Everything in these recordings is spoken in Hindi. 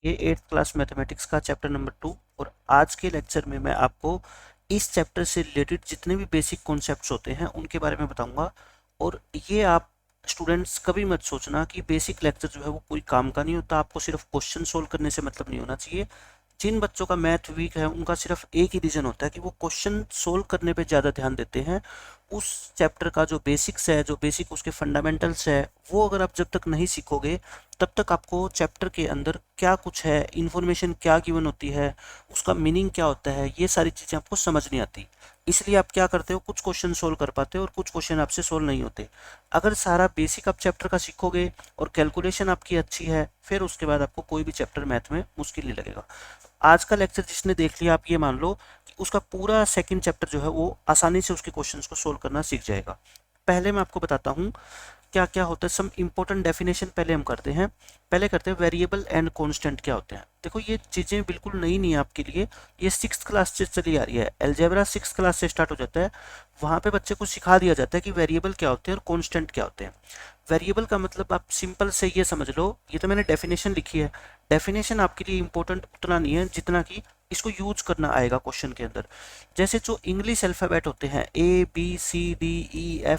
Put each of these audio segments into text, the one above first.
ये 8th क्लास मैथमेटिक्स का चैप्टर नंबर 2। और आज के लेक्चर में मैं आपको इस चैप्टर से रिलेटेड जितने भी बेसिक कॉन्सेप्ट्स होते हैं उनके बारे में बताऊंगा। और ये आप स्टूडेंट्स कभी मत सोचना कि बेसिक लेक्चर जो है वो कोई काम का नहीं होता, आपको सिर्फ क्वेश्चन सोल्व करने से मतलब नहीं होना चाहिए। जिन बच्चों का मैथ वीक है उनका सिर्फ एक ही रीजन होता है कि वो क्वेश्चन सोल्व करने पे ज़्यादा ध्यान देते हैं। उस चैप्टर का जो बेसिक्स है, जो बेसिक उसके फंडामेंटल्स है, वो अगर आप जब तक नहीं सीखोगे तब तक आपको चैप्टर के अंदर क्या कुछ है, इंफॉर्मेशन क्या गिवन होती है, उसका मीनिंग क्या होता है, ये सारी चीज़ें आपको समझ नहीं आती। इसलिए आप क्या करते हो, कुछ क्वेश्चन सोल्व कर पाते हो और कुछ क्वेश्चन आपसे सोल्व नहीं होते। अगर सारा बेसिक आप चैप्टर का सीखोगे और कैलकुलेशन आपकी अच्छी है, फिर उसके बाद आपको कोई भी चैप्टर मैथ में मुश्किल नहीं लगेगा। आज का लेक्चर जिसने देख लिया, आप ये मान लो कि उसका पूरा सेकंड चैप्टर जो है वो आसानी से उसके क्वेश्चंस को सोल्व करना सीख जाएगा। पहले मैं आपको बताता हूँ क्या क्या होता है। सम इंपॉर्टेंट डेफिनेशन पहले हम करते हैं। पहले करते हैं वेरिएबल एंड कांस्टेंट क्या होते हैं। देखो ये चीज़ें बिल्कुल नई नहीं है आपके लिए, ये 6th क्लास से चली आ रही है। अलजेब्रा 6th क्लास से स्टार्ट हो जाता है। वहाँ पे बच्चे को सिखा दिया जाता है कि वेरिएबल क्या होते हैं और कांस्टेंट क्या होते हैं। वेरिएबल का मतलब आप सिंपल से ये समझ लो, ये तो मैंने डेफिनेशन लिखी है। डेफिनेशन आपके लिए इंपॉर्टेंट उतना नहीं है जितना कि इसको यूज करना आएगा क्वेश्चन के अंदर। जैसे जो इंग्लिश अल्फ़ाबेट होते हैं ABCDEFXYZ,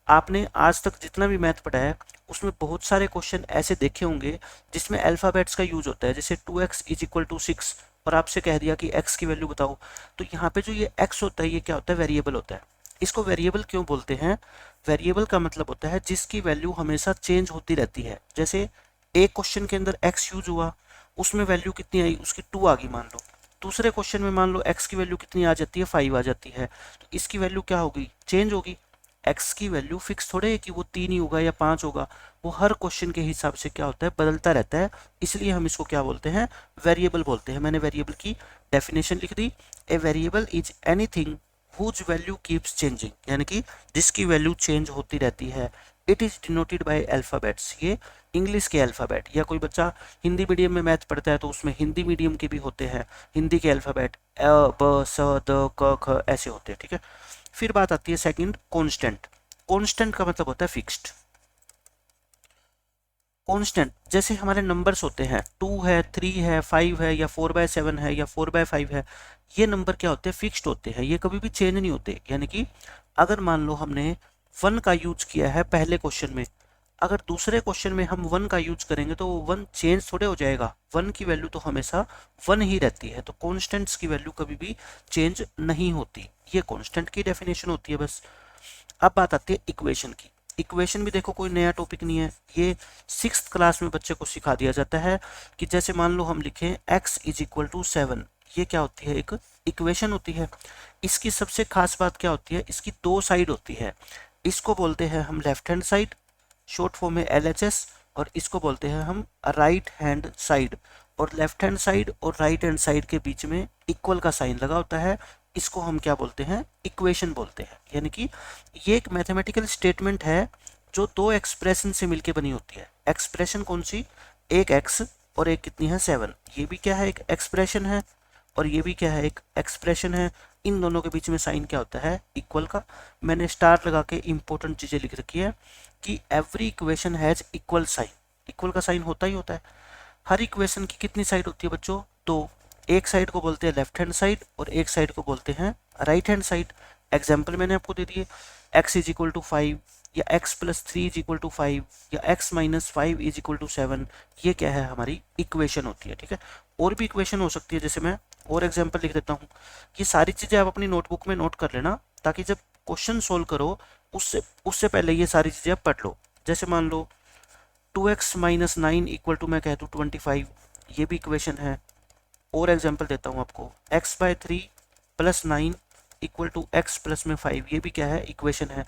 आपने आज तक जितना भी मैथ पढ़ा है उसमें बहुत सारे क्वेश्चन ऐसे देखे होंगे जिसमें अल्फ़ाबेट्स का यूज होता है। जैसे 2x इज इक्वल टू 6 और आपसे कह दिया कि x की वैल्यू बताओ, तो यहाँ पे जो ये x होता है ये क्या होता है, वेरिएबल होता है। इसको वेरिएबल क्यों बोलते हैं? वेरिएबल का मतलब होता है जिसकी वैल्यू हमेशा चेंज होती रहती है। जैसे एक क्वेश्चन के अंदर x यूज हुआ, उसमें वैल्यू कितनी आई, उसकी 2 आ गई मान लो। दूसरे क्वेश्चन में मान लो x की वैल्यू कितनी आ जाती है, 5 आ जाती है, तो इसकी वैल्यू क्या होगी, चेंज होगी। x की वैल्यू फिक्स थोड़े है कि वो 3 ही होगा या 5 होगा, वो हर क्वेश्चन के हिसाब से क्या होता है, बदलता रहता है। इसलिए हम इसको क्या बोलते हैं, वेरिएबल बोलते हैं। मैंने वेरिएबल की डेफिनेशन लिख दी। A variable is anything whose value keeps changing, यानी कि जिसकी वैल्यू चेंज होती रहती है। It is denoted by alphabets, ये इंग्लिश के अल्फ़ाबेट। या कोई बच्चा हिंदी मीडियम में मैथ पढ़ता है तो उसमें हिंदी मीडियम के भी होते हैं, हिंदी के अल्फ़ाबेट अ ब स द क ख ऐसे होते हैं, ठीक है। फिर बात आती है सेकंड, कांस्टेंट। कांस्टेंट का मतलब होता है फिक्स्ड। कांस्टेंट जैसे हमारे नंबर्स होते हैं, 2 है, 3 है, 5 है, या 4/7 है, या 4/5 है, ये नंबर क्या होते हैं, फिक्स्ड होते हैं, ये कभी भी चेंज नहीं होते। यानी कि अगर मान लो हमने 1 का यूज किया है पहले क्वेश्चन में, अगर दूसरे क्वेश्चन में हम 1 का यूज करेंगे तो वो 1 चेंज थोड़े हो जाएगा, 1 की वैल्यू तो हमेशा 1 ही रहती है। तो कॉन्स्टेंट्स की वैल्यू कभी भी चेंज नहीं होती, ये कॉन्स्टेंट की डेफिनेशन होती है बस। अब बात आती है इक्वेशन की। इक्वेशन भी देखो कोई नया टॉपिक नहीं है, ये 6th क्लास में बच्चे को सिखा दिया जाता है कि जैसे मान लो हम लिखें x इज इक्वल टू 7, ये क्या होती है, एक इक्वेशन होती है। इसकी सबसे खास बात क्या होती है, इसकी 2 साइड होती है। इसको बोलते हैं हम left hand side, short form में LHS, और इसको बोलते हैं हम राइट हैंड साइड। और लेफ्ट हैंड साइड और राइट हैंड साइड के बीच में इक्वल का साइन लगा होता है, इसको हम क्या बोलते हैं, इक्वेशन बोलते हैं। यानी कि ये एक मैथमेटिकल स्टेटमेंट है जो 2 एक्सप्रेशन से मिलके बनी होती है। एक्सप्रेशन कौन सी, एक x और एक कितनी है, 7। ये भी क्या है, एक एक्सप्रेशन है, और ये भी क्या है, एक एक्सप्रेशन है। इन दोनों के बीच में साइन क्या होता है, इक्वल का। मैंने स्टार लगा के इंपॉर्टेंट चीजें लिख रखी है कि every equation has equal sign. Equal का साइन होता ही होता है। हर इक्वेशन की कितनी साइड होती है बच्चों, दो। एक साइड को बोलते हैं लेफ्ट हैंड साइड और एक साइड को बोलते हैं राइट हैंड साइड। एग्जाम्पल मैंने आपको दे दिए, x इज इक्वल टू 5, या x plus 3 is equal to 5, या x minus 5 is equal to 7। ये क्या है, हमारी इक्वेशन होती है, ठीक है। और भी इक्वेशन हो सकती है, जैसे मैं और एग्जाम्पल लिख देता हूँ। ये सारी चीज़ें आप अपनी नोटबुक में नोट कर लेना, ताकि जब क्वेश्चन सोल्व करो उससे उससे पहले ये सारी चीज़ें आप पढ़ लो। जैसे मान लो 2x माइनस 9 इक्वल टू, मैं कह दूँ 25, ये भी इक्वेशन है। और एग्जाम्पल देता हूँ आपको, x/3 plus 9 equal to x plus में 5, ये भी क्या है, इक्वेशन है।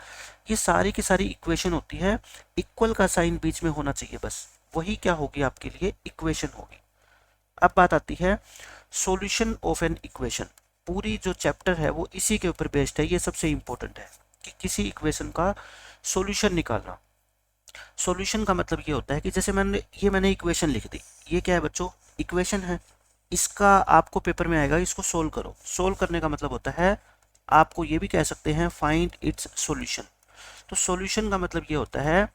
ये सारी की सारी इक्वेशन होती है, इक्वल का साइन बीच में होना चाहिए, बस वही क्या होगी आपके लिए, इक्वेशन होगी। अब बात आती है सॉल्यूशन ऑफ एन इक्वेशन। पूरी जो चैप्टर है वो इसी के ऊपर बेस्ड है, ये सबसे इंपॉर्टेंट है कि किसी इक्वेशन का सॉल्यूशन निकालना। सॉल्यूशन का मतलब ये होता है कि जैसे मैंने इक्वेशन लिख दी, ये क्या है बच्चों, इक्वेशन है। इसका आपको पेपर में आएगा, इसको सोल्व करो। सोल्व करने का मतलब होता है, आपको ये भी कह सकते हैं फाइंड इट्स सॉल्यूशन। तो सॉल्यूशन का मतलब ये होता है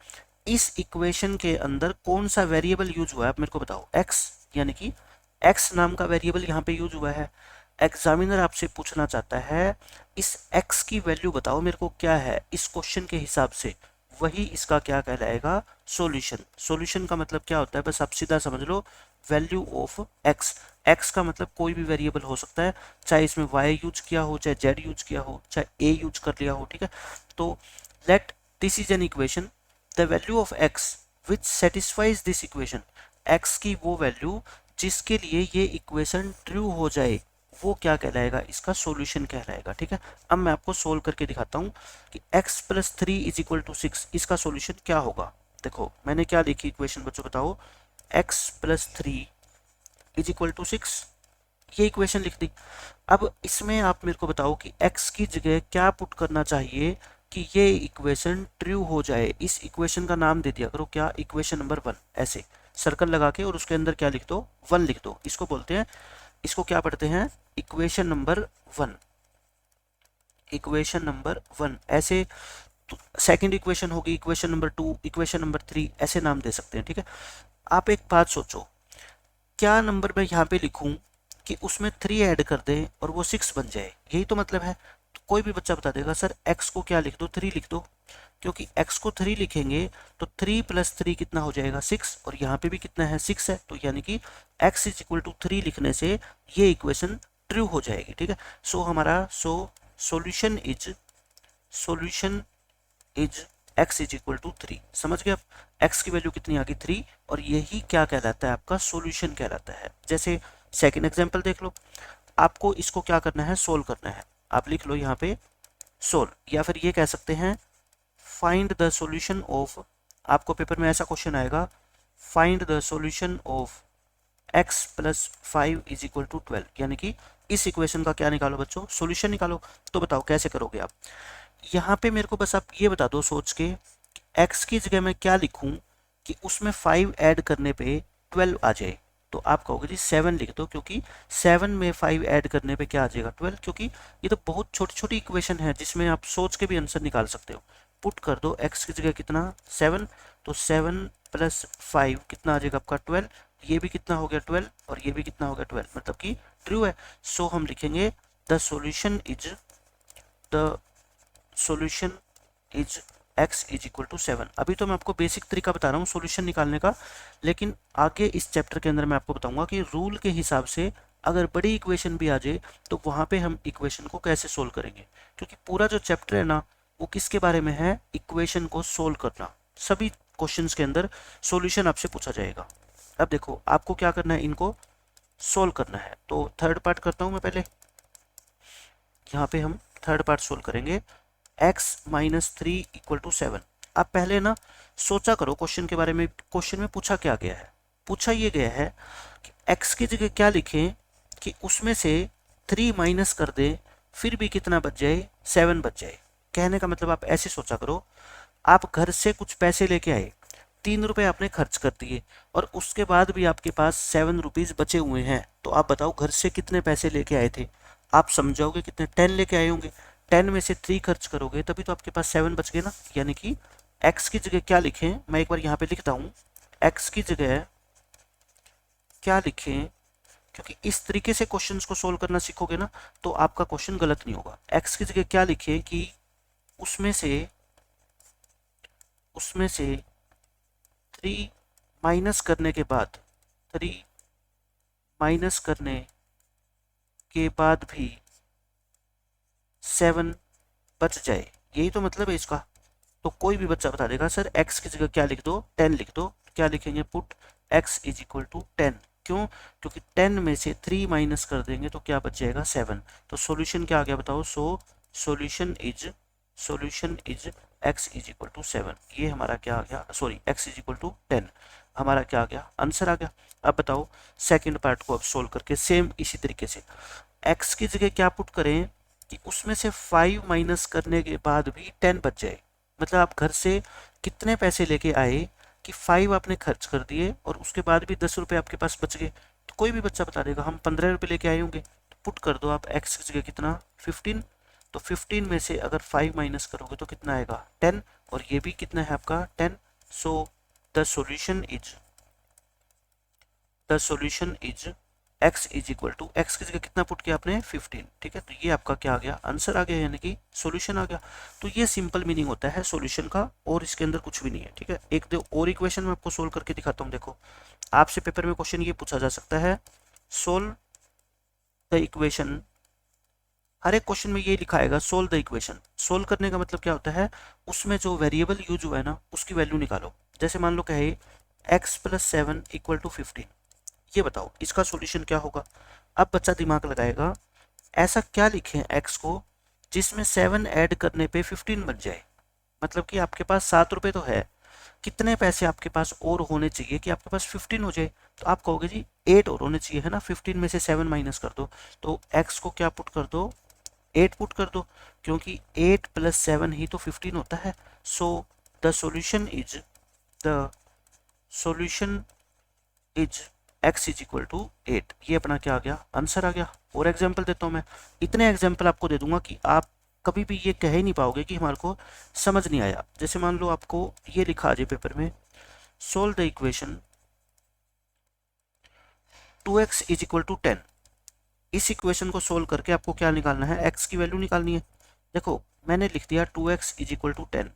इस इक्वेशन के अंदर कौन सा वेरिएबल यूज हुआ है, आप मेरे को बताओ। x, यानी कि x नाम का वेरिएबल यहाँ पे यूज हुआ है। एग्जामिनर आपसे पूछना चाहता है इस x की वैल्यू बताओ मेरे को क्या है इस क्वेश्चन के हिसाब से, वही इसका क्या कहलाएगा, सॉल्यूशन। सॉल्यूशन का मतलब क्या होता है, बस आप सीधा समझ लो, वैल्यू ऑफ x। x का मतलब कोई भी वेरिएबल हो सकता है, चाहे इसमें y यूज किया हो, चाहे z यूज किया हो, चाहे a यूज कर लिया हो, ठीक है। तो let this is an equation, the value of x which satisfies this equation. x की वो वैल्यू जिसके लिए ये इक्वेशन ट्रू हो जाए, वो क्या कहलाएगा, इसका सॉल्यूशन कहलाएगा, ठीक है। अब मैं आपको सोल्व करके दिखाता हूँ कि x plus 3 is equal to 6, इसका सॉल्यूशन क्या होगा। देखो मैंने क्या लिखी इक्वेशन, बच्चों बताओ, x plus 3 is equal to 6, ये इक्वेशन लिख दी। अब इसमें आप मेरे को बताओ कि x की जगह क्या पुट करना चाहिए कि ये इक्वेशन ट्रू हो जाए। इस इक्वेशन का नाम दे दिया करो क्या, इक्वेशन नंबर 1, ऐसे सर्कल लगा के, और उसके अंदर क्या लिख दो, 1 लिख दो। इसको बोलते हैं, इसको क्या पढ़ते हैं, इक्वेशन नंबर 1, इक्वेशन नंबर 1 ऐसे। सेकंड इक्वेशन होगी इक्वेशन नंबर 2, इक्वेशन नंबर 3, ऐसे नाम दे सकते हैं, ठीक है। आप एक बात सोचो, क्या नंबर मैं यहाँ पे लिखूं कि उसमें 3 ऐड कर दें और वो 6 बन जाए, यही तो मतलब है। तो कोई भी बच्चा बता देगा सर x को क्या लिख दो, 3 लिख दो, क्योंकि x को 3 लिखेंगे तो 3 प्लस 3 कितना हो जाएगा, 6, और यहाँ पे भी कितना है, 6 है। तो यानी कि x इज इक्वल टू 3 लिखने से ये इक्वेशन ट्रू हो जाएगी, ठीक है। सो हमारा solution is x is equal to 3। समझ गए आप, x की वैल्यू कितनी आ गई, 3, और यही क्या कहलाता है, आपका सॉल्यूशन कहलाता है। जैसे सेकंड एग्जांपल देख लो, आपको इसको क्या करना है, सोल्व करना है। आप लिख लो यहाँ पे सोल्व, या फिर ये कह सकते हैं फाइंड द सॉल्यूशन ऑफ, आपको पेपर में ऐसा क्वेश्चन आएगा, find the solution of x plus 5 is equal to 12, यानी कि इस इक्वेशन का क्या निकालो बच्चों, सॉल्यूशन निकालो। तो बताओ कैसे करोगे आप। यहाँ पे मेरे को बस आप ये बता दो सोच के, x की जगह मैं क्या लिखूं कि उसमें 5 ऐड करने पे 12 आ जाए। तो आप कहोगे जी 7 लिख दो, क्योंकि 7 में 5 ऐड करने पे क्या आ जाएगा, 12, क्योंकि ये तो बहुत छोटी छोटी इक्वेशन है जिसमें आप सोच के भी आंसर निकाल सकते हो। पुट कर दो x की जगह कितना, 7, तो 7 प्लस 5 कितना आ जाएगा आपका, 12, ये भी कितना हो गया 12, और ये भी कितना हो गया 12, मतलब कि ट्रू है। सो हम लिखेंगे the solution is x is equal to 7। अभी तो मैं आपको बेसिक तरीका बता रहा हूँ सॉल्यूशन निकालने का, लेकिन आगे इस चैप्टर के अंदर मैं आपको बताऊंगा कि रूल के हिसाब से अगर बड़ी इक्वेशन भी आ जाए तो वहां पे हम इक्वेशन को कैसे सोल्व करेंगे, क्योंकि पूरा जो चैप्टर है ना वो किसके बारे में है, इक्वेशन को सोल्व करना। सभी क्वेश्चंस के अंदर सॉल्यूशन आपसे पूछा जाएगा। अब देखो आपको क्या करना है, इनको सोल्व करना है। तो थर्ड पार्ट करता हूं मैं पहले, यहाँ पे हम थर्ड पार्ट सोल्व करेंगे, x माइनस 3 इक्वल टू 7। आप पहले ना सोचा करो क्वेश्चन के बारे में, क्वेश्चन में पूछा क्या गया है, पूछा ये गया है कि x की जगह क्या लिखें कि उसमें से 3 माइनस कर दें फिर भी कितना बच जाए, 7 बच जाए। कहने का मतलब आप ऐसे सोचा करो, आप घर से कुछ पैसे लेके आए, 3 रुपए आपने खर्च कर दिए, और उसके बाद भी आपके पास 7 रुपीज बचे हुए हैं। तो आप बताओ घर से कितने पैसे लेके आए थे, आप समझाओगे कितने, 10 लेके आए होंगे, 10 में से 3 खर्च करोगे तभी तो आपके पास 7 बच गए ना। यानी कि x की जगह क्या लिखें, मैं एक बार यहाँ पे लिखता हूँ, x की जगह क्या लिखें, क्योंकि इस तरीके से क्वेश्चंस को सोल्व करना सीखोगे ना तो आपका क्वेश्चन गलत नहीं होगा। x की जगह क्या लिखें कि उसमें से 3 माइनस करने के बाद, 3 माइनस करने के बाद भी 7 बच जाए, यही तो मतलब है इसका। तो कोई भी बच्चा बता देगा सर x की जगह क्या लिख दो, 10 लिख दो। क्या लिखेंगे, put x is equal to 10। क्यों, क्योंकि 10 में से 3 माइनस कर देंगे तो क्या बच जाएगा, 7। तो सॉल्यूशन क्या आ गया बताओ, solution is x is equal to 7। ये हमारा क्या आ गया, sorry x is equal to 10, हमारा क्या आ गया, आंसर आ गया। अब बताओ सेकंड पार्ट को अब सोल्व करके सेम इसी तरीके से x की जगह क्या पुट करें कि उसमें से 5 माइनस करने के बाद भी 10 बच जाए। मतलब आप घर से कितने पैसे लेके आए कि 5 आपने खर्च कर दिए और उसके बाद भी 10 रुपए आपके पास बच गए। तो कोई भी बच्चा बता देगा हम 15 रुपए लेके आए होंगे। तो पुट कर दो आप x की जगह कितना, 15। तो 15 में से अगर 5 माइनस करोगे तो कितना आएगा, 10, और ये भी कितना है आपका 10। So the solution is x is equal to, x की जगह कितना पुट किया आपने 15, ठीक है। तो ये आपका क्या आ गया, आंसर आ गया, यानी कि सॉल्यूशन आ गया। तो ये सिंपल मीनिंग होता है सॉल्यूशन का, और इसके अंदर कुछ भी नहीं है, ठीक है। एक दो और इक्वेशन मैं आपको सोल्व करके दिखाता हूँ। देखो आपसे पेपर में क्वेश्चन ये पूछा जा सकता है, सोल्व द इक्वेशन, हर एक क्वेश्चन में ये लिखा आएगा सोल्व द इक्वेशन। सोल्व करने का मतलब क्या होता है, उसमें जो वेरिएबल यूज हुआ है ना उसकी वैल्यू निकालो। जैसे मान लो कहे x प्लस 7 इक्वल टू 15, ये बताओ इसका सॉल्यूशन क्या होगा। अब बच्चा दिमाग लगाएगा, ऐसा क्या लिखें x को जिसमें 7 ऐड करने पे 15 बन जाए। मतलब कि आपके पास 7 रुपये तो है, कितने पैसे आपके पास और होने चाहिए कि आपके पास 15 हो जाए। तो आप कहोगे जी 8 और होने चाहिए, है ना। 15 में से 7 माइनस कर दो, तो x को क्या पुट कर दो, 8 पुट कर दो, क्योंकि 8 प्लस 7 ही तो 15 होता है। So the solution is x is equal to 8। ये अपना क्या आ गया, आंसर आ गया। और एग्जाम्पल देता हूँ मैं, इतने एग्जाम्पल आपको दे दूंगा कि आप कभी भी ये कह ही नहीं पाओगे कि हमारे को समझ नहीं आया। जैसे मान लो आपको ये लिखा आ जाए पेपर में, solve the equation 2x is equal to 10। इस इक्वेशन को सोल्व करके आपको क्या निकालना है, x की वैल्यू निकालनी है। देखो मैंने लिख दिया 2x इज इक्वल टू 10।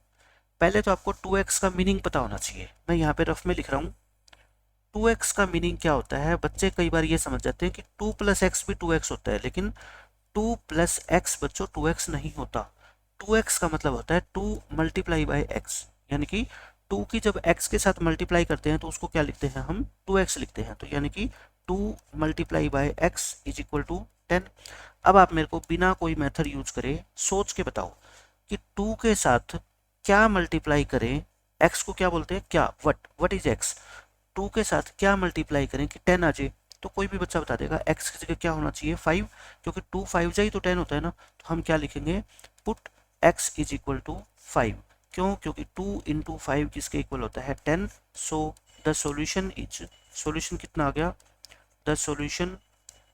पहले तो आपको 2x का मीनिंग पता होना चाहिए। मैं यहाँ पे रफ में लिख रहा हूँ, 2x का मीनिंग क्या होता है। बच्चे कई बार ये समझ जाते हैं कि 2 प्लस एक्स भी 2x होता है, लेकिन 2 प्लस एक्स बच्चों 2x नहीं होता। 2x का मतलब होता है 2 मल्टीप्लाई बाई एक्स, यानी कि 2 की जब x के साथ मल्टीप्लाई करते हैं तो उसको क्या लिखते हैं, हम 2x लिखते हैं। तो यानी कि 2 multiply by x is equal to 10। अब आप मेरे को बिना कोई मेथड यूज करे सोच के बताओ कि 2 के साथ क्या मल्टीप्लाई करें। x को क्या बोलते हैं, क्या, वट इज x। 2 के साथ क्या मल्टीप्लाई करें कि 10 आ जाए। तो कोई भी बच्चा बता देगा x की जगह क्या होना चाहिए 5, क्योंकि 2 5 जाए तो 10 होता है ना। तो हम क्या लिखेंगे, put x is equal to 5। क्यों, क्योंकि 2 इंटू 5 किसके इक्वल होता है 10। So the solution is, solution कितना आ गया, the solution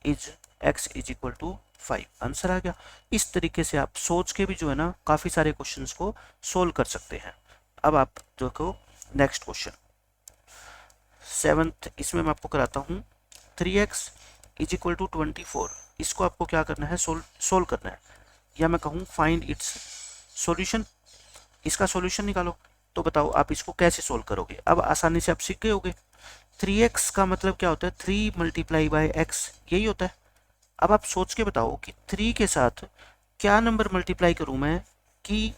is x is equal to 5, answer आ गया। इस तरीके से आप सोच के भी जो है ना काफ़ी सारे क्वेश्चंस को सोल्व कर सकते हैं। अब आप देखो नेक्स्ट क्वेश्चन 7th, इसमें मैं आपको कराता हूँ 3x इज इक्वल टू 24। इसको आपको क्या करना है, सोल्व करना है, या मैं कहूँ फाइंड इट्स सॉल्यूशन। इसका सॉल्यूशन निकालो। तो बताओ आप इसको कैसे सोल्व करोगे। अब आसानी से आप सीख गए होगे। 3x का मतलब क्या होता है, 3 मल्टीप्लाई बाई एक्स, यही होता है। अब आप सोच के बताओ कि 3 के साथ क्या नंबर मल्टीप्लाई करूं मैं कि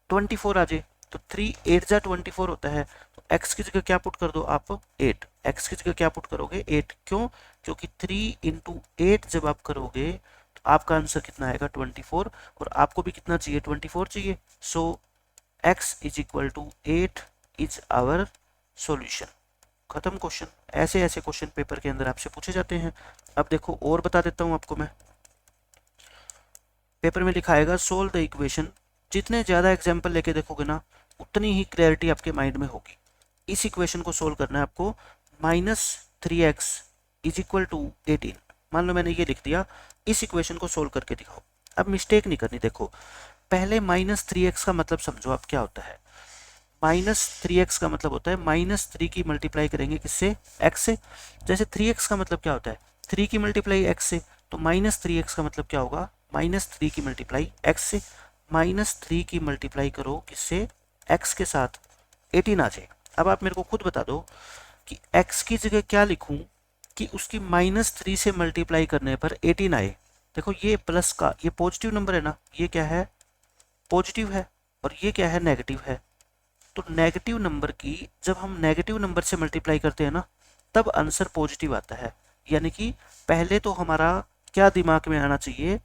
24 आ जाए। तो 3 8 जा 24 होता है। तो x की जगह क्या पुट कर दो आप 8, x की जगह क्या पुट करोगे 8। क्यों, क्योंकि 3 इंटू 8 जब आप करोगे तो आपका आंसर कितना आएगा 24, और आपको भी कितना चाहिए 24 चाहिए। So x is equal to 8 is our solution. खत्म क्वेश्चन। ऐसे ऐसे क्वेश्चन पेपर के अंदर आपसे पूछे जाते हैं। अब देखो और बता देता हूं आपको मैं, पेपर में लिखा आएगा सोल्व द इक्वेशन। जितने ज़्यादा एग्जाम्पल लेके देखोगे ना उतनी ही क्लैरिटी आपके माइंड में होगी। इस इक्वेशन को सोल्व करना है आपको, -3x इज इक्वल टू 18। मान लो मैंने ये लिख दिया, इस इक्वेशन को सोल्व करके दिखाओ। अब मिस्टेक नहीं करनी। देखो पहले -3x का मतलब समझो आप क्या होता है। -3x का मतलब होता है -3 की मल्टीप्लाई करेंगे किससे, x से। जैसे 3x का मतलब क्या होता है, 3 की मल्टीप्लाई x से। तो -3x का मतलब क्या होगा, -3 की मल्टीप्लाई x से। -3 की मल्टीप्लाई करो किससे, x के साथ, 18 आ जाए। अब आप मेरे को खुद बता दो कि x की जगह क्या लिखूं कि उसकी -3 से मल्टीप्लाई करने पर 18 आए। देखो ये प्लस का, ये पॉजिटिव नंबर है ना, ये क्या है पॉजिटिव है, और ये क्या है नेगेटिव है। तो नेगेटिव नंबर की जब हम नेगेटिव नंबर से मल्टीप्लाई करते हैं ना तब आंसर पॉजिटिव आता है। यानी कि पहले तो हमारा क्या दिमाग में आना चाहिए,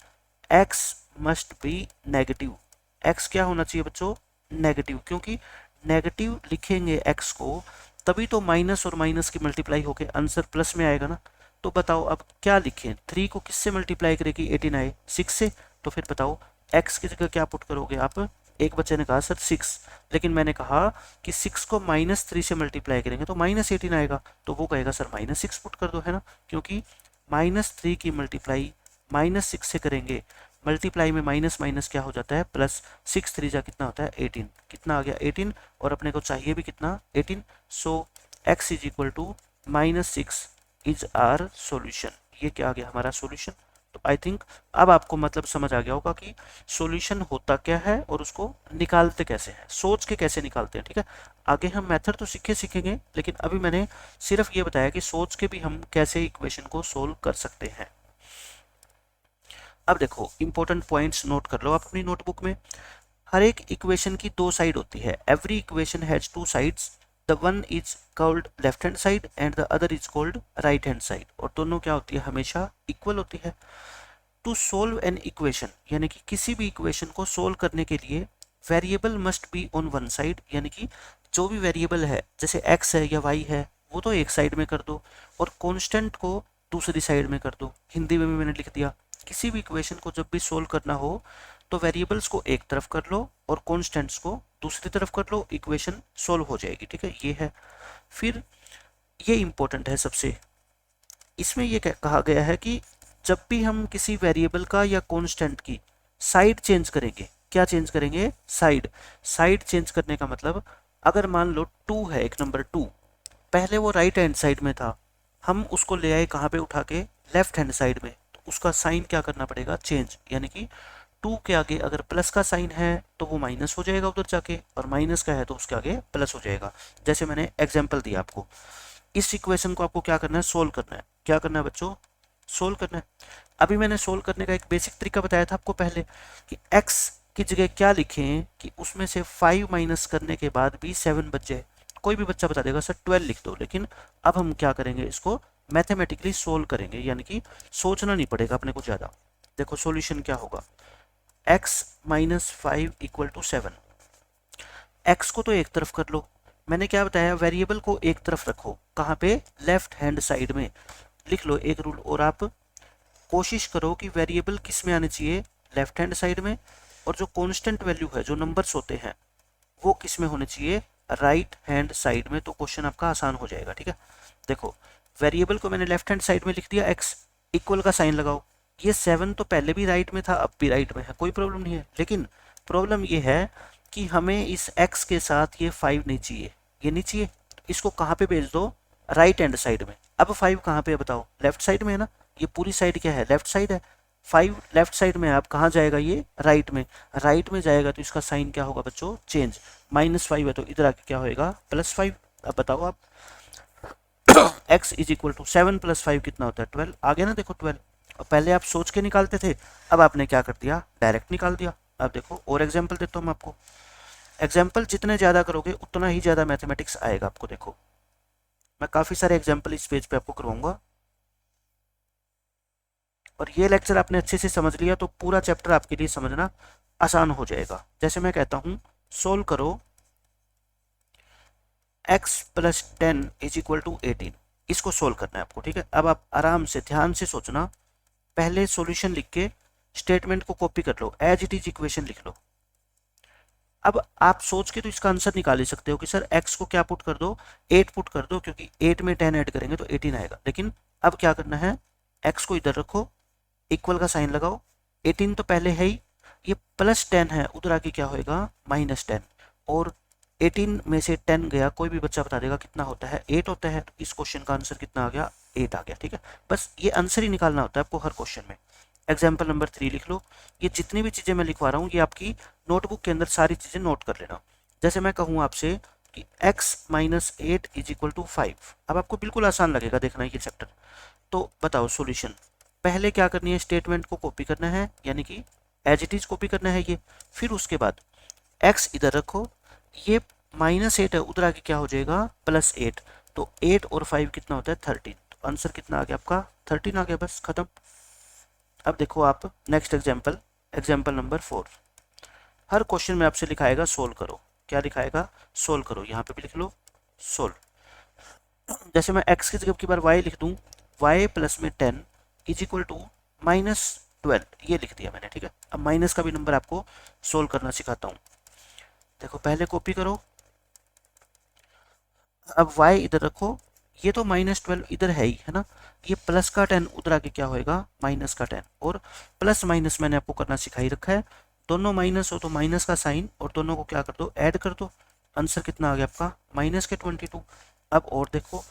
x must be negative. x क्या होना चाहिए बच्चों, नेगेटिव। क्योंकि नेगेटिव लिखेंगे x को तभी तो माइनस और माइनस की मल्टीप्लाई होकर आंसर प्लस में आएगा ना। तो बताओ अब क्या लिखें, 3 को किससे मल्टीप्लाई करेगी 18 आए, 6 से। तो फिर बताओ x की जगह क्या पुट करोगे आप। एक बच्चे ने कहा सर 6, लेकिन मैंने कहा कि 6 को -3 से मल्टीप्लाई करेंगे तो -18 आएगा। तो वो कहेगा सर -6 पुट कर दो, है ना। क्योंकि -3 की मल्टीप्लाई -6 से करेंगे, मल्टीप्लाई में माइनस माइनस क्या हो जाता है प्लस, 6 3 जा कितना होता है 18, कितना आ गया 18, और अपने को चाहिए भी कितना 18। So x is equal to -6 is our solution. ये क्या आ गया हमारा सॉल्यूशन। तो आई थिंक अब आपको मतलब समझ आ गया होगा कि सॉल्यूशन होता क्या है और उसको निकालते कैसे हैं, सोच के कैसे निकालते हैं। ठीक है, आगे हम मेथड तो सीखेंगे, लेकिन अभी मैंने सिर्फ ये बताया कि सोच के भी हम कैसे इक्वेशन को सोल्व कर सकते हैं। अब देखो इंपॉर्टेंट पॉइंट्स नोट कर लो आप अपनी नोटबुक में। हर एक इक्वेशन की दो साइड होती है। Every equation has two sides, the one is called left hand side and the other is called right hand side, और दोनों क्या होती है हमेशा इक्वल होती है। टू सोल्व एन इक्वेशन, यानी कि किसी भी इक्वेशन को सोल्व करने के लिए variable must be on one side, यानी कि जो भी वेरिएबल है जैसे x है या y है वो तो एक साइड में कर दो, और कांस्टेंट को दूसरी साइड में कर दो। हिंदी में भी मैंने लिख दिया, किसी भी इक्वेशन को जब भी सोल्व करना हो तो वेरिएबल्स को एक तरफ कर लो और कांस्टेंट्स को दूसरी तरफ कर लो, इक्वेशन सोल्व हो जाएगी। ठीक है, ये है। फिर ये इंपॉर्टेंट है सबसे, इसमें ये कहा गया है कि जब भी हम किसी वेरिएबल का या कांस्टेंट की साइड चेंज करेंगे, क्या चेंज करेंगे साइड। साइड चेंज करने का मतलब अगर मान लो 2 है, एक नंबर 2 पहले वो राइट हैंड साइड में था, हम उसको ले आए कहाँ पे उठा के लेफ्ट हैंड साइड में, तो उसका साइन क्या करना पड़ेगा चेंज, यानी कि 2 के आगे अगर प्लस का साइन है तो वो माइनस हो जाएगा उधर जाके, और माइनस का है तो उसके आगे प्लस हो जाएगा। जैसे मैंने एग्जाम्पल दिया आपको, इस इक्वेशन को आपको क्या करना है सोल्व करना है। क्या करना है बच्चों सोल्व करना है। अभी मैंने सोल्व करने का एक बेसिक तरीका बताया था आपको पहले कि x की जगह क्या लिखें कि उसमें से 5 माइनस करने के बाद भी 7 बच जाए। कोई भी बच्चा बता देगा सर 12 लिख दो, लेकिन अब हम क्या करेंगे इसको मैथमेटिकली सोल्व करेंगे, यानी कि सोचना नहीं पड़ेगा अपने को ज़्यादा। देखो सॉल्यूशन क्या होगा, x minus 5 equal to 7। x को तो एक तरफ कर लो, मैंने क्या बताया वेरिएबल को एक तरफ रखो, कहाँ पे लेफ्ट हैंड साइड में। लिख लो एक रूल, और आप कोशिश करो कि वेरिएबल किस में आने चाहिए लेफ्ट हैंड साइड में, और जो कांस्टेंट वैल्यू है जो नंबर्स होते हैं वो किस में होने चाहिए राइट हैंड साइड में, तो क्वेश्चन आपका आसान हो जाएगा। ठीक है, देखो वेरिएबल को मैंने लेफ्ट हैंड साइड में लिख दिया, x इक्वल का साइन लगाओ। ये 7 तो पहले भी राइट में था अब भी राइट में है, कोई प्रॉब्लम नहीं है, लेकिन प्रॉब्लम ये है कि हमें इस x के साथ ये 5 नहीं चाहिए, ये नहीं चाहिए, इसको कहाँ पे भेज दो राइट हैंड साइड में। अब 5 कहाँ पे है बताओ लेफ्ट साइड में है ना, ये पूरी साइड क्या है लेफ्ट साइड है, 5 लेफ्ट साइड में है, अब कहाँ जाएगा ये राइट में। राइट में जाएगा तो इसका साइन क्या होगा बच्चों चेंज, -5 है तो इधर आके क्या होएगा +5। अब बताओ आप x इज इक्वल टू 7 + 5 कितना होता है 12, आ गया ना देखो 12। और पहले आप सोच के निकालते थे, अब आपने क्या कर दिया डायरेक्ट निकाल दिया। अब देखो और एग्जाम्पल देता हूँ मैं आपको, एग्जाम्पल जितने ज़्यादा करोगे उतना ही ज़्यादा मैथमेटिक्स आएगा आपको। देखो मैं काफ़ी सारे एग्जाम्पल इस पेज पे आपको करवाऊंगा, और ये लेक्चर आपने अच्छे से समझ लिया तो पूरा चैप्टर आपके लिए समझना आसान हो जाएगा। जैसे मैं कहता हूँ सोल्व करो x + 10 इज इक्वल टू 18, इसको सोल्व करना है आपको। ठीक है, अब आप आराम से ध्यान से सोचना, पहले सॉल्यूशन लिख के स्टेटमेंट को कॉपी कर लो, एज इट इज इक्वेशन लिख लो। अब आप सोच के तो इसका आंसर निकाल ही सकते हो कि सर x को क्या पुट कर दो 8 पुट कर दो, क्योंकि 8 में 10 ऐड करेंगे तो 18 आएगा। लेकिन अब क्या करना है x को इधर रखो, इक्वल का साइन लगाओ, 18 तो पहले है ही, ये +10 है उधर आके क्या होएगा -10, और 18 में से 10 गया, कोई भी बच्चा बता देगा कितना होता है 8 होता है, तो इस क्वेश्चन का आंसर कितना आ गया 8 आ गया। ठीक है, बस ये आंसर ही निकालना होता है आपको हर क्वेश्चन में। एग्जाम्पल नंबर 3 लिख लो, ये जितनी भी चीज़ें मैं लिखवा रहा हूँ ये आपकी नोटबुक के अंदर सारी चीज़ें नोट कर लेना। जैसे मैं कहूँ आपसे कि x - 8 इज इक्वल टू 5, अब आपको बिल्कुल आसान लगेगा देखना ये चैप्टर। तो बताओ सॉल्यूशन, पहले क्या करनी है स्टेटमेंट को कॉपी करना है, यानी कि एज इट इज कॉपी करना है ये। फिर उसके बाद x इधर रखो, ये -8 है उधर आके क्या हो जाएगा +8, तो 8 और 5 कितना होता है 13, तो आंसर कितना आ गया आपका 13 आ गया, बस खत्म। अब देखो आप नेक्स्ट एग्जाम्पल, एग्जाम्पल नंबर 4। हर क्वेश्चन में आपसे लिखाएगा सोल्व करो, क्या लिखाएगा सोल्व करो, यहाँ पे भी लिख लो सोल्व। जैसे मैं x की जगह की बार y लिख दूँ, y + में 10 इज इक्वल टू -12, ये लिख दिया मैंने। ठीक है, अब माइनस का भी नंबर आपको सोल्व करना सिखाता हूँ। देखो पहले कॉपी करो, अब y इधर रखो, ये तो -12 इधर है ही है ना, ये प्लस का 10 उधर आके क्या होएगा माइनस का 10, और प्लस माइनस मैंने आपको करना सिखा ही रखा है, दोनों माइनस हो तो माइनस का साइन और दोनों को क्या कर दो ऐड कर दो, आंसर कितना आ गया आपका -22। अब और देखो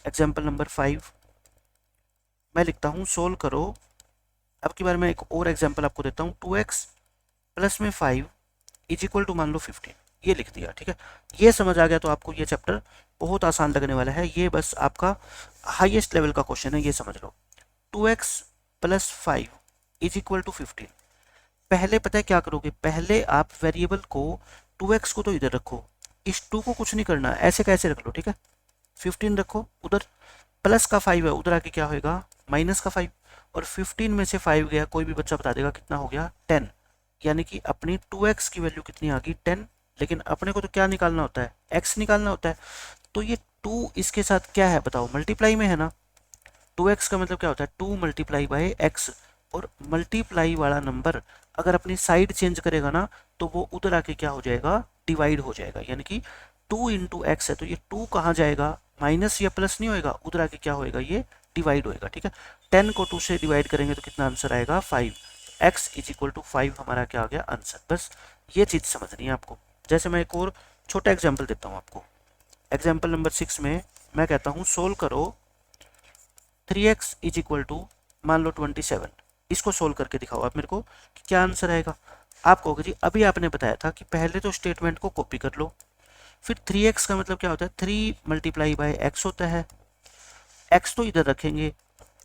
एग्जाम्पल नंबर 5 मैं लिखता हूँ सोल्व करो। अब की बार मैं एक और एग्जाम्पल आपको देता हूँ, 2x प्लस में 5 इज इक्वल टू मान लो 15, ये लिख दिया। ठीक है, ये समझ आ गया तो आपको ये चैप्टर बहुत आसान लगने वाला है, ये बस आपका हाईएस्ट लेवल का क्वेश्चन है, ये समझ लो। 2x plus 5 is equal to 15, पहले पता है क्या करोगे, पहले आप वेरिएबल को 2x को तो इधर रखो, इस 2 को कुछ नहीं करना, ऐसे कैसे रख लो। ठीक है, 15 रखो उधर, प्लस का 5 है उधर आके क्या होएगा माइनस का 5, और 15 में से 5 गया, कोई भी बच्चा बता देगा कितना हो गया 10, यानी कि अपनी 2x की वैल्यू कितनी आ गई 10। लेकिन अपने को तो क्या निकालना होता है, x निकालना होता है, तो ये 2 इसके साथ क्या है बताओ, मल्टीप्लाई में है ना। 2x का मतलब क्या होता है 2 मल्टीप्लाई बाय x, और मल्टीप्लाई वाला नंबर अगर अपनी साइड चेंज करेगा ना तो वो उधर आके क्या हो जाएगा डिवाइड हो जाएगा, यानी कि 2 इंटू एक्स है तो ये 2 कहाँ जाएगा, माइनस या प्लस नहीं होएगा, उधर आके क्या होएगा ये डिवाइड होएगा। ठीक है, 10 को 2 से डिवाइड करेंगे तो कितना आंसर आएगा 5, x इज इक्वल टू 5 हमारा क्या आ गया आंसर। बस ये चीज़ समझनी है आपको। जैसे मैं एक और छोटा एग्जाम्पल देता हूँ आपको, एग्जाम्पल नंबर 6 में मैं कहता हूँ सोल्व करो 3x इज इक्वल टू मान लो 27, इसको सोल्व करके दिखाओ आप मेरे को कि क्या आंसर आएगा। आप कहोगे जी अभी आपने बताया था कि पहले तो स्टेटमेंट को कॉपी कर लो, फिर 3x का मतलब क्या होता है 3 मल्टीप्लाई बाय x होता है, x तो इधर रखेंगे,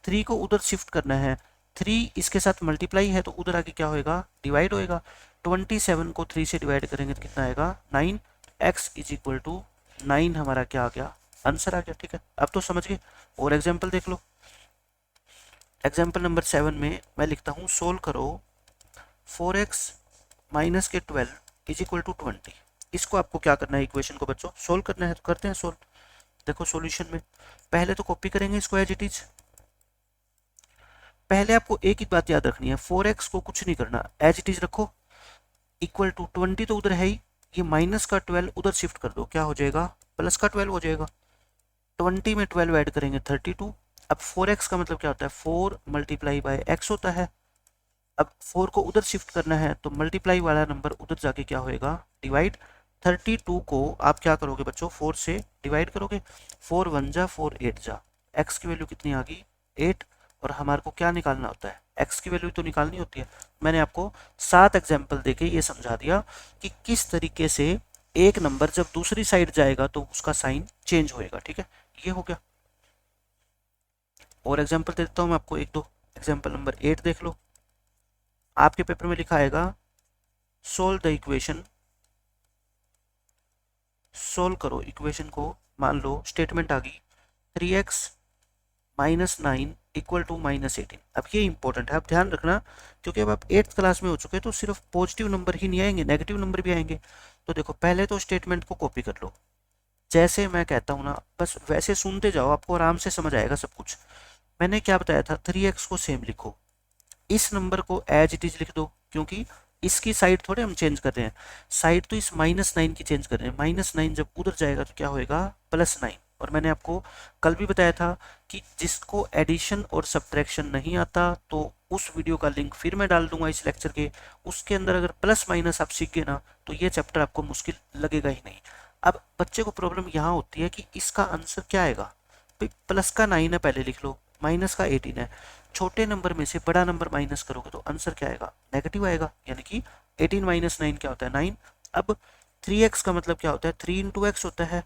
3 को उधर शिफ्ट करना है, 3 इसके साथ मल्टीप्लाई है तो उधर आके क्या होएगा डिवाइड होएगा, 27 को 3 से डिवाइड करेंगे तो कितना आएगा 9, x इज इक्वल टू 9 हमारा क्या आ गया आंसर आ गया। ठीक है, अब तो समझ गए। और एग्जाम्पल देख लो, एग्जाम्पल नंबर 7 में मैं लिखता हूँ सोल्व करो 4x माइनस के 12 इज इक्वल टू 20। इसको आपको क्या करना है, इक्वेशन को बच्चों सोल्व करना है, तो करते हैं सोल्व। देखो सॉल्यूशन में पहले तो कॉपी करेंगे इसको एज इट इज, पहले आपको एक ही बात याद रखनी है 4x को कुछ नहीं करना, एज इट इज रखो, इक्वल टू 20 तो उधर है ही, ये माइनस का 12 उधर शिफ्ट कर दो, क्या हो जाएगा प्लस का 12 हो जाएगा, 20 में 12 ऐड करेंगे 32। अब 4x का मतलब क्या होता है 4 मल्टीप्लाई बाय x होता है, अब 4 को उधर शिफ्ट करना है तो मल्टीप्लाई वाला नंबर उधर जाके क्या होएगा डिवाइड, 32 को आप क्या करोगे बच्चों 4 से डिवाइड करोगे, 4 1 जा 4 8 जा, x की वैल्यू कितनी आ गई 8, और हमारे को क्या निकालना होता है x की वैल्यू तो निकालनी होती है। मैंने आपको 7 एग्जाम्पल देके ये समझा दिया कि किस तरीके से एक नंबर जब दूसरी साइड जाएगा तो उसका साइन चेंज होएगा। ठीक है, ये हो गया। और एग्जाम्पल दे देता हूँ मैं आपको एक दो, एग्जाम्पल नंबर 8 देख लो, आपके पेपर में लिखा आएगा सोल्व द इक्वेशन, सोल्व करो इक्वेशन को, मान लो स्टेटमेंट आ गई 3x माइनस 9 इक्वल टू -18। अब ये इंपॉर्टेंट है, आप ध्यान रखना, क्योंकि अब आप 8th क्लास में हो चुके हैं तो सिर्फ पॉजिटिव नंबर ही नहीं आएंगे, नेगेटिव नंबर भी आएंगे। तो देखो पहले तो स्टेटमेंट को कॉपी कर लो, जैसे मैं कहता हूँ ना बस वैसे सुनते जाओ, आपको आराम से समझ आएगा सब कुछ। मैंने क्या बताया था 3x को सेम लिखो, इस नंबर को एज इट इज लिख दो, क्योंकि इसकी साइड थोड़े हम चेंज कर रहे हैं, साइड तो इस -9 की चेंज कर रहे हैं, -9 जब उधर जाएगा तो क्या होएगा +9। और मैंने आपको कल भी बताया था कि जिसको एडिशन और सब्ट्रैक्शन नहीं आता तो उस वीडियो का लिंक फिर मैं डाल दूंगा इस लेक्चर के, उसके अंदर अगर प्लस माइनस आप सीख गए ना तो ये चैप्टर आपको मुश्किल लगेगा ही नहीं। अब बच्चे को प्रॉब्लम यहाँ होती है कि इसका आंसर क्या आएगा, भाई प्लस का 9 है पहले लिख लो, माइनस का 18 है, छोटे नंबर में से बड़ा नंबर माइनस करोगे तो आंसर क्या आएगा नेगेटिव आएगा, यानी कि 18 माइनस 9 क्या होता है 9। अब 3x का मतलब क्या होता है 3 इंटू एक्स होता है,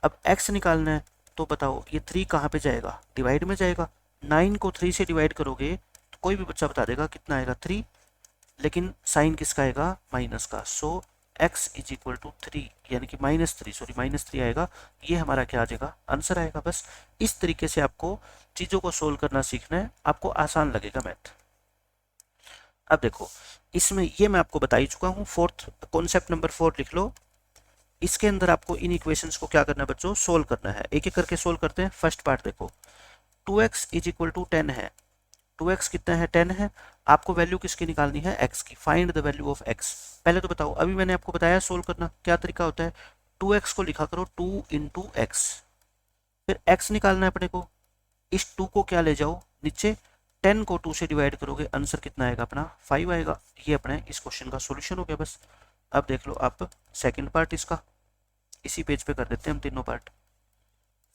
अब x निकालना है तो बताओ ये 3 कहाँ पे जाएगा डिवाइड में जाएगा, 9 को 3 से डिवाइड करोगे तो कोई भी बच्चा बता देगा कितना आएगा 3, लेकिन साइन किसका आएगा माइनस का, सो x इज इक्वल टू 3 यानी कि -3 आएगा, ये हमारा क्या आ जाएगा आंसर आएगा। बस इस तरीके से आपको चीज़ों को सोल्व करना सीखना है, आपको आसान लगेगा मैथ। अब देखो इसमें ये मैं आपको बता ही चुका हूँ, फोर्थ कॉन्सेप्ट नंबर 4 लिख लो, इसके अंदर आपको इन इक्वेशंस को क्या करना है बच्चों सोल्व करना है, एक एक करके सोल्व करते हैं। फर्स्ट पार्ट देखो 2x इज इक्वल टू 10 है, 2x कितना है 10 है, आपको वैल्यू किसकी निकालनी है x की, find the value of x। पहले तो बताओ, अभी मैंने आपको बताया सोल्व करना क्या तरीका होता है, 2x को लिखा करो 2 इंटू एक्स, फिर x निकालना है अपने को, इस 2 को क्या ले जाओ नीचे, 10 को 2 से डिवाइड करोगे, आंसर कितना आएगा अपना 5 आएगा। ये अपने इस क्वेश्चन का सॉल्यूशन हो गया बस। अब देख लो आप सेकंड पार्ट इसका, इसी पेज पे कर देते हैं हम तीनों पार्ट।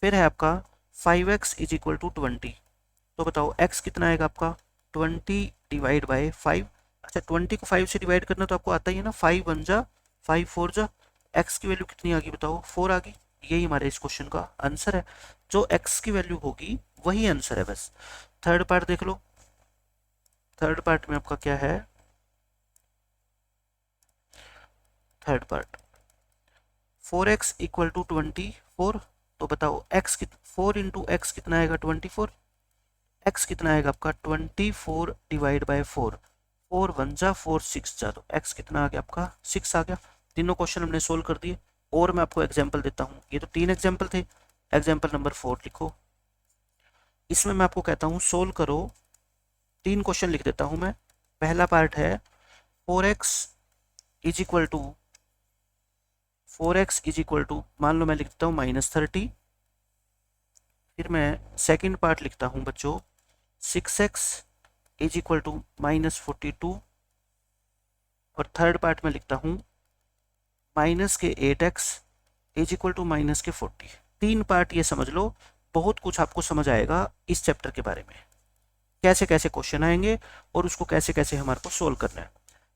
फिर है आपका 5x इज इक्वल टू 20, तो बताओ x कितना आएगा आपका 20 डिवाइड बाई 5। अच्छा 20 को 5 से डिवाइड करना तो आपको आता ही है ना, 5 1 जा 5 4 जा, x की वैल्यू कितनी आ गई बताओ 4 आ गई। यही हमारे इस क्वेश्चन का आंसर है, जो x की वैल्यू होगी वही आंसर है बस। थर्ड पार्ट देख लो, थर्ड पार्ट में आपका क्या है, third part 4x equal to 24, तो बताओ x कित 4 इंटू एक्स कितना आएगा 24, x कितना आएगा आपका 24 डिवाइड बाय 4, 4 1 जा 4 6 जा, तो x कितना आ गया आपका 6 आ गया। तीनों क्वेश्चन हमने सोल्व कर दिए। और मैं आपको एग्जांपल देता हूँ, ये तो 3 एग्जांपल थे, एग्जांपल नंबर 4 लिखो। इसमें मैं आपको कहता हूँ सोल्व करो, 3 क्वेश्चन लिख देता हूँ मैं। पहला पार्ट है 4x is equal to 4x is equal to, मान लो मैं लिखता हूँ -30। फिर मैं सेकंड पार्ट लिखता हूँ बच्चों 6x इज इक्वल टू -42, और थर्ड पार्ट में लिखता हूँ -8x is equal to -40। 3 part ये समझ लो, बहुत कुछ आपको समझ आएगा इस चैप्टर के बारे में, कैसे कैसे क्वेश्चन आएंगे और उसको कैसे कैसे हमारे को सोल्व करना है।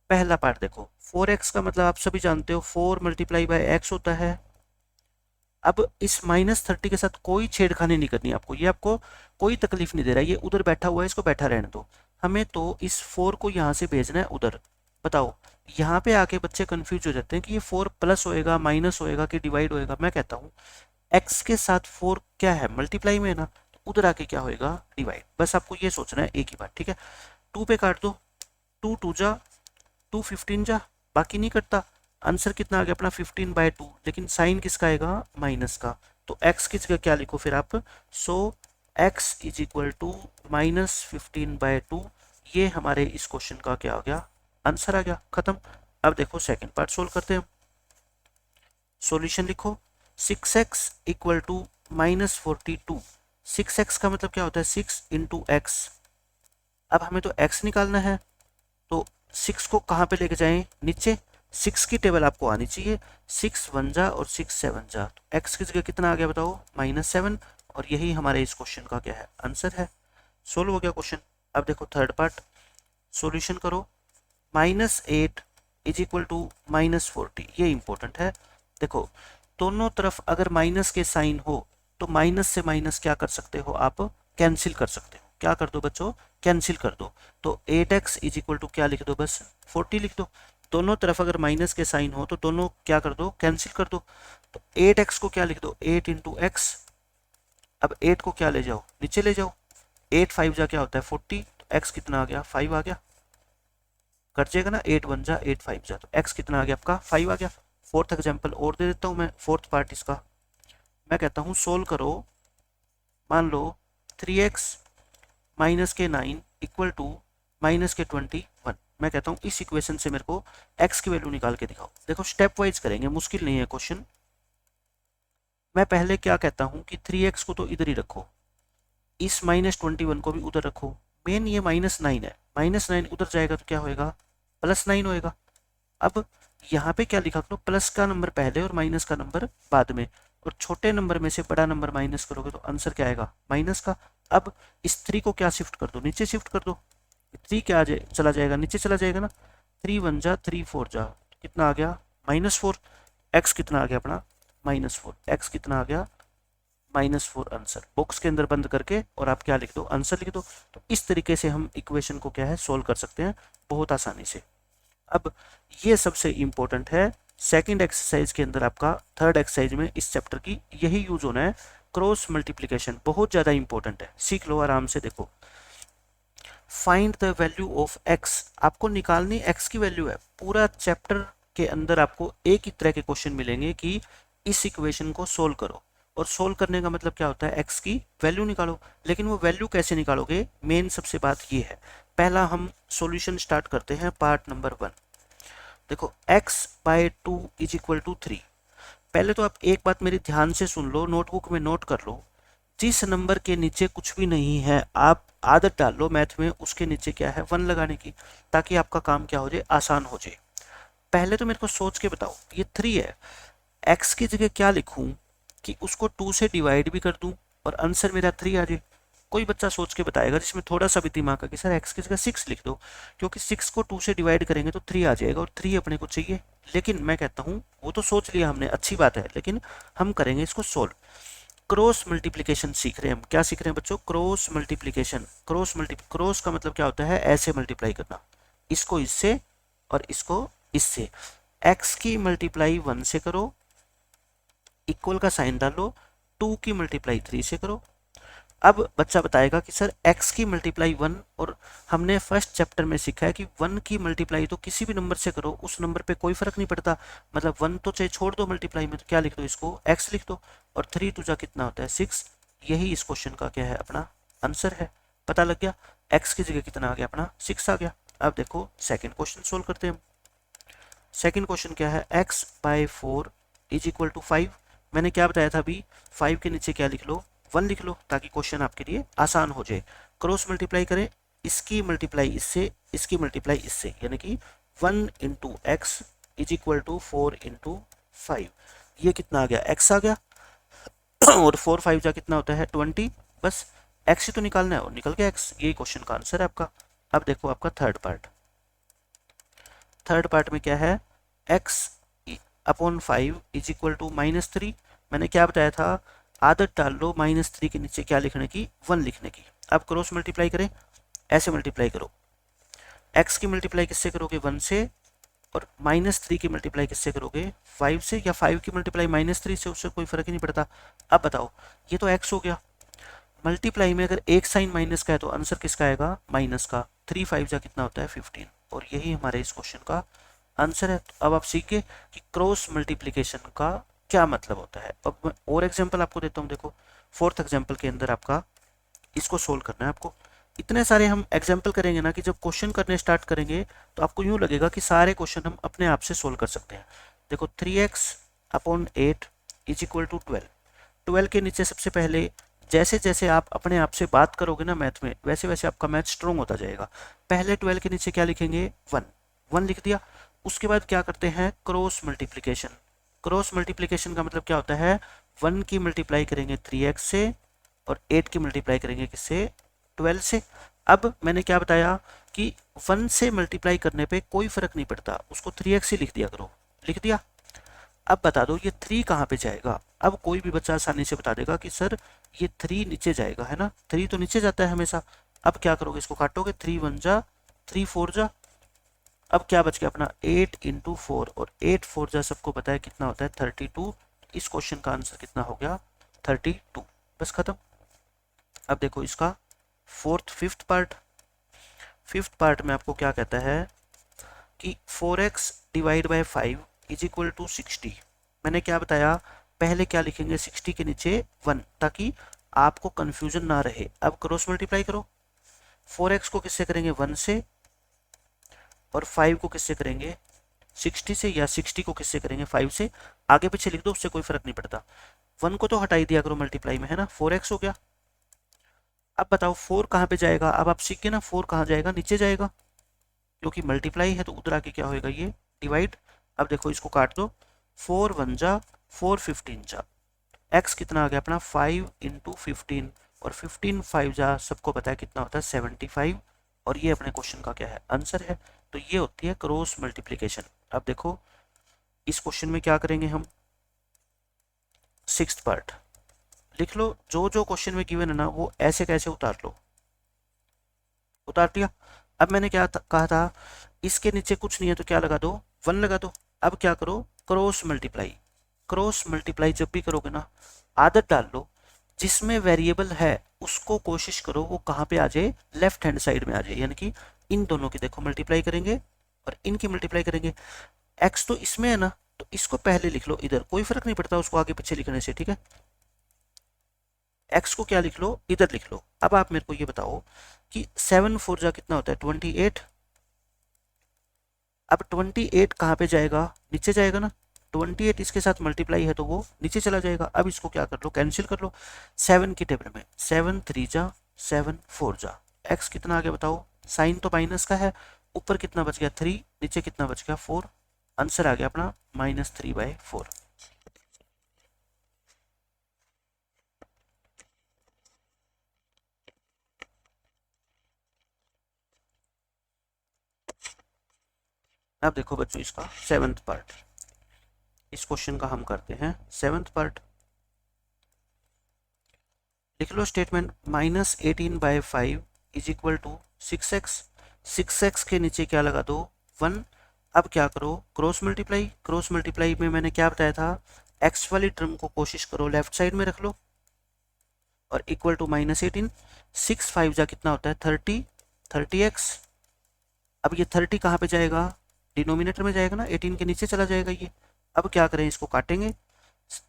पहला पार्ट देखो, 4x का मतलब आप सभी जानते हो 4 मल्टीप्लाई बाय x होता है। अब इस -30 के साथ कोई छेड़खानी नहीं करनी आपको, ये आपको कोई तकलीफ नहीं दे रहा है, ये उधर बैठा हुआ है, इसको बैठा रहने दो। हमें तो इस 4 को यहाँ से भेजना है उधर। बताओ, यहाँ पे आके बच्चे कंफ्यूज हो जाते हैं कि ये 4 प्लस होएगा माइनस होएगा कि डिवाइड होएगा। मैं कहता हूँ x के साथ 4 क्या है, मल्टीप्लाई में है ना, तो उधर आके क्या होएगा डिवाइड। बस आपको ये सोचना है एक ही बात, ठीक है। 2 पे काट दो, 2 2 जा 2 15 जा, बाकी नहीं कटता। आंसर कितना आ गया अपना 15/2, लेकिन साइन किसका आएगा माइनस का, तो x की जगह क्या लिखो फिर आप, सो x इज इक्वल टू -15/2। ये हमारे इस क्वेश्चन का क्या हो गया, आंसर आ गया, खत्म। अब देखो सेकंड पार्ट सोल्व करते हैं। सॉल्यूशन लिखो, 6x इक्वल टू -42। 6x का मतलब क्या होता है 6 इंटू एक्स। अब हमें तो x निकालना है, तो 6 को कहाँ पे लेके जाएं, नीचे। 6 की टेबल आपको आनी चाहिए, 6 1 जा और 6 7 जा, तो x की जगह कितना आ गया बताओ -7, और यही हमारे इस क्वेश्चन का क्या है आंसर है। सोल्व हो गया क्वेश्चन। अब देखो थर्ड पार्ट, सॉल्यूशन करो, -8 इज इक्वल टू -40, ये इंपॉर्टेंट है। देखो दोनों तरफ अगर माइनस के साइन हो तो माइनस से माइनस क्या कर सकते हो आप, कैंसिल कर सकते हो। क्या कर दो बच्चों, कैंसिल कर दो, तो 8x इज इक्वल टू क्या लिख दो, बस 40 लिख दो। दोनों तरफ अगर माइनस के साइन हो तो दोनों क्या कर दो, कैंसिल कर दो। तो 8x को क्या लिख दो, 8 इंटू एक्स। अब 8 को क्या ले जाओ, नीचे ले जाओ, 8 5 जा क्या होता है 40, तो x कितना आ गया 5 आ गया, कट जाएगा ना, 8 1 जा 8 5 जा, तो x कितना आ गया आपका 5 आ गया। फोर्थ एग्जाम्पल और दे देता हूँ मैं, फोर्थ पार्ट इसका मैं कहता हूँ सोल्व करो। मान लो 3x -9 इक्वल टू -21। मैं कहता हूँ इस इक्वेशन से मेरे को x की वैल्यू निकाल के दिखाओ। देखो स्टेप वाइज करेंगे, मुश्किल नहीं है क्वेश्चन। मैं पहले क्या कहता हूँ कि 3x को तो इधर ही रखो, इस -21 को भी उधर रखो। मेन ये -9 है, -9 उधर जाएगा तो क्या होएगा +9 होएगा। अब यहाँ पे क्या लिखा करो, प्लस का नंबर पहले और माइनस का नंबर बाद में, और छोटे नंबर में से बड़ा नंबर माइनस करोगे तो आंसर क्या आएगा माइनस का। अब इस 3 को क्या शिफ्ट कर दो, नीचे शिफ्ट कर दो, 3 क्या चला जाएगा, नीचे चला जाएगा ना, 3 1 जा 3 4 जा, कितना आ गया -4। एक्स कितना आ गया अपना -4, एक्स कितना आ गया -4। आंसर बॉक्स के अंदर बंद करके और आप क्या लिख दो, आंसर लिख दो। तो इस तरीके से हम इक्वेशन को क्या है सोल्व कर सकते हैं बहुत आसानी से। अब ये सबसे इंपॉर्टेंट है, सेकंड एक्सरसाइज के अंदर आपका थर्ड एक्सरसाइज में इस चैप्टर की यही यूज होना है, क्रॉस मल्टीप्लिकेशन बहुत ज्यादा इंपॉर्टेंट है, सीख लो आराम से। देखो find the value of x, आपको निकालनी x की वैल्यू है। पूरा चैप्टर के अंदर आपको एक ही तरह के क्वेश्चन मिलेंगे कि इस इक्वेशन को सोल्व करो, और सोल्व करने का मतलब क्या होता है x की वैल्यू निकालो। लेकिन वो वैल्यू कैसे निकालोगे, मेन सबसे बात ये है। पहला हम सॉल्यूशन स्टार्ट करते हैं पार्ट नंबर 1। देखो x/2 इज इक्वल टू 3। पहले तो आप एक बात मेरी ध्यान से सुन लो, नोटबुक में नोट कर लो। जिस नंबर के नीचे कुछ भी नहीं है आप आदत डाल लो मैथ में उसके नीचे क्या है 1 लगाने की, ताकि आपका काम क्या हो जाए, आसान हो जाए। पहले तो मेरे को सोच के बताओ, ये 3 है, x की जगह क्या लिखूं कि उसको 2 से डिवाइड भी कर दूं और आंसर मेरा 3 आ जाए। कोई बच्चा सोच के बताएगा जिसमें थोड़ा सा भी दिमाग है कि सर x की जगह 6 लिख दो, क्योंकि 6 को 2 से डिवाइड करेंगे तो 3 आ जाएगा और 3 अपने को चाहिए। लेकिन मैं कहता हूँ वो तो सोच लिया हमने, अच्छी बात है, लेकिन हम करेंगे इसको सोल्व। क्रॉस मल्टीप्लिकेशन सीख रहे हैं हम। क्या सीख रहे हैं बच्चों? Cross multiplication. क्रॉस का मतलब क्या होता है? ऐसे मल्टीप्लाई करना, इसको इससे और इसको इससे। x की मल्टीप्लाई 1 से करो, इक्वल का साइन डालो, 2 की मल्टीप्लाई 3 से करो। अब बच्चा बताएगा कि सर x की मल्टीप्लाई 1, और हमने फर्स्ट चैप्टर में सीखा है कि 1 की मल्टीप्लाई तो किसी भी नंबर से करो, उस नंबर पे कोई फर्क नहीं पड़ता, मतलब 1 तो चाहे छोड़ दो मल्टीप्लाई में, तो क्या लिख दो, इसको x लिख दो, और 3 टू कितना होता है 6। यही इस क्वेश्चन का क्या है, अपना आंसर है। पता लग गया, x की जगह कितना आ गया, अपना 6 आ गया। अब देखो सेकेंड क्वेश्चन सोल्व करते हैं हम। सेकेंड क्वेश्चन क्या है, x/4 इज इक्वल टू 5। मैंने क्या बताया था अभी, 5 के नीचे क्या लिख लो, 1 लिख लो, ताकि क्वेश्चन आपके लिए आसान हो जाए। क्रॉस मल्टीप्लाई करें, इसकी मल्टीप्लाई इससे, इसकी मल्टीप्लाई इससे, यानी कि 1 into x is equal to 4 into 5। ये कितना आ गया, x आ गया, और 4 5 जा कितना होता है 20। बस x ही तो निकालना है और निकल गया x। यही क्वेश्चन का आंसर है आपका। अब देखो आपका थर्ड पार्ट। थर्ड पार्ट में क्या है, x/5 इज इक्वल टू -3। मैंने क्या बताया था, आदत डाल लो -3 के नीचे क्या लिखने की, 1 लिखने की। अब क्रॉस मल्टीप्लाई करें, ऐसे मल्टीप्लाई करो, x की मल्टीप्लाई किससे करोगे, 1 से, और -3 की मल्टीप्लाई किससे करोगे, 5 से, या 5 की मल्टीप्लाई -3 से, उससे कोई फर्क ही नहीं पड़ता। अब बताओ, ये तो x हो गया, मल्टीप्लाई में अगर एक साइन माइनस का है तो आंसर किसका आएगा, माइनस का। 3 5 जा कितना होता है 15, और यही हमारे इस क्वेश्चन का आंसर है। तो अब आप सीख गए कि क्रॉस मल्टीप्लिकेशन का क्या मतलब होता है। अब मैं और एग्जांपल आपको देता हूँ। देखो फोर्थ एग्जांपल के अंदर आपका इसको सोल्व करना है आपको। इतने सारे हम एग्जाम्पल करेंगे ना कि जब क्वेश्चन करने स्टार्ट करेंगे तो आपको यूं लगेगा कि सारे क्वेश्चन हम अपने आप से सोल्व कर सकते हैं। देखो 3x/8 इज इक्वल टू 12। 12 के नीचे सबसे पहले जैसे जैसे आप अपने आप से बात करोगे ना मैथ में, वैसे वैसे आपका मैथ स्ट्रॉन्ग होता जाएगा। पहले 12 के नीचे क्या लिखेंगे, 1। 1 लिख दिया। उसके बाद क्या करते हैं, क्रॉस मल्टीप्लिकेशन। क्रॉस मल्टीप्लिकेशन का मतलब क्या होता है, 1 की मल्टीप्लाई करेंगे 3x से, और 8 की मल्टीप्लाई करेंगे किससे, 12 से। अब मैंने क्या बताया कि 1 से मल्टीप्लाई करने पे कोई फर्क नहीं पड़ता, उसको 3x ही लिख दिया करो। लिख दिया। अब बता दो ये 3 कहाँ पे जाएगा। अब कोई भी बच्चा आसानी से बता देगा कि सर ये 3 नीचे जाएगा, है ना, 3 तो नीचे जाता है हमेशा। अब क्या करोगे, इसको काटोगे, 3 1 जा, 3 4 जा। अब क्या बच गया अपना 8 इंटू 4, और 8 4 जा सबको पता है कितना होता है 32। इस क्वेश्चन का आंसर कितना हो गया, 32। बस खत्म। अब देखो इसका फिफ्थ पार्ट। फिफ्थ पार्ट में आपको क्या कहता है कि 4x divide by 5 is equal to 60। मैंने क्या बताया, पहले क्या लिखेंगे, 60 के नीचे 1, ताकि आपको कंफ्यूजन ना रहे। अब क्रॉस मल्टीप्लाई करो, 4x को किससे करेंगे, 1 से, और 5 को किससे करेंगे, 60 से, या 60 को किससे करेंगे, 5 से। आगे पीछे लिख दो, उससे कोई फर्क नहीं पड़ता। 1 को तो हटा ही दिया करो मल्टीप्लाई में, है ना, 4x हो गया। अब बताओ 4 कहाँ पे जाएगा, अब आप सीख के ना 4 कहाँ जाएगा, नीचे जाएगा, क्योंकि मल्टीप्लाई है तो उधर आके क्या होएगा, ये डिवाइड। अब देखो इसको काट दो, 4 1 जा, 4 15 जा, x कितना आ गया अपना 5 इंटू 15, और 15 5 जा सबको पता है कितना होता है 75, और ये अपने क्वेश्चन का क्या है, आंसर है। तो ये होती है क्रॉस मल्टीप्लिकेशन। अब देखो इस क्वेश्चन में क्या करेंगे हम, सिक्स्थ पार्ट लिख लो। जो जो क्वेश्चन में गिवन है ना वो ऐसे कैसे उतार लो। उतार दिया। अब मैंने क्या कहा था, इसके नीचे कुछ नहीं है तो क्या लगा दो, 1 लगा दो। अब क्या करो, क्रॉस मल्टीप्लाई। क्रॉस मल्टीप्लाई जब भी करोगे ना, आदत डाल लो, जिसमें वेरिएबल है उसको कोशिश करो वो कहाँ पे आ जाए, लेफ्ट हैंड साइड में आ जाए। यानी कि इन दोनों की देखो मल्टीप्लाई करेंगे और इनकी मल्टीप्लाई करेंगे। एक्स तो इसमें है ना, तो इसको पहले लिख लो इधर, कोई फर्क नहीं पड़ता उसको आगे पीछे लिखने से, ठीक है। एक्स को क्या लिख लो, इधर लिख लो। अब आप मेरे को ये बताओ कि 7 4 जा कितना होता है 28। अब 28 कहाँ पे जाएगा, नीचे जाएगा ना, 28 इसके साथ मल्टीप्लाई है तो वो नीचे चला जाएगा। अब इसको क्या कर लो, कैंसिल कर लो। 7 की टेबल में 7 3 जा 7 4 जा, एक्स कितना आ गया बताओ, साइन तो माइनस का है, ऊपर कितना बच गया 3, नीचे कितना बच गया 4, आंसर आ गया अपना -3/4। अब देखो बच्चों इसका 7th पार्ट, इस क्वेश्चन का हम करते हैं 7th पार्ट। लिख लो statement, -18/5 is equal to 6x। 6x के नीचे क्या लगा दो 1। अब क्या करो, क्रॉस मल्टीप्लाई। क्रॉस मल्टीप्लाई में मैंने क्या बताया था, x वाली टर्म को कोशिश करो लेफ्ट साइड में रख लो और इक्वल टू -18। 6 5 जा कितना होता है 30, 30x। अब ये 30 कहाँ पे जाएगा, डिनोमिनेटर में जाएगा ना, 18 के नीचे चला जाएगा ये। अब क्या करें, इसको काटेंगे।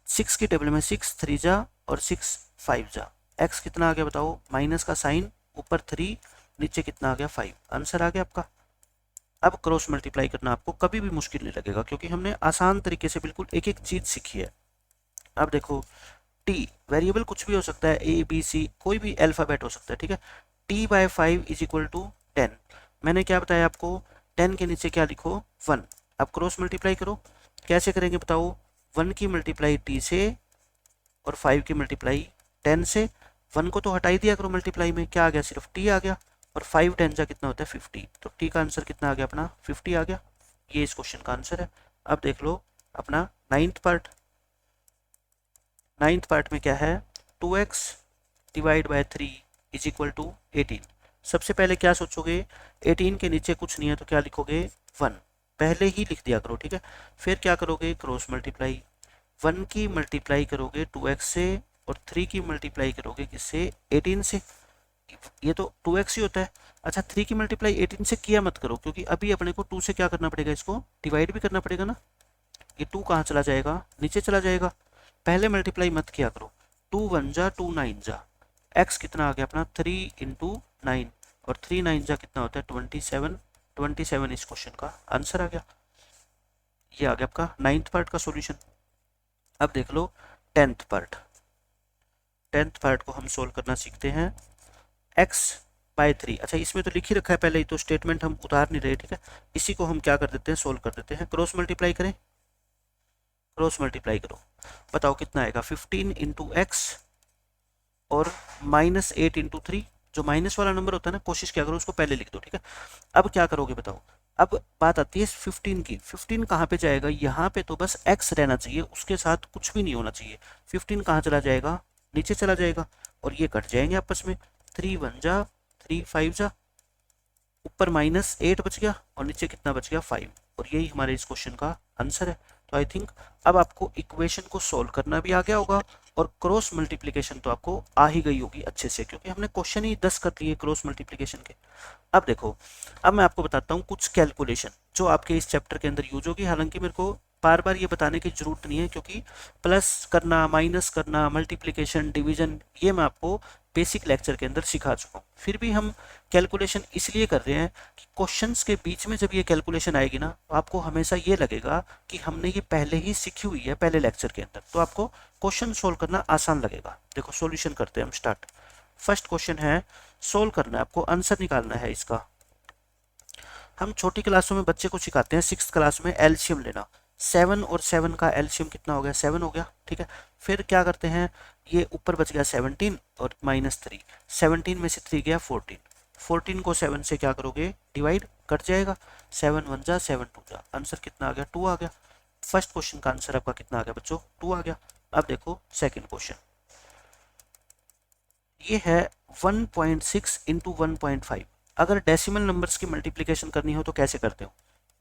6 की टेबल में 6 3 जा और 6 5 जा, x कितना आ गया बताओ, माइनस का साइन, ऊपर 3, नीचे कितना आ गया 5, आंसर आ गया आपका। अब क्रॉस मल्टीप्लाई करना आपको कभी भी मुश्किल नहीं लगेगा क्योंकि हमने आसान तरीके से बिल्कुल एक एक चीज सीखी है। अब देखो t वेरिएबल कुछ भी हो सकता है, a b c कोई भी अल्फाबेट हो सकता है, ठीक है। t/5 is equal to 10। मैंने क्या बताया आपको, 10 के नीचे क्या लिखो 1। अब क्रॉस मल्टीप्लाई करो, कैसे करेंगे बताओ, 1 की मल्टीप्लाई t से और 5 की मल्टीप्लाई 10 से। 1 को तो हटा ही दिया करो मल्टीप्लाई में, क्या आ गया, सिर्फ t आ गया, और 5 10 जा कितना होता है 50, तो t का आंसर कितना आ गया अपना 50 आ गया। ये इस क्वेश्चन का आंसर है। अब देख लो अपना 9th पार्ट। 9th पार्ट में क्या है, 2x divide by 3 is equal to 18। सबसे पहले क्या सोचोगे, 18 के नीचे कुछ नहीं है तो क्या लिखोगे 1, पहले ही लिख दिया करो, ठीक है। फिर क्या करोगे, क्रॉस मल्टीप्लाई। 1 की मल्टीप्लाई करोगे 2x से और 3 की मल्टीप्लाई करोगे किससे, 18 से। ये तो 2x ही होता है। अच्छा 3 की मल्टीप्लाई 18 से किया मत करो क्योंकि अभी अपने को 2 से क्या करना पड़ेगा, इसको डिवाइड भी करना पड़ेगा ना। ये 2 कहाँ चला जाएगा, नीचे चला जाएगा। पहले मल्टीप्लाई मत किया करो, 2 1 जा 2 9 जा, x कितना आ गया अपना 3 × 9 और 3 9 जा कितना होता है 27। 27 इस क्वेश्चन का आंसर आ गया। ये आ गया आपका 9th पार्ट का सॉल्यूशन। अब देख लो 10th पार्ट। 10th पार्ट को हम सोल्व करना सीखते हैं। x/3, अच्छा इसमें तो लिख ही रखा है पहले ही, तो स्टेटमेंट हम उतार नहीं रहे, ठीक है। इसी को हम क्या कर देते हैं, सोल्व कर देते हैं। क्रॉस मल्टीप्लाई करें, क्रॉस मल्टीप्लाई करो, बताओ कितना आएगा, 15 × x और -8 × 3। जो माइनस वाला नंबर होता है ना, कोशिश क्या करो उसको पहले लिख दो, ठीक है। अब क्या करोगे बताओ, अब बात आती है 15 की। 15 कहाँ पे जाएगा, यहाँ पे तो बस x रहना चाहिए, उसके साथ कुछ भी नहीं होना चाहिए। 15 कहाँ चला जाएगा, नीचे चला जाएगा और ये कट जाएंगे आपस में। 3 1 जा 3 5 जा, ऊपर -8 बच गया और नीचे कितना बच गया 5, और यही हमारे इस क्वेश्चन का आंसर है। तो आई थिंक अब आपको इक्वेशन को सॉल्व करना भी आ गया होगा और क्रॉस मल्टीप्लिकेशन तो आपको आ ही गई होगी अच्छे से, क्योंकि हमने क्वेश्चन ही 10 कर लिए क्रॉस मल्टीप्लिकेशन के। अब देखो, अब मैं आपको बताता हूँ कुछ कैलकुलेशन जो आपके इस चैप्टर के अंदर यूज होगी। हालांकि मेरे को बार बार ये बताने की जरूरत नहीं है क्योंकि प्लस करना, माइनस करना, मल्टीप्लिकेशन, डिवीजन, ये मैं आपको बेसिक लेक्चर के अंदर सिखा चुका हूँ। फिर भी हम कैलकुलेशन इसलिए कर रहे हैं कि क्वेश्चंस के बीच में जब ये कैलकुलेशन आएगी ना, तो आपको हमेशा ये लगेगा कि हमने ये पहले ही सीखी हुई है पहले लेक्चर के अंदर, तो आपको क्वेश्चन सोल्व करना आसान लगेगा। देखो सॉल्यूशन करते हैं हम स्टार्ट। फर्स्ट क्वेश्चन है, सोल्व करना है आपको, आंसर निकालना है इसका। हम छोटी क्लासों में बच्चे को सिखाते हैं 6th क्लास में एलसीएम लेना। 7 और 7 का एलसीएम कितना हो गया, 7 हो गया, ठीक है। फिर क्या करते हैं, ये ऊपर बच गया 17 और -3, 17 में से 3 गया 14, 14 को 7 से क्या करोगे, डिवाइड, कट जाएगा। 7 1 जा 7 2 जा, आंसर कितना आ गया 2 आ गया। फर्स्ट क्वेश्चन का आंसर आपका कितना आ गया बच्चों, 2 आ गया। अब देखो सेकेंड क्वेश्चन, ये है 1.6 × 1.5। अगर डेसिमल नंबर्स की मल्टीप्लिकेशन करनी हो तो कैसे करते हो,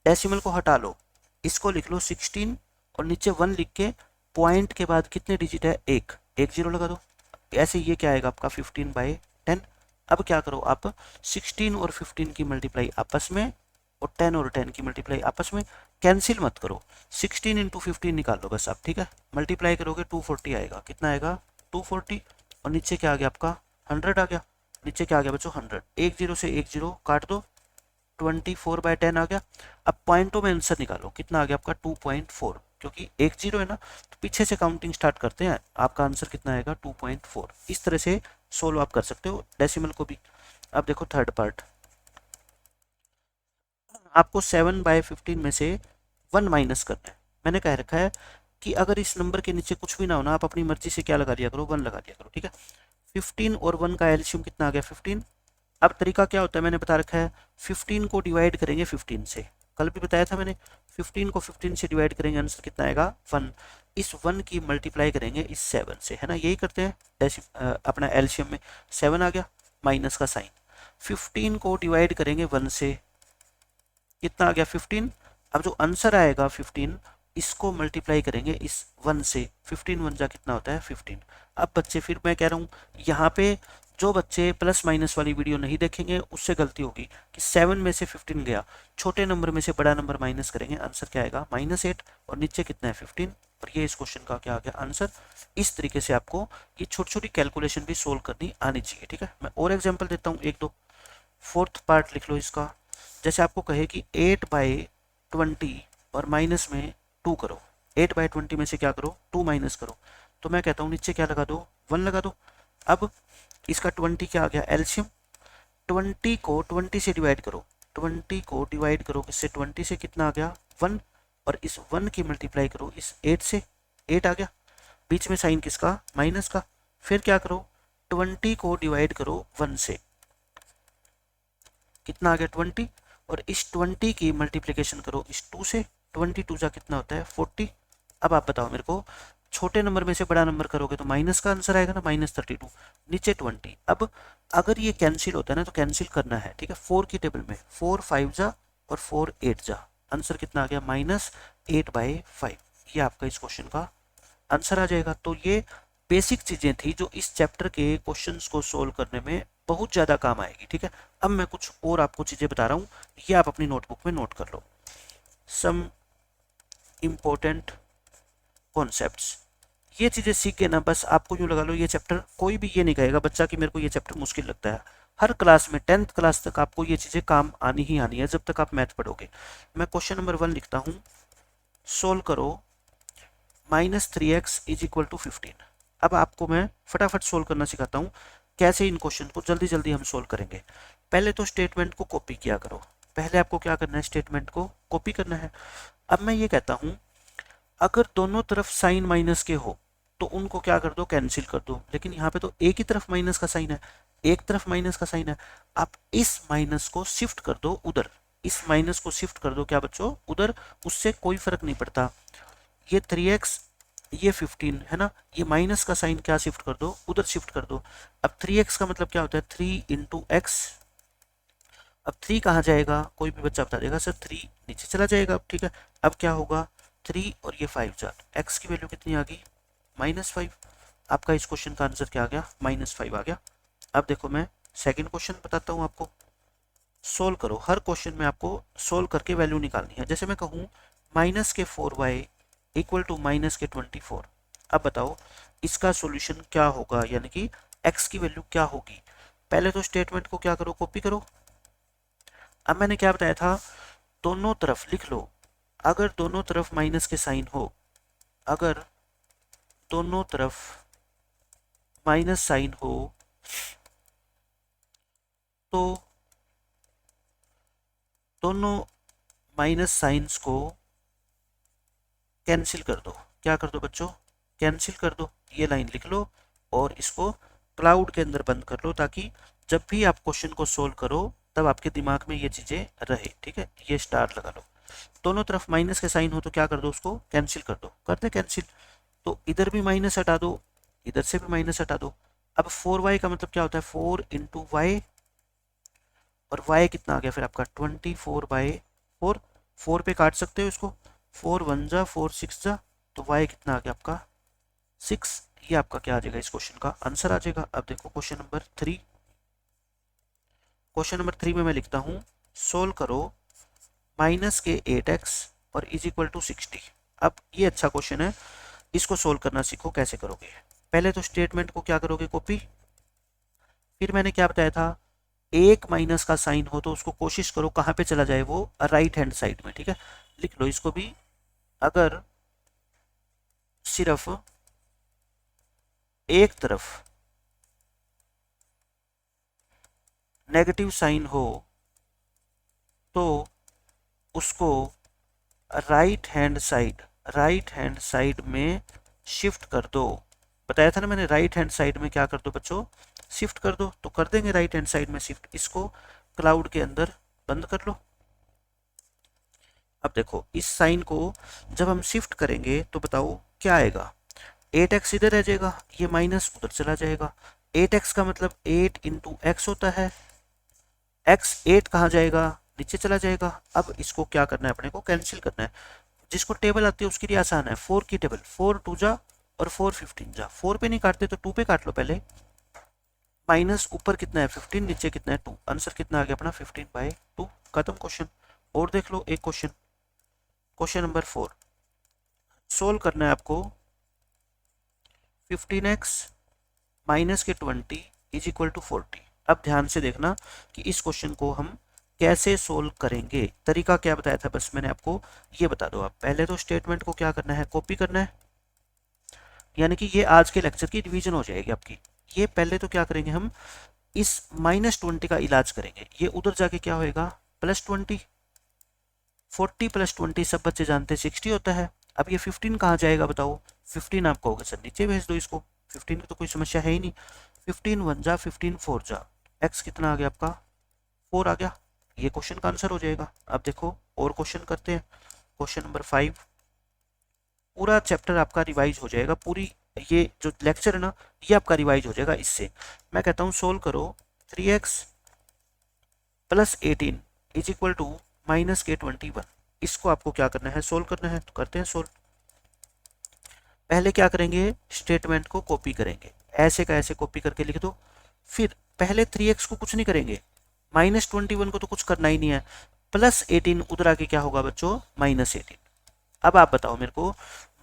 डेसिमल को हटा लो, इसको लिख लो 16 और नीचे 1 लिख के पॉइंट के बाद कितने डिजिट है, एक 0 लगा दो। ऐसे ये क्या आएगा आपका 15/10। अब क्या करो आप, 16 और 15 की मल्टीप्लाई आपस में और 10 और 10 की मल्टीप्लाई आपस में, कैंसिल मत करो, 16 × 15 निकाल लो बस आप, ठीक है। मल्टीप्लाई करोगे 240 आएगा, कितना आएगा 240, और नीचे क्या आ गया आपका 100 आ गया। नीचे क्या आ गया बच्चों 100, 1 0 से 1 0 काट दो, 24/10 आ गया। अब पॉइंटों में आंसर निकालो, कितना आ गया आपका 2.4, क्योंकि एक जीरो है ना, तो पीछे से काउंटिंग स्टार्ट करते हैं। आपका आंसर कितना आएगा 2.4। इस तरह से सोल्व आप कर सकते हो डेसिमल को भी। अब देखो थर्ड पार्ट, आपको 7/15 में से 1 माइनस करना है। मैंने कह रखा है कि अगर इस नंबर के नीचे कुछ भी ना हो ना, आप अपनी मर्जी से क्या लगा दिया करो, 1 लगा दिया करो, ठीक है। 15 और 1 का एलसीएम कितना आ गया 15। अब तरीका क्या होता है मैंने बता रखा है, 15 को डिवाइड करेंगे 15 से, कल भी बताया था मैंने। 15 को 15 से डिवाइड करेंगे, आंसर कितना आएगा 1। इस 1 की मल्टीप्लाई करेंगे इस 7 से, है ना, यही करते हैं अपना एलसीएम में। 7 आ गया, माइनस का साइन। 15 को डिवाइड करेंगे 1 से, कितना आ गया 15। अब जो आंसर आएगा 15, इसको मल्टीप्लाई करेंगे इस 1 से, 15 1 जा कितना होता है 15। अब बच्चे, फिर मैं कह रहा हूँ यहाँ पे जो बच्चे प्लस माइनस वाली वीडियो नहीं देखेंगे उससे गलती होगी कि 7 में से 15 गया, छोटे नंबर में से बड़ा नंबर माइनस करेंगे, आंसर क्या आएगा -8, और नीचे कितना है 15, और ये इस क्वेश्चन का क्या आ गया आंसर। इस तरीके से आपको ये छोटी छोटी कैलकुलेशन भी सोल्व करनी आनी चाहिए, ठीक है। मैं और एग्जाम्पल देता हूँ एक दो। फोर्थ पार्ट लिख लो इसका। जैसे आपको कहे कि 8/20 और माइनस में 2 करो, 8/20 में से क्या करो 2 माइनस करो, तो मैं कहता हूँ नीचे क्या लगा दो 1 लगा दो। अब इसका 20 क्या आ गया एलसीएम, 20 को 20 से डिवाइड करो, 20 को डिवाइड करो किससे 20 से, कितना आ गया 1, और इस 1 की मल्टीप्लाई करो इस 8 से, 8 आ गया, बीच में साइन किसका माइनस का। फिर क्या करो 20 को डिवाइड करो 1 से, कितना आ गया 20, और इस 20 की मल्टीप्लिकेशन करो इस 2 से, 22 जा कितना होता है 40। अब आप बताओ मेरे को, छोटे नंबर में से बड़ा नंबर करोगे तो माइनस का आंसर आएगा ना, -32, नीचे 20। अब अगर ये कैंसिल होता है ना तो कैंसिल करना है, ठीक है। 4 की टेबल में 4 5 जा और 4 8 जा, आंसर कितना आ गया -8/5। ये आपका इस क्वेश्चन का आंसर आ जाएगा। तो ये बेसिक चीजें थी जो इस चैप्टर के क्वेश्चंस को सोल्व करने में बहुत ज़्यादा काम आएगी, ठीक है। अब मैं कुछ और आपको चीज़ें बता रहा हूँ, ये आप अपनी नोटबुक में नोट कर लो। सम इम्पोर्टेंट कॉन्सेप्ट्स, ये चीज़ें सीख के ना बस आपको यूँ लगा लो ये चैप्टर, कोई भी ये नहीं कहेगा बच्चा कि मेरे को ये चैप्टर मुश्किल लगता है। हर क्लास में 10th क्लास तक आपको ये चीज़ें काम आनी ही आनी है जब तक आप मैथ पढ़ोगे। मैं क्वेश्चन नंबर 1 लिखता हूँ, सोल्व करो -3x = 15। अब आपको मैं फटाफट सोल्व करना सिखाता हूँ कैसे इन क्वेश्चन को जल्दी जल्दी हम सोल्व करेंगे। पहले तो स्टेटमेंट को कॉपी किया करो, पहले आपको क्या करना है स्टेटमेंट को कॉपी करना है। अब मैं ये कहता हूँ अगर दोनों तरफ साइन माइनस के हो तो उनको क्या कर दो कैंसिल कर दो, लेकिन यहाँ पे तो एक ही तरफ माइनस का साइन है, एक तरफ माइनस का साइन है। आप इस माइनस को शिफ्ट कर दो उधर, इस माइनस को शिफ्ट कर दो क्या बच्चों उधर, उससे कोई फर्क नहीं पड़ता। ये 3x ये 15 है ना, ये माइनस का साइन क्या शिफ्ट कर दो उधर शिफ्ट कर दो। अब 3x का मतलब क्या होता है 3 × x। अब 3 कहाँ जाएगा, कोई भी बच्चा बता देगा सर 3 नीचे चला जाएगा। अब ठीक है, अब क्या होगा 3 और ये 5 जा, x की वैल्यू कितनी आ गई -5। आपका इस क्वेश्चन का आंसर क्या आ गया -5 आ गया। अब देखो मैं सेकंड क्वेश्चन बताता हूँ आपको, सोल्व करो। हर क्वेश्चन में आपको सोल्व करके वैल्यू निकालनी है। जैसे मैं कहूँ -4y = -24। अब बताओ इसका सॉल्यूशन क्या होगा, यानी कि x की वैल्यू क्या होगी। पहले तो स्टेटमेंट को क्या करो कॉपी करो। अब मैंने क्या बताया था, दोनों तरफ लिख लो, अगर दोनों तरफ माइनस के साइन हो, अगर दोनों तरफ माइनस साइन हो तो दोनों माइनस साइंस को कैंसिल कर दो। क्या कर दो बच्चों कैंसिल कर दो, ये लाइन लिख लो और इसको क्लाउड के अंदर बंद कर लो, ताकि जब भी आप क्वेश्चन को सोल्व करो तब आपके दिमाग में ये चीजें रहे, ठीक है। ये स्टार लगा लो, दोनों तरफ माइनस के साइन हो तो क्या कर दो उसको कैंसिल कर दो, करते कैंसिल। तो इधर भी माइनस हटा दो, इधर से भी माइनस हटा दो। अब 4y का मतलब क्या होता है 4 × y, और y कितना आ गया फिर आपका 24/4। 4 पे काट सकते हो इसको, 4 1 जा 4 6 जा, तो y कितना आ गया आपका 6। ये आपका क्या आ जाएगा इस क्वेश्चन का आंसर आ जाएगा। अब देखो क्वेश्चन नंबर 3, क्वेश्चन नंबर 3 में मैं लिखता हूँ सोल्व करो -8x और = 60। अब ये अच्छा क्वेश्चन है, इसको सोल्व करना सीखो कैसे करोगे। पहले तो स्टेटमेंट को क्या करोगे कॉपी, फिर मैंने क्या बताया था एक माइनस का साइन हो तो उसको कोशिश करो कहाँ पे चला जाए वो राइट हैंड साइड में, ठीक है। लिख लो इसको भी, अगर सिर्फ एक तरफ नेगेटिव साइन हो तो उसको राइट हैंड साइड में शिफ्ट कर दो। बताया था ना मैंने, राइट हैंड साइड में क्या कर दो बच्चों, शिफ्ट कर दो। तो कर देंगे राइट हैंड साइड में शिफ्ट, इसको क्लाउड के अंदर बंद कर लो। अब देखो इस साइन को जब हम शिफ्ट करेंगे तो बताओ क्या आएगा, 8x इधर रह जाएगा, ये माइनस उधर चला जाएगा। 8x का मतलब 8 इंटू एक्स होता है, x 8 कहाँ जाएगा, नीचे चला जाएगा। अब इसको क्या करना है, अपने को कैंसिल करना है। जिसको टेबल आती है उसके लिए आसान है, 4 की टेबल, 4 2 जा और 4 15 जा। 4 पे नहीं काटते तो 2 पे काट लो पहले। माइनस ऊपर कितना है 15, नीचे कितना है 2, आंसर कितना आ गया अपना 15/2। खत्म क्वेश्चन। और देख लो एक क्वेश्चन, क्वेश्चन नंबर 4 सोल्व करना है आपको। 15x माइनस के 20 इज इक्वल टू 40। अब ध्यान से देखना कि इस क्वेश्चन को हम कैसे सोल्व करेंगे। तरीका क्या बताया था, बस मैंने आपको ये बता दो। आप पहले तो स्टेटमेंट को क्या करना है, कॉपी करना है, यानी कि ये आज के लेक्चर की रिवीजन हो जाएगी आपकी। ये पहले तो क्या करेंगे हम, इस -20 का इलाज करेंगे। ये उधर जाके क्या होएगा, +20, 40 + 20 सब बच्चे जानते हैं 60 होता है। अब ये 15 कहाँ जाएगा बताओ, 15 आप कहोगे सर नीचे भेज दो इसको, 15 की तो कोई समस्या है ही नहीं। 15 1 जा, 15 4 जा, एक्स कितना आ गया आपका 4 आ गया। ये क्वेश्चन का आंसर हो जाएगा। अब देखो और क्वेश्चन करते हैं, क्वेश्चन नंबर 5। पूरा चैप्टर आपका रिवाइज हो जाएगा, पूरी ये जो लेक्चर है ना ये आपका रिवाइज हो जाएगा इससे। मैं कहता हूँ सोल्व करो। 3x + 18 is equal to -k21। इसको आपको क्या करना है, सोल्व करना है। तो करते हैं सोल्व। पहले क्या करेंगे, स्टेटमेंट को कॉपी करेंगे, ऐसे का ऐसे कॉपी करके लिख दो। फिर पहले 3x को कुछ नहीं करेंगे, -21 को तो कुछ करना ही नहीं है, +18 उधर आके क्या होगा बच्चों, -18। अब आप बताओ मेरे को,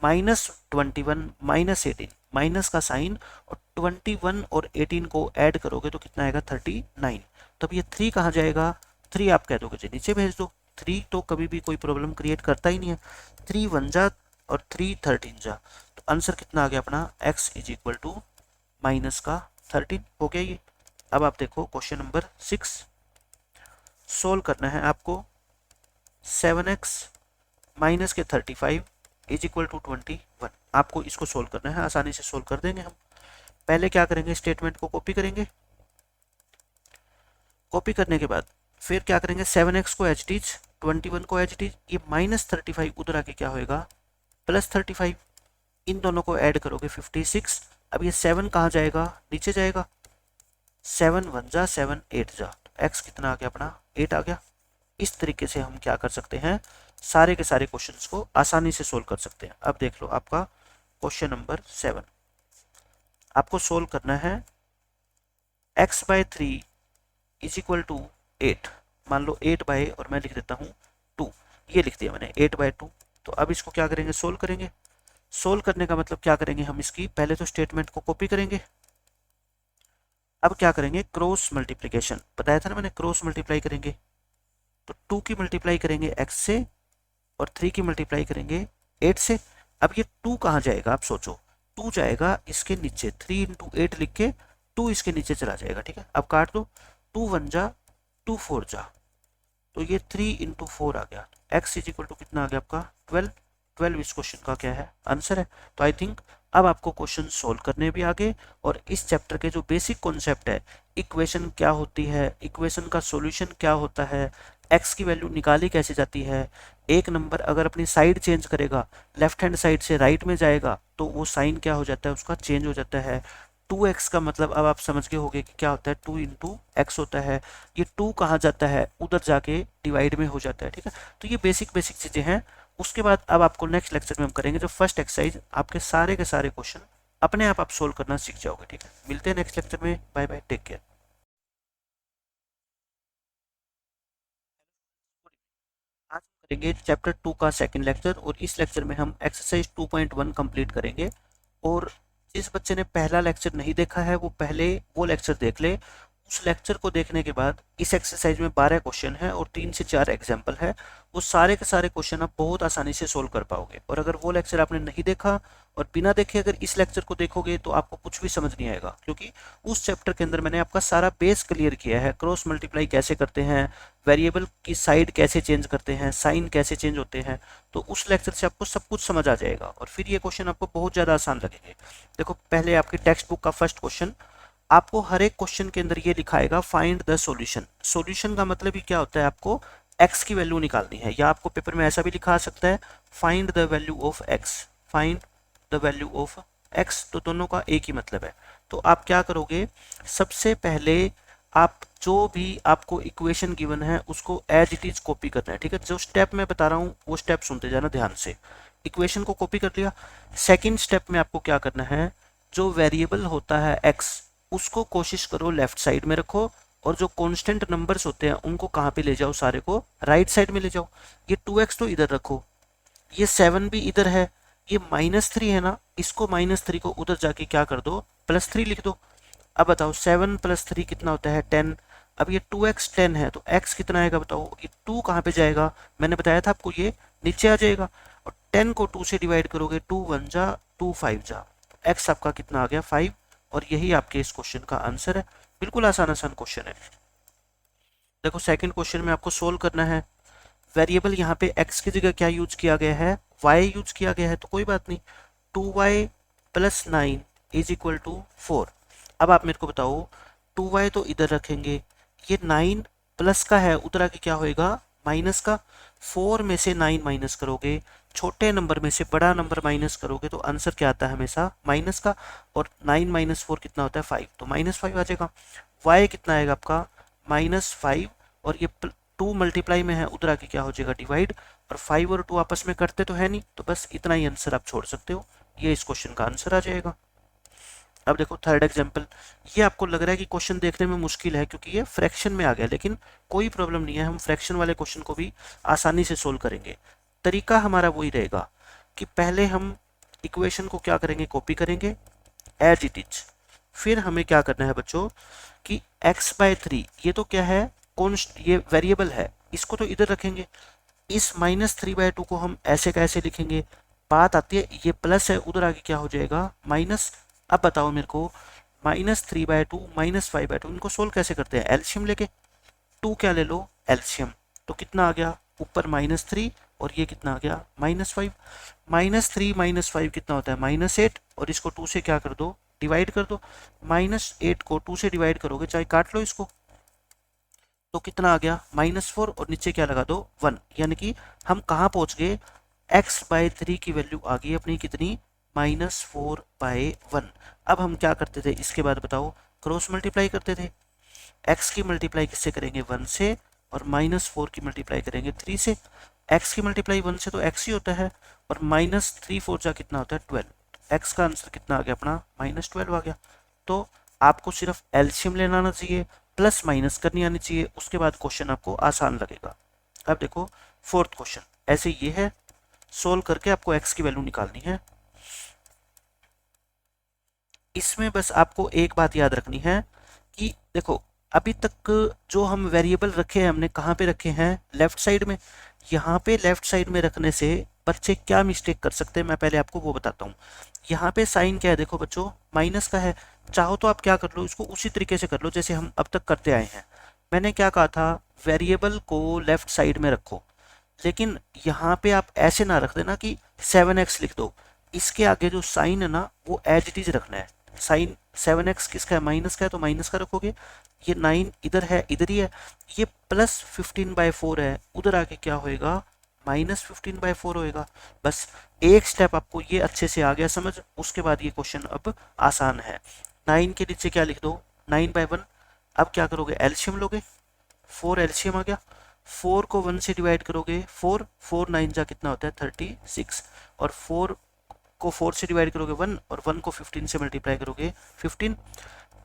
-21 -18, माइनस का साइन और 21 और 18 को ऐड करोगे तो कितना आएगा 39। तब ये 3 कहाँ जाएगा, 3 आप कह दोगे नीचे भेज दो। 3 तो कभी भी कोई प्रॉब्लम क्रिएट करता ही नहीं है। 3 1 जा और 3 13 जा, तो आंसर कितना आ गया अपना, x इज इक्वल टू -13 हो गया ये। अब आप देखो क्वेश्चन नंबर 6 सोल्व करना है आपको। 7x - 35 is equal to 21। आपको इसको सोल्व करना है, आसानी से सोल्व कर देंगे हम। पहले क्या करेंगे, स्टेटमेंट को कॉपी करेंगे। कॉपी करने के बाद फिर क्या करेंगे, 7x को एच टीज, 21 को एच टीज, ये -35 उधर आके क्या होएगा +35। इन दोनों को ऐड करोगे 56। अब ये 7 कहाँ जाएगा, नीचे जाएगा। 7 1 जा, 7 8 जा, तो x कितना आ गया अपना 8 आ गया। इस तरीके से हम क्या कर सकते हैं, सारे के सारे क्वेश्चंस को आसानी से सोल्व कर सकते हैं। अब देख लो आपका क्वेश्चन नंबर 7 आपको सोल्व करना है। x/3 is equal to 8। मान लो 8 और मैं लिख देता हूँ 2, ये लिख दिया मैंने 8/2। तो अब इसको क्या करेंगे, सोल्व करेंगे। सोल्व करने का मतलब क्या करेंगे हम, इसकी पहले तो स्टेटमेंट को कॉपी करेंगे। अब क्या करेंगे, क्रॉस मल्टीप्लीकेशन, बताया था ना मैंने, क्रॉस मल्टीप्लाई करेंगे। तो 2 की मल्टीप्लाई करेंगे x से और 3 की मल्टीप्लाई करेंगे 8 से। अब ये 2 कहाँ जाएगा, आप सोचो, 2 जाएगा इसके नीचे, 3 × 8 लिख के 2 इसके नीचे चला जाएगा। ठीक है, अब काट दो, 2 1 जा, 2 4 जा, तो ये 3 × 4 आ गया। x इज इक्वल टू कितना आ गया आपका 12। 12 इस क्वेश्चन का क्या है, आंसर है। तो आई थिंक अब आपको क्वेश्चन सोल्व करने भी आगे, और इस चैप्टर के जो बेसिक कॉन्सेप्ट है, इक्वेशन क्या होती है, इक्वेशन का सॉल्यूशन क्या होता है, x की वैल्यू निकाली कैसे जाती है, एक नंबर अगर अपनी साइड चेंज करेगा, लेफ्ट हैंड साइड से राइट में जाएगा तो वो साइन क्या हो जाता है, उसका चेंज हो जाता है। 2x का मतलब अब आप समझ गए होंगे कि क्या होता है, 2 × x होता है। ये 2 कहाँ जाता है, उधर जाके डिवाइड में हो जाता है। ठीक है, तो ये बेसिक चीज़ें हैं। उसके बाद अब आपको नेक्स्ट लेक्चर में हम करेंगे जो फर्स्ट एक्सरसाइज, आपके सारे के सारे क्वेश्चन अपने आप सोल्व करना सीख जाओगे। ठीक है, मिलते हैं नेक्स्ट लेक्चर में, बाय बाय, टेक केयर। आज हम करेंगे चैप्टर 2 का सेकंड लेक्चर, और इस लेक्चर में हम एक्सरसाइज 2.1 कंप्लीट करेंगे। और जिस बच्चे ने पहला लेक्चर नहीं देखा है वो पहले वो लेक्चर देख ले, उस लेक्चर को देखने के बाद इस एक्सरसाइज में 12 क्वेश्चन है और 3 से 4 एग्जाम्पल है, वो सारे के सारे क्वेश्चन आप बहुत आसानी से सोल्व कर पाओगे। और अगर वो लेक्चर आपने नहीं देखा और बिना देखे अगर इस लेक्चर को देखोगे तो आपको कुछ भी समझ नहीं आएगा, क्योंकि उस चैप्टर के अंदर मैंने आपका सारा बेस क्लियर किया है। क्रॉस मल्टीप्लाई कैसे करते हैं, वेरिएबल की साइड कैसे चेंज करते हैं, साइन कैसे चेंज होते हैं, तो उस लेक्चर से आपको सब कुछ समझ आ जाएगा और फिर ये क्वेश्चन आपको बहुत ज़्यादा आसान लगेंगे। देखो पहले आपकी टेक्स्ट बुक का फर्स्ट क्वेश्चन, आपको हर एक क्वेश्चन के अंदर ये लिखाएगा फाइंड द सॉल्यूशन। सॉल्यूशन का मतलब ही क्या होता है, आपको x की वैल्यू निकालनी है, या आपको पेपर में ऐसा भी लिखा सकता है find the value of x, find the value of x, तो दोनों का एक ही मतलब है। तो आप क्या करोगे, सबसे पहले आप जो भी आपको इक्वेशन गिवन है उसको एज इट इज कॉपी करना है, ठीक है। जो स्टेप मैं बता रहा हूँ वो स्टेप सुनते जाना ध्यान से। इक्वेशन को कॉपी कर लिया, सेकंड स्टेप में आपको क्या करना है, जो वेरिएबल होता है x उसको कोशिश करो लेफ्ट साइड में रखो, और जो कांस्टेंट नंबर्स होते हैं उनको कहाँ पे ले जाओ, सारे को राइट साइड में ले जाओ। ये 2x तो इधर रखो, ये 7 भी इधर है, ये -3 है ना, इसको -3 को उधर जाके क्या कर दो, +3 लिख दो। अब बताओ 7 + 3 कितना होता है 10। अब ये 2x 10 है तो x कितना आएगा बताओ, ये 2 कहाँ पे जाएगा, मैंने बताया था आपको ये नीचे आ जाएगा। और 10 को 2 से डिवाइड करोगे, 2 1 जा 2 5 जा, तो x आपका कितना आ गया 5। और यही आपके इस क्वेश्चन का आंसर है। बिल्कुल आसान आसान क्वेश्चन है। देखो सेकंड क्वेश्चन में आपको सोल्व करना है, वेरिएबल यहाँ पे x की जगह क्या यूज किया गया है, y यूज किया गया है, तो कोई बात नहीं, 2y + 9 = 4। अब आप मेरे को बताओ 2y तो इधर रखेंगे, ये 9 प्लस का है, उधर आके क्या होएगा माइनस का, 4 में से 9 माइनस करोगे, छोटे नंबर में से बड़ा नंबर माइनस करोगे तो आंसर क्या आता है हमेशा माइनस का, और 9 - 4 कितना होता है 5, तो -5 आ जाएगा। y कितना आएगा आपका -5, और ये 2 मल्टीप्लाई में है, उधर आके क्या हो जाएगा डिवाइड, और 5 और 2 आपस में करते तो है नहीं, तो बस इतना ही आंसर आप छोड़ सकते हो, ये इस क्वेश्चन का आंसर आ जाएगा। अब देखो थर्ड एग्जांपल, ये आपको लग रहा है कि क्वेश्चन देखने में मुश्किल है क्योंकि ये फ्रैक्शन में आ गया, लेकिन कोई प्रॉब्लम नहीं है, हम फ्रैक्शन वाले क्वेश्चन को भी आसानी से सोल्व करेंगे। तरीका हमारा वही रहेगा कि पहले हम इक्वेशन को क्या करेंगे, कॉपी करेंगे एज इट इज। फिर हमें क्या करना है बच्चों कि x/3, ये तो क्या है कॉन्स्ट, ये वेरिएबल है, इसको तो इधर रखेंगे। इस -3/2 को हम ऐसे कैसे लिखेंगे, बात आती है ये प्लस है, उधर आगे क्या हो जाएगा माइनस। अब बताओ मेरे को -3/2 -5/2 इनको सोल्व कैसे करते हैं, एलसीएम लेके, 2 क्या ले लो एलसीएम, तो कितना आ गया ऊपर -3 और ये कितना आ गया -5। -3 - 5 कितना होता है -8, और इसको 2 से क्या कर दो डिवाइड कर दो, -8 को 2 से डिवाइड करोगे चाहे काट लो इसको, तो कितना आ गया -4, और नीचे क्या लगा दो 1, यानी कि हम कहाँ पहुंच गए, x/3 की वैल्यू आ गई अपनी कितनी -4/1। अब हम क्या करते थे इसके बाद बताओ, क्रॉस मल्टीप्लाई करते थे, x की मल्टीप्लाई किससे करेंगे 1 से, और -4 की मल्टीप्लाई करेंगे 3 से। x की मल्टीप्लाई 1 से तो x ही होता है, और -3 4 जा कितना होता है 12, x का आंसर कितना आ गया अपना -12 आ गया। तो आपको सिर्फ एलसीएम लेना आना चाहिए, प्लस माइनस करनी आनी चाहिए, उसके बाद क्वेश्चन आपको आसान लगेगा। अब देखो फोर्थ क्वेश्चन ऐसे ये है, सोल्व करके आपको x की वैल्यू निकालनी है। इसमें बस आपको एक बात याद रखनी है कि देखो अभी तक जो हम वेरिएबल रखे हैं हमने कहाँ पे रखे हैं, लेफ्ट साइड में। यहाँ पे लेफ्ट साइड में रखने से बच्चे क्या मिस्टेक कर सकते हैं मैं पहले आपको वो बताता हूँ। यहाँ पे साइन क्या है देखो बच्चों माइनस का है, चाहो तो आप क्या कर लो इसको उसी तरीके से कर लो जैसे हम अब तक करते आए हैं। मैंने क्या कहा था, वेरिएबल को लेफ्ट साइड में रखो, लेकिन यहाँ पे आप ऐसे ना रख देना कि 7x लिख दो, इसके आगे जो साइन है ना वो एज इट इज रखना है। साइन 7x किसका है माइनस का है, तो माइनस का रखोगे। ये 9 इधर है इधर ही है, ये +15/4 है, उधर आके क्या होएगा -15/4 होएगा। बस एक स्टेप आपको ये अच्छे से आ गया समझ, उसके बाद ये क्वेश्चन अब आसान है। 9 के नीचे क्या लिख दो 9/1। अब क्या करोगे एलसीएम लोगे, 4 एलसीएम आ गया, 4 को 1 से डिवाइड करोगे 4 4 9 जा कितना होता है 36, और 4 को 4 से डिवाइड करोगे 1, और 1 को 15 से मल्टीप्लाई करोगे 15।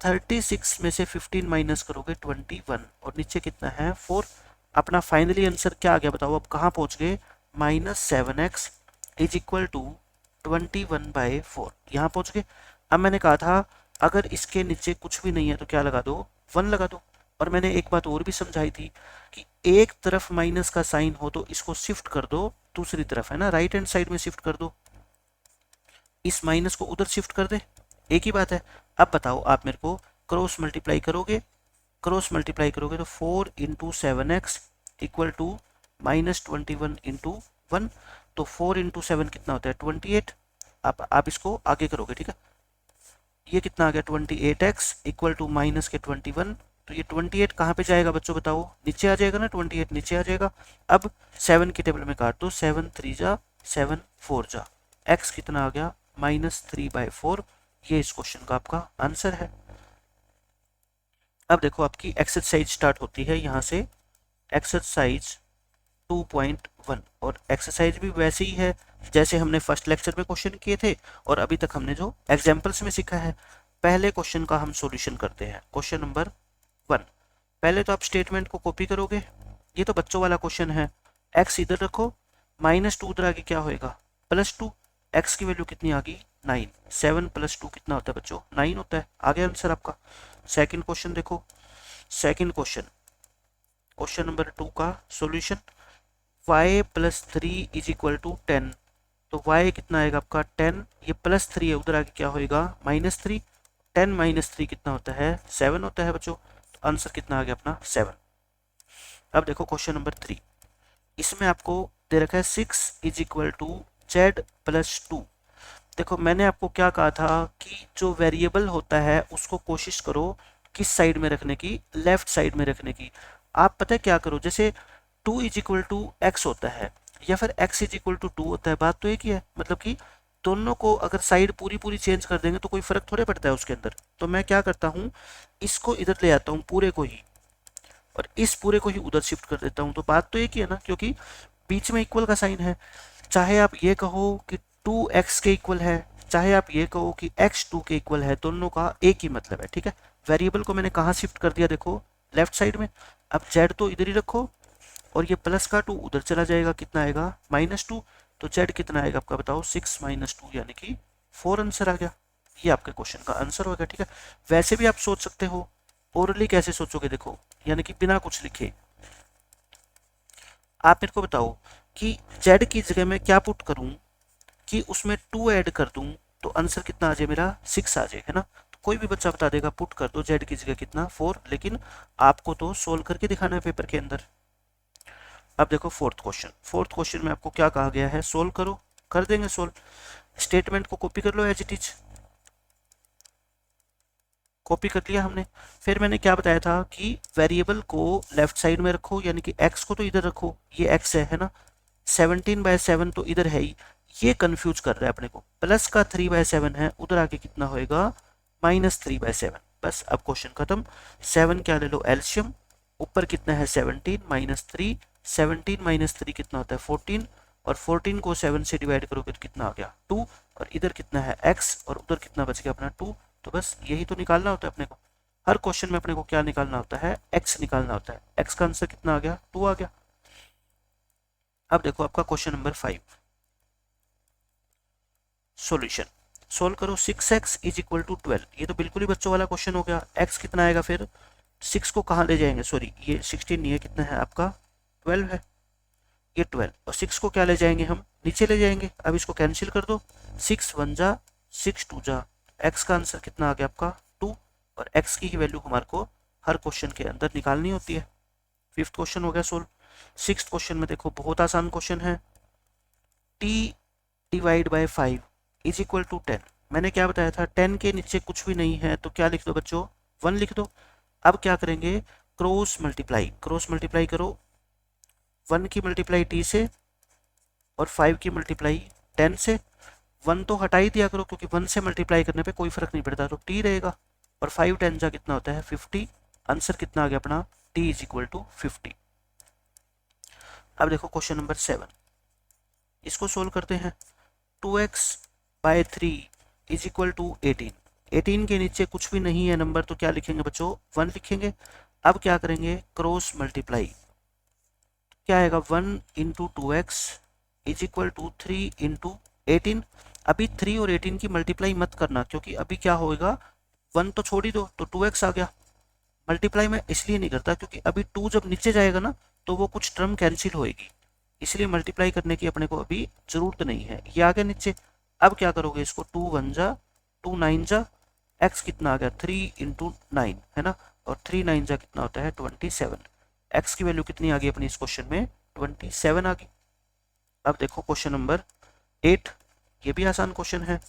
36 में से 15 माइनस करोगे 21, और नीचे कितना है 4। अपना फाइनली आंसर क्या आ गया बताओ, अब कहाँ पहुंच गए -7x = 21/4, यहाँ पहुंच गए। अब मैंने कहा था अगर इसके नीचे कुछ भी नहीं है तो क्या लगा दो 1 लगा दो। और मैंने एक बात और भी समझाई थी कि एक तरफ माइनस का साइन हो तो इसको शिफ्ट कर दो दूसरी तरफ, है ना, राइट हैंड साइड में शिफ्ट कर दो, इस माइनस को उधर शिफ्ट कर दे, एक ही बात है। अब बताओ आप मेरे को, क्रॉस मल्टीप्लाई करोगे, क्रॉस मल्टीप्लाई करोगे तो 4 into 7x equal to -21 into 1, तो 4 इंटू 7 कितना होता है 28। आप इसको आगे करोगे, ठीक है, ये कितना आ गया 28x इक्वल टू माइनस के 21, तो ये 28 कहाँ पे जाएगा बच्चों बताओ, नीचे आ जाएगा ना, 28 नीचे आ जाएगा। अब 7 की टेबल में काट दो, 7 3 जा 7 4 जा, x कितना आ गया -3/4। ये इस क्वेश्चन का आपका आंसर है। अब देखो आपकी एक्सरसाइज स्टार्ट होती है यहाँ से, एक्सरसाइज 2.1, और एक्सरसाइज भी वैसे ही है जैसे हमने फर्स्ट लेक्चर में क्वेश्चन किए थे और अभी तक हमने जो एग्जाम्पल्स में सीखा है। पहले क्वेश्चन का हम सॉल्यूशन करते हैं, क्वेश्चन नंबर 1। पहले तो आप स्टेटमेंट को कॉपी करोगे, ये तो बच्चों वाला क्वेश्चन है, x इधर रखो, -2 उधर आगे क्या होएगा +2, x की वैल्यू कितनी आ गई 9, 7 + 2 कितना होता है बच्चों 9 होता है। आगे आंसर आपका। सेकंड क्वेश्चन देखो, सेकंड क्वेश्चन, क्वेश्चन नंबर 2 का सॉल्यूशन, y + 3 = 10, तो y कितना आएगा आपका 10, ये +3 है उधर आगे क्या होएगा -3, 10 - 3 कितना होता है 7 होता है बच्चों, तो आंसर कितना आ गया अपना 7। अब देखो क्वेश्चन नंबर 3, इसमें आपको दे रखा है 6 = z + 2। देखो मैंने आपको क्या कहा था कि जो वेरिएबल होता है उसको कोशिश करो किस साइड में रखने की, लेफ्ट साइड में रखने की। आप पता है क्या करो, जैसे 2 = x होता है या फिर x = 2 होता है, बात तो एक ही है, मतलब कि दोनों को अगर साइड पूरी पूरी चेंज कर देंगे तो कोई फर्क थोड़े पड़ता है उसके अंदर। तो मैं क्या करता हूँ, इसको इधर ले आता हूँ पूरे को ही, और इस पूरे को ही उधर शिफ्ट कर देता हूँ, तो बात तो एक ही है ना, क्योंकि बीच में इक्वल का साइन है। चाहे आप ये कहो कि 2x के इक्वल है, चाहे आप ये कहो कि x 2 के इक्वल है, दोनों का एक ही मतलब है, ठीक है। वेरिएबल को मैंने कहाँ शिफ्ट कर दिया देखो, लेफ्ट साइड में। अब z तो इधर ही रखो, और ये प्लस का 2 उधर चला जाएगा, कितना आएगा -2, तो z कितना आएगा आपका बताओ 6 - 2 यानी कि 4 आंसर आ गया। ये आपके क्वेश्चन का आंसर होगा, ठीक है। वैसे भी आप सोच सकते हो, ओरली कैसे सोचोगे देखो, यानी कि बिना कुछ लिखे। आप मेरे को बताओ कि z की जगह में क्या पुट करूं कि उसमें 2 ऐड कर दूं तो आंसर कितना आ जाए मेरा 6 आ जाए, है ना। तो कोई भी बच्चा बता देगा पुट कर दो z की जगह कितना 4, लेकिन आपको तो सोल्व करके दिखाना है पेपर के अंदर। अब देखो फोर्थ क्वेश्चन, फोर्थ क्वेश्चन में आपको क्या कहा गया है, सोल्व करो, कर देंगे सोल्व। स्टेटमेंट को कॉपी कर लो एज इट इज, कॉपी कर लिया हमने। फिर मैंने क्या बताया था कि वेरिएबल को लेफ्ट साइड में रखो, यानी कि x को तो इधर रखो, ये x है ना, 17/7 तो इधर है ही, ये कंफ्यूज कर रहा है अपने को, प्लस का 3/7 है उधर आके कितना होएगा -3/7। बस अब क्वेश्चन खत्म। 7 क्या ले लो एल्शियम, ऊपर कितना है 17 -3, 17 - 3 कितना होता है 14, और 14 को 7 से डिवाइड करोगे तो कितना आ गया 2, और इधर कितना है x और उधर कितना बच गया अपना 2। तो बस यही तो निकालना होता है अपने को, हर क्वेश्चन में अपने को क्या निकालना होता है x निकालना होता है। x का आंसर कितना आ गया 2 आ गया। अब देखो आपका क्वेश्चन नंबर 5, सॉल्यूशन, सोल्व करो। 6x = 12, ये तो बिल्कुल ही बच्चों वाला क्वेश्चन हो गया। x कितना आएगा फिर, 6 को कहाँ ले जाएंगे, सॉरी ये 16 नहीं है, कितना है आपका 12 है, ये 12, और 6 को क्या ले जाएंगे हम नीचे ले जाएंगे। अब इसको कैंसिल कर दो, 6 1 जा 6 2 जा, x का आंसर कितना आ गया आपका 2, और x की ही वैल्यू हमारे को हर क्वेश्चन के अंदर निकालनी होती है। फिफ्थ क्वेश्चन हो गया सोल्व। सिक्स्थ क्वेश्चन में देखो बहुत आसान क्वेश्चन है, t / 5 = 10। मैंने क्या बताया था, 10 के नीचे कुछ भी नहीं है तो क्या लिख दो बच्चों 1 लिख दो। अब क्या करेंगे, क्रॉस मल्टीप्लाई, क्रॉस मल्टीप्लाई करो, 1 की मल्टीप्लाई t से और 5 की मल्टीप्लाई 10 से। 1 तो हटा ही दिया करो क्योंकि 1 से मल्टीप्लाई करने पे कोई फर्क नहीं पड़ता, तो t रहेगा, और 5 10 जा कितना होता है 50। आंसर कितना आ गया अपना t = 50। अब देखो क्वेश्चन नंबर 7, इसको सोल्व करते हैं। 2x/3 = 18, 18 के नीचे कुछ भी नहीं है नंबर, तो क्या लिखेंगे बच्चों 1 लिखेंगे। अब क्या करेंगे, क्रॉस मल्टीप्लाई, क्या आएगा 1 × 2x = 3 × 18। अभी 3 और 18 की मल्टीप्लाई मत करना क्योंकि अभी क्या होएगा 1 तो छोड़ ही दो, तो 2x आ गया, मल्टीप्लाई मैं इसलिए नहीं करता क्योंकि अभी 2 जब नीचे जाएगा ना तो वो कुछ टर्म कैंसिल होएगी, इसलिए मल्टीप्लाई करने की अपने को अभी जरूरत नहीं है। ये आ गया नीचे। अब क्या करोगे इसको, 2 1 जा 2 9 जा, एक्स कितना आ गया 3 इंटू 9 है ना, और 3 9 जा कितना होता है 27। एक्स की वैल्यू कितनी आ गई अपनी इस क्वेश्चन में 27 आ गई। अब देखो क्वेश्चन नंबर 8, ये भी आसान क्वेश्चन है।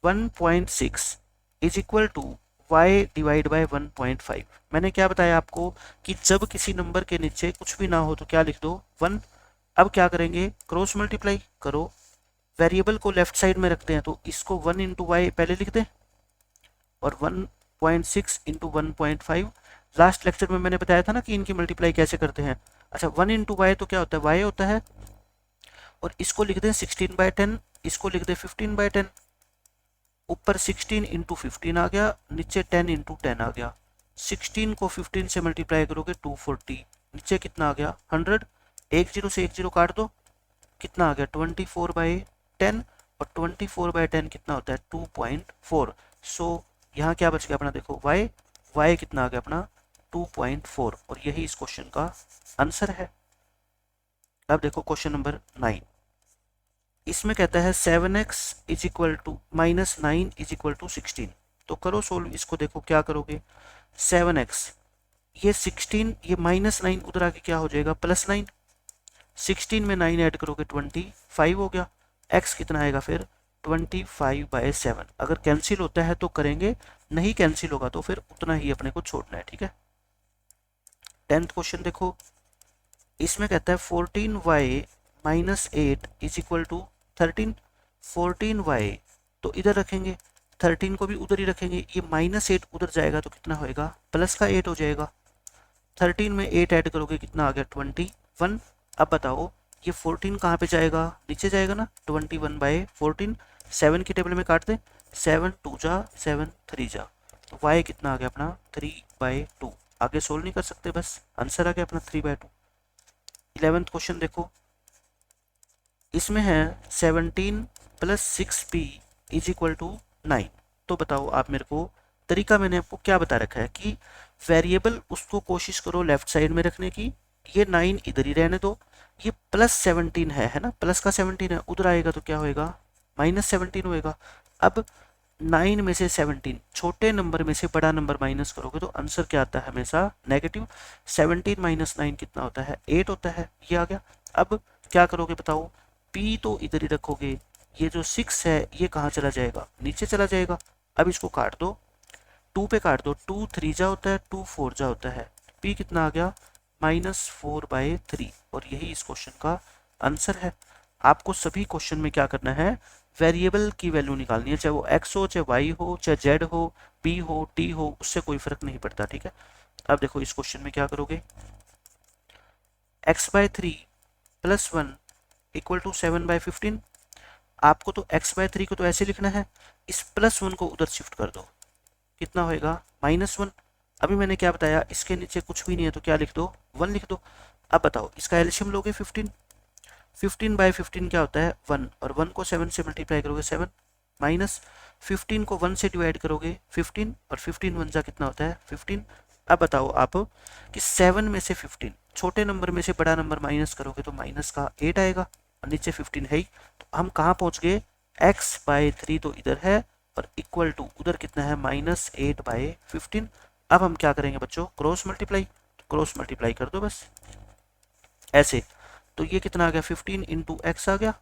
1.6 is equal to y divide by 1.5। मैंने क्या बताया आपको कि जब किसी नंबर के नीचे कुछ भी ना हो तो क्या लिख दो 1। अब क्या करेंगे, क्रॉस मल्टीप्लाई करो, वेरिएबल को लेफ्ट साइड में रखते हैं तो इसको 1 इंटू वाई पहले लिख दें और 1.6 इंटू 1.5। लास्ट लेक्चर में मैंने बताया था ना कि इनकी मल्टीप्लाई कैसे करते हैं। अच्छा 1 इंटू वाई तो क्या होता है, वाई होता है, और इसको लिख दें 16/10, इसको लिख दें 15/10। ऊपर 16 इंटू 15 आ गया, नीचे 10 इंटू 10 आ गया। 16 को 15 से मल्टीप्लाई करोगे 240, नीचे कितना आ गया 100। 10 से 10 काट दो, कितना आ गया 24/10, और 24/10 कितना होता है 2.4। सो यहाँ क्या बच गया अपना, देखो y, y कितना आ गया अपना 2.4, और यही इस क्वेश्चन का आंसर है। अब देखो क्वेश्चन नंबर 9, इसमें कहता है 7x is equal to -9 is equal to 16। तो करो सोल्व इसको, देखो क्या करोगे, 7x ये 16, ये -9 उधर आके क्या हो जाएगा +9, 16 में 9 ऐड करोगे 25 हो गया। x कितना आएगा फिर 25/7। अगर कैंसिल होता है तो करेंगे, नहीं कैंसिल होगा तो फिर उतना ही अपने को छोड़ना है, ठीक है। 10th क्वेश्चन देखो, इसमें कहता है 14y - 8 is equal to 13। 14y तो इधर रखेंगे, 13 को भी उधर ही रखेंगे, ये -8 उधर जाएगा तो कितना होएगा प्लस का 8 हो जाएगा। 13 में 8 ऐड करोगे कितना आ गया 21। अब बताओ ये 14 कहाँ पे जाएगा, नीचे जाएगा ना, 21/14। 7 की टेबल में काट दें, 7 2 जा 7 3 जा, तो y कितना आ गया अपना 3/2। आगे सोल्व नहीं कर सकते, बस आंसर आ गया अपना 3/2। 11th क्वेश्चन देखो, इसमें है 17 + 6p इज इक्वल टू 9। तो बताओ आप मेरे को, तरीका मैंने आपको क्या बता रखा है कि वेरिएबल उसको कोशिश करो लेफ्ट साइड में रखने की, ये 9 इधर ही रहने दो, ये +17 है ना, प्लस का 17 है, उधर आएगा तो क्या होएगा -17 होएगा। अब 9 में से 17, छोटे नंबर में से बड़ा नंबर माइनस करोगे तो आंसर क्या आता है हमेशा नेगेटिव। 17 - 9 कितना होता है 8 होता है, ये आ गया। अब क्या करोगे बताओ, p तो इधर ही रखोगे, ये जो 6 है ये कहाँ चला जाएगा, नीचे चला जाएगा। अब इसको काट दो, 2 पे काट दो, 2 3 जा होता है, 2 4 जा होता है, p कितना आ गया -4/3, और यही इस क्वेश्चन का आंसर है। आपको सभी क्वेश्चन में क्या करना है, वेरिएबल की वैल्यू निकालनी है, चाहे वो x हो, चाहे y हो, चाहे z हो, p हो, t हो, उससे कोई फर्क नहीं पड़ता, ठीक है। अब देखो इस क्वेश्चन में क्या करोगे, x/3 + 1 इक्वल टू 7/15। आपको तो x/3 को तो ऐसे लिखना है, इस +1 को उधर शिफ्ट कर दो, कितना होएगा -1। अभी मैंने क्या बताया, इसके नीचे कुछ भी नहीं है तो क्या लिख दो 1 लिख दो। अब बताओ इसका एलसीएम लोगे 15, 15/15 क्या होता है 1, और 1 को 7 से मल्टीप्लाई करोगे 7, माइनस 15 को 1 से डिवाइड करोगे 15, और 15 1 जा कितना होता है 15। अब बताओ आप कि 7 में से 15, छोटे नंबर में से बड़ा नंबर माइनस करोगे तो माइनस का 8 आएगा, और नीचे 15 है ही, तो हम कहाँ पहुँच गए, x/3 तो इधर है, और इक्वल टू उधर कितना है -8/15। अब हम क्या करेंगे बच्चों, क्रॉस मल्टीप्लाई, क्रॉस मल्टीप्लाई कर दो बस ऐसे, तो ये कितना आ गया 15 इंटू एक्स आ गया,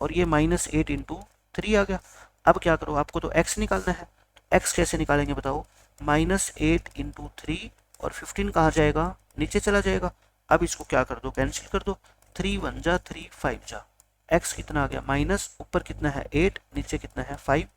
और ये -8 इंटू 3 आ गया। अब क्या करो, आपको तो x निकालना है, x कैसे निकालेंगे बताओ, -8 इंटू 3, और 15 कहाँ जाएगा, नीचे चला जाएगा। अब इसको क्या कर दो, कैंसिल कर दो, 3 1 जा 3 5 जा, x कितना आ गया माइनस, ऊपर कितना है 8, नीचे कितना है 5।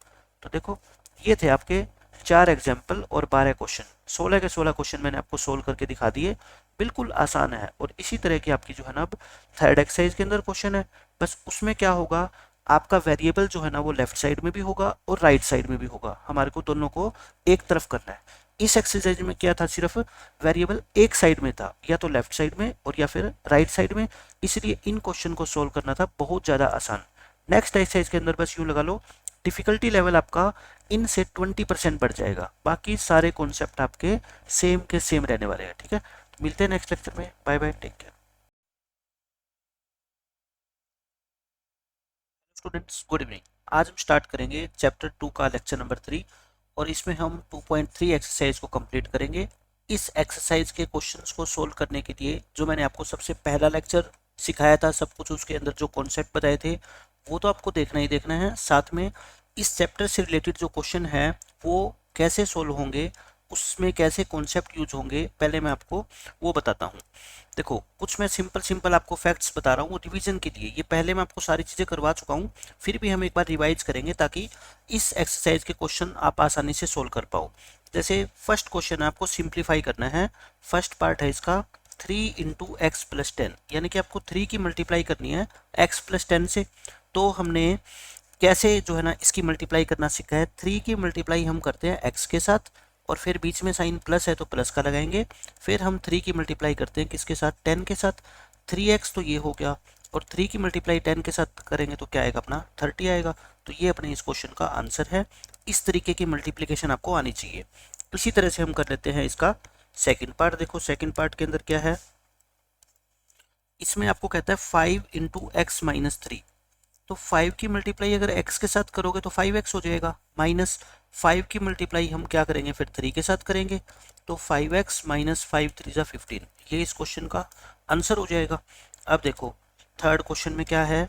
तो देखो ये थे आपके 4 एग्जाम्पल और 12 क्वेश्चन, 16 के 16 क्वेश्चन मैंने आपको सोल्व करके दिखा दिए, बिल्कुल आसान है। और इसी तरह की आपकी जो है ना अब 3rd एक्सरसाइज के अंदर क्वेश्चन है, बस उसमें क्या होगा, आपका वेरिएबल जो है ना वो लेफ्ट साइड में भी होगा और राइट साइड में भी होगा, हमारे को दोनों को एक तरफ करना है। इस एक्सरसाइज में क्या था, सिर्फ वेरिएबल एक साइड में था, या तो लेफ्ट साइड में और या फिर राइट साइड में, इसलिए इन क्वेश्चन को सोल्व करना था बहुत ज़्यादा आसान। नेक्स्ट एक्सरसाइज के अंदर बस यूँ लगा लो, डिफ़िकल्टी लेवल आपका इन से 20% बढ़ जाएगा, बाकी सारे कॉन्सेप्ट आपके सेम के सेम रहने वाले हैं। ठीक है, मिलते हैं नेक्स्ट लेक्चर में। Bye bye, take care. Students good evening. आज हम स्टार्ट करेंगे चैप्टर 2 का लेक्चर नंबर 3 और इसमें हम 2.3 एक्सरसाइज को कंप्लीट करेंगे। इस एक्सरसाइज के क्वेश्चंस को सोल्व करने के लिए जो मैंने आपको सबसे पहला लेक्चर सिखाया था, सब कुछ उसके अंदर जो कॉन्सेप्ट बताए थे वो तो आपको देखना ही देखना है, साथ में इस चैप्टर से रिलेटेड जो क्वेश्चन है वो कैसे सोल्व होंगे, उसमें कैसे कॉन्सेप्ट यूज होंगे, पहले मैं आपको वो बताता हूँ। देखो, कुछ मैं सिंपल आपको फैक्ट्स बता रहा हूँ रिवीजन के लिए। ये पहले मैं आपको सारी चीज़ें करवा चुका हूँ, फिर भी हम एक बार रिवाइज करेंगे ताकि इस एक्सरसाइज के क्वेश्चन आप आसानी से सोल्व कर पाओ। जैसे फर्स्ट क्वेश्चन है, आपको सिंप्लीफाई करना है। फर्स्ट पार्ट है इसका 3 इंटू एक्स प्लस 10, यानी कि आपको 3 की मल्टीप्लाई करनी है एक्स प्लस 10 से। तो हमने कैसे जो है ना इसकी मल्टीप्लाई करना सीखा है। 3 की मल्टीप्लाई हम करते हैं एक्स के साथ और फिर बीच में साइन प्लस है तो प्लस का लगाएंगे। फिर हम 3 की मल्टीप्लाई करते हैं किसके साथ, 10 के साथ। 3x तो ये हो गया, और 3 की मल्टीप्लाई 10 के साथ करेंगे तो क्या आएगा अपना 30 आएगा। तो ये अपने इस क्वेश्चन का आंसर है। इस तरीके की मल्टीप्लिकेशन आपको आनी चाहिए। इसी तरह से हम कर लेते हैं इसका सेकेंड पार्ट। देखो सेकेंड पार्ट के अंदर क्या है, इसमें आपको कहता है 5 इंटू एक्स माइनस 3। तो 5 की मल्टीप्लाई अगर x के साथ करोगे तो 5x हो जाएगा, माइनस 5 की मल्टीप्लाई हम क्या करेंगे फिर 3 के साथ करेंगे तो 5x माइनस 5 3 जा 15। ये इस क्वेश्चन का आंसर हो जाएगा। अब देखो थर्ड क्वेश्चन में क्या है,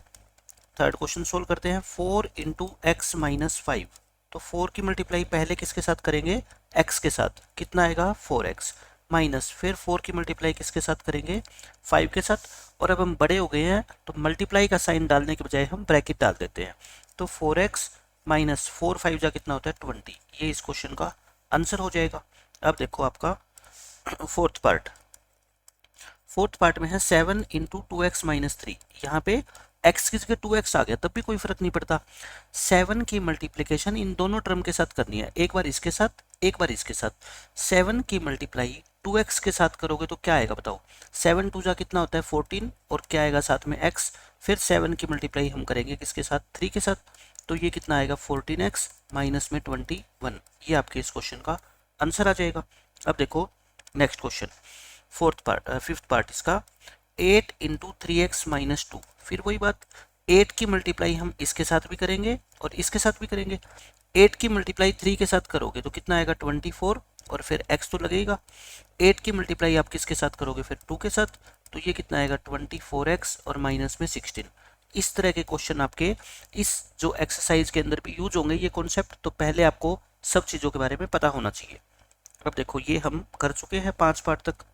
थर्ड क्वेश्चन सोल्व करते हैं। 4 इंटू एक्स माइनस 5, तो 4 की मल्टीप्लाई पहले किसके साथ करेंगे, x के साथ, कितना आएगा 4x, माइनस फिर 4 की मल्टीप्लाई किसके साथ करेंगे 5 के साथ। और अब हम बड़े हो गए हैं तो मल्टीप्लाई का साइन डालने के बजाय हम ब्रैकेट डाल देते हैं। तो 4x माइनस 4 5 जा कितना होता है 20। ये इस क्वेश्चन का आंसर हो जाएगा। अब देखो आपका फोर्थ पार्ट, फोर्थ पार्ट में है 7 इंटू 2x माइनस 3। यहाँ पे x की जगह 2x आ गया तब भी कोई फर्क नहीं पड़ता। 7 की मल्टीप्लिकेशन इन दोनों टर्म के साथ करनी है, एक बार इसके साथ एक बार इसके साथ। 7 की मल्टीप्लाई 2x के साथ करोगे तो क्या आएगा बताओ, 7 2 जा कितना होता है 14 और क्या आएगा साथ में x। फिर 7 की मल्टीप्लाई हम करेंगे किसके साथ 3 के साथ, तो ये कितना आएगा 14x माइनस में 21। ये आपके इस क्वेश्चन का आंसर आ जाएगा। अब देखो next question, fourth part fifth part इसका 8 इंटू 3x माइनस 2। फिर वही बात, 8 की मल्टीप्लाई हम इसके साथ भी करेंगे और इसके साथ भी करेंगे। 8 की मल्टीप्लाई 3 के साथ करोगे तो कितना आएगा 24 और फिर x तो लगेगा। 8 की मल्टीप्लाई आप किसके साथ करोगे फिर 2 के साथ, तो ये कितना आएगा 24x और माइनस में 16। इस तरह के क्वेश्चन आपके इस जो एक्सरसाइज के अंदर भी यूज होंगे ये कॉन्सेप्ट, तो पहले आपको सब चीज़ों के बारे में पता होना चाहिए। अब देखो ये हम कर चुके हैं 5 पार्ट तक।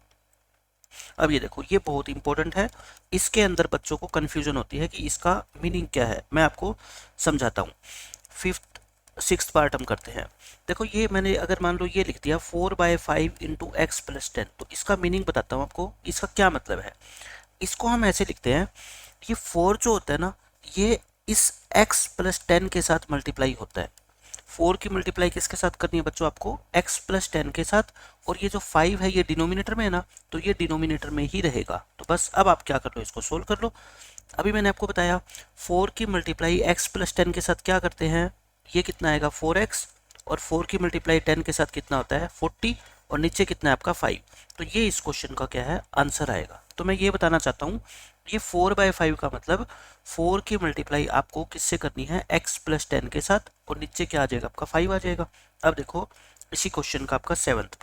अब ये देखो ये बहुत इंपॉर्टेंट है, इसके अंदर बच्चों को कंफ्यूजन होती है कि इसका मीनिंग क्या है। मैं आपको समझाता हूँ। फिफ्थ सिक्स्थ पार्ट हम करते हैं। देखो ये मैंने अगर मान लो ये लिख दिया 4/5 इंटू एक्स प्लस 10, तो इसका मीनिंग बताता हूँ आपको, इसका क्या मतलब है। इसको हम ऐसे लिखते हैं, ये 4 जो होता है ना ये इस x प्लस 10 के साथ मल्टीप्लाई होता है। 4 की मल्टीप्लाई किसके साथ करनी है बच्चों आपको x प्लस 10 के साथ, और ये जो 5 है ये डिनोमिनेटर में है ना तो ये डिनोमिनेटर में ही रहेगा। तो बस अब आप क्या कर लो, इसको सोल्व कर लो। अभी मैंने आपको बताया 4 की मल्टीप्लाई x प्लस 10 के साथ क्या करते हैं, ये कितना आएगा 4x, और 4 की मल्टीप्लाई 10 के साथ कितना होता है 40, और नीचे कितना है आपका 5। तो ये इस क्वेश्चन का क्या है आंसर आएगा। तो मैं ये बताना चाहता हूँ ये 4/5 का मतलब 4 की मल्टीप्लाई आपको किससे करनी है x प्लस 10 के साथ, और नीचे क्या आ जाएगा आपका 5 आ जाएगा। अब देखो इसी क्वेश्चन का आपका सेवंथ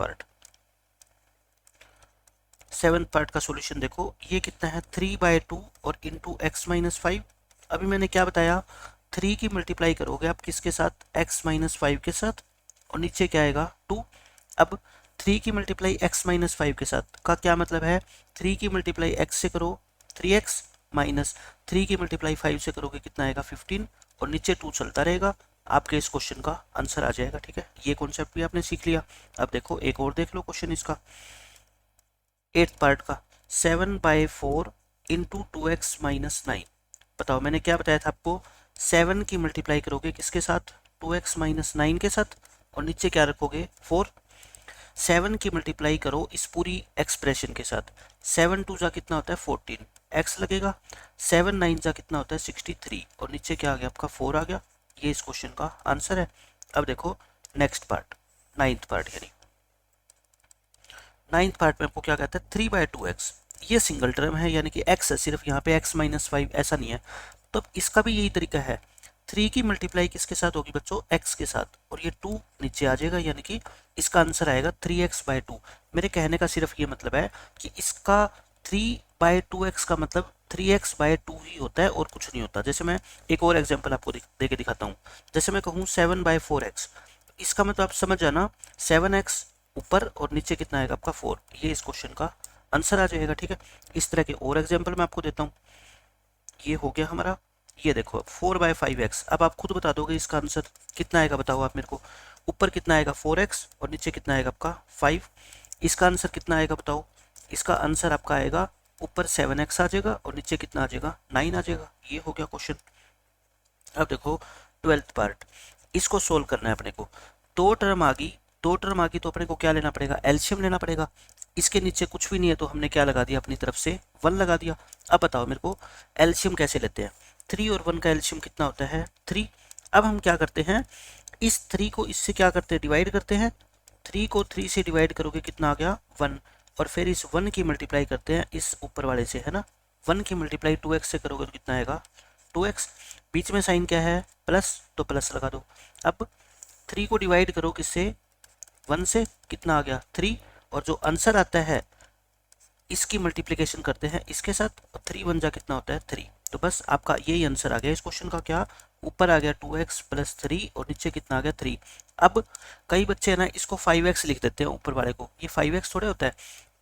पार्ट का सॉल्यूशन देखो, ये कितना है 3/2 और इंटू एक्स माइनस 5। अभी मैंने क्या बताया, 3 की मल्टीप्लाई करोगे आप किसके साथ x माइनस 5 के साथ, और नीचे क्या आएगा 2। अब 3 की मल्टीप्लाई x माइनस 5 के साथ का क्या मतलब है, 3 की मल्टीप्लाई x से करो 3x, माइनस 3 की मल्टीप्लाई 5 से करोगे कितना आएगा 15, और नीचे 2 चलता रहेगा। आपके इस क्वेश्चन का आंसर आ जाएगा। ठीक है, ये कॉन्सेप्ट भी आपने सीख लिया। अब देखो एक और देख लो क्वेश्चन इसका 8th पार्ट का 7/4 इंटू 2x माइनस 9। बताओ मैंने क्या बताया था आपको, 7 की मल्टीप्लाई करोगे किसके साथ 2x माइनस 9 के साथ, और नीचे क्या रखोगे 4। 7 की मल्टीप्लाई करो इस पूरी एक्सप्रेशन के साथ, 7 2 जा कितना होता है 14, x लगेगा। 7 9 जा कितना होता है 63, और नीचे क्या आ गया आपका 4 आ गया। ये इस क्वेश्चन का आंसर है। अब देखो नेक्स्ट पार्ट, नाइन्थ पार्ट, यानी नाइन्थ पार्ट में आपको क्या कहता है 3/2x। ये सिंगल टर्म है यानी कि x है सिर्फ, यहाँ पे x - 5 ऐसा नहीं है। तो इसका भी यही तरीका है, 3 की मल्टीप्लाई किसके साथ होगी बच्चों, x के साथ, और ये 2 नीचे आ जाएगा, यानी कि इसका आंसर आएगा 3x/2। मेरे कहने का सिर्फ ये मतलब है कि इसका 3/2x का मतलब 3x/2 ही होता है और कुछ नहीं होता। जैसे मैं एक और एग्जांपल आपको दे के दिखाता हूँ। जैसे मैं कहूँ 7/4x, इसका मतलब आप समझ जाना 7x ऊपर और नीचे कितना आएगा आपका 4, ये इस क्वेश्चन का आंसर आ जाएगा। ठीक है, इस तरह के और एग्जांपल मैं आपको देता हूँ। ये हो गया हमारा, ये देखो 4/5x। अब आप खुद बता दोगे इसका आंसर कितना आएगा, बताओ आप मेरे को। ऊपर कितना आएगा 4x और नीचे कितना आएगा आपका 5। इसका आंसर कितना आएगा बताओ। इसका आंसर आपका आएगा ऊपर 7x आ जाएगा और नीचे कितना आ जाएगा 9 आ जाएगा। ये हो गया क्वेश्चन। अब देखो 12th पार्ट, इसको सोल्व करना है अपने को। दो टर्म आ गई तो अपने को क्या लेना पड़ेगा, एलसीएम लेना पड़ेगा। इसके नीचे कुछ भी नहीं है तो हमने क्या लगा दिया अपनी तरफ से 1 लगा दिया। अब बताओ मेरे को एलसीएम कैसे लेते हैं। 3 और 1 का एलसीएम कितना होता है 3। अब हम क्या करते हैं, इस 3 को इससे क्या करते हैं डिवाइड करते हैं। 3 को 3 से डिवाइड करोगे कितना आ गया 1, और फिर इस 1 की मल्टीप्लाई करते हैं इस ऊपर वाले से, है ना। 1 की मल्टीप्लाई 2x से करोगे तो कितना आएगा 2x। बीच में साइन क्या है प्लस, तो प्लस लगा दो। अब 3 को डिवाइड करो किससे 1 से, कितना आ गया 3, और जो आंसर आता है इसकी मल्टीप्लिकेशन करते हैं इसके साथ, और 3 1 जा कितना होता है 3। तो बस आपका यही आंसर आ गया इस क्वेश्चन का। क्या ऊपर आ गया 2x + 3 और नीचे कितना आ गया 3। अब कई बच्चे है ना इसको 5x लिख देते हैं ऊपर वाले को, ये 5x थोड़े होता है,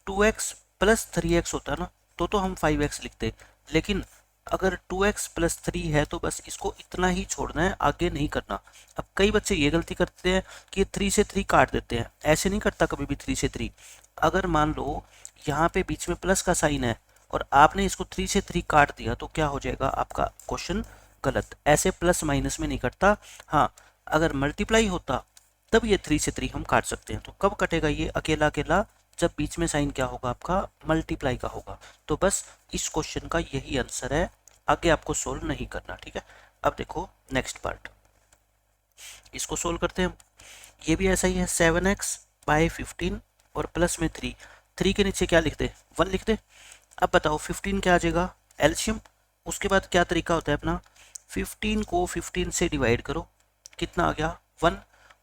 2x + 3x होता है ना, तो हम 5x लिखते। लेकिन अगर 2x + 3 है तो बस इसको इतना ही छोड़ना है, आगे नहीं करना। अब कई बच्चे ये गलती करते हैं कि 3 से 3 काट देते हैं, ऐसे नहीं करता कभी भी 3 से 3। अगर मान लो यहाँ पे बीच में प्लस का साइन है और आपने इसको 3 से 3 काट दिया तो क्या हो जाएगा आपका क्वेश्चन गलत। ऐसे प्लस माइनस में नहीं कटता। हाँ, अगर मल्टीप्लाई होता तब ये 3 से 3 हम काट सकते हैं। तो कब कटेगा ये अकेला अकेला, जब बीच में साइन क्या होगा आपका मल्टीप्लाई का होगा। तो बस इस क्वेश्चन का यही आंसर है, आगे आपको सोल्व नहीं करना। ठीक है, अब देखो नेक्स्ट पार्ट, इसको सोल्व करते हैं हम। ये भी ऐसा ही है 7x/15 और प्लस में 3 के नीचे क्या लिख दे 1 लिख दे। अब बताओ 15 क्या आ जाएगा एलसीएम। उसके बाद क्या तरीका होता है अपना, 15 को 15 से डिवाइड करो, कितना आ गया 1,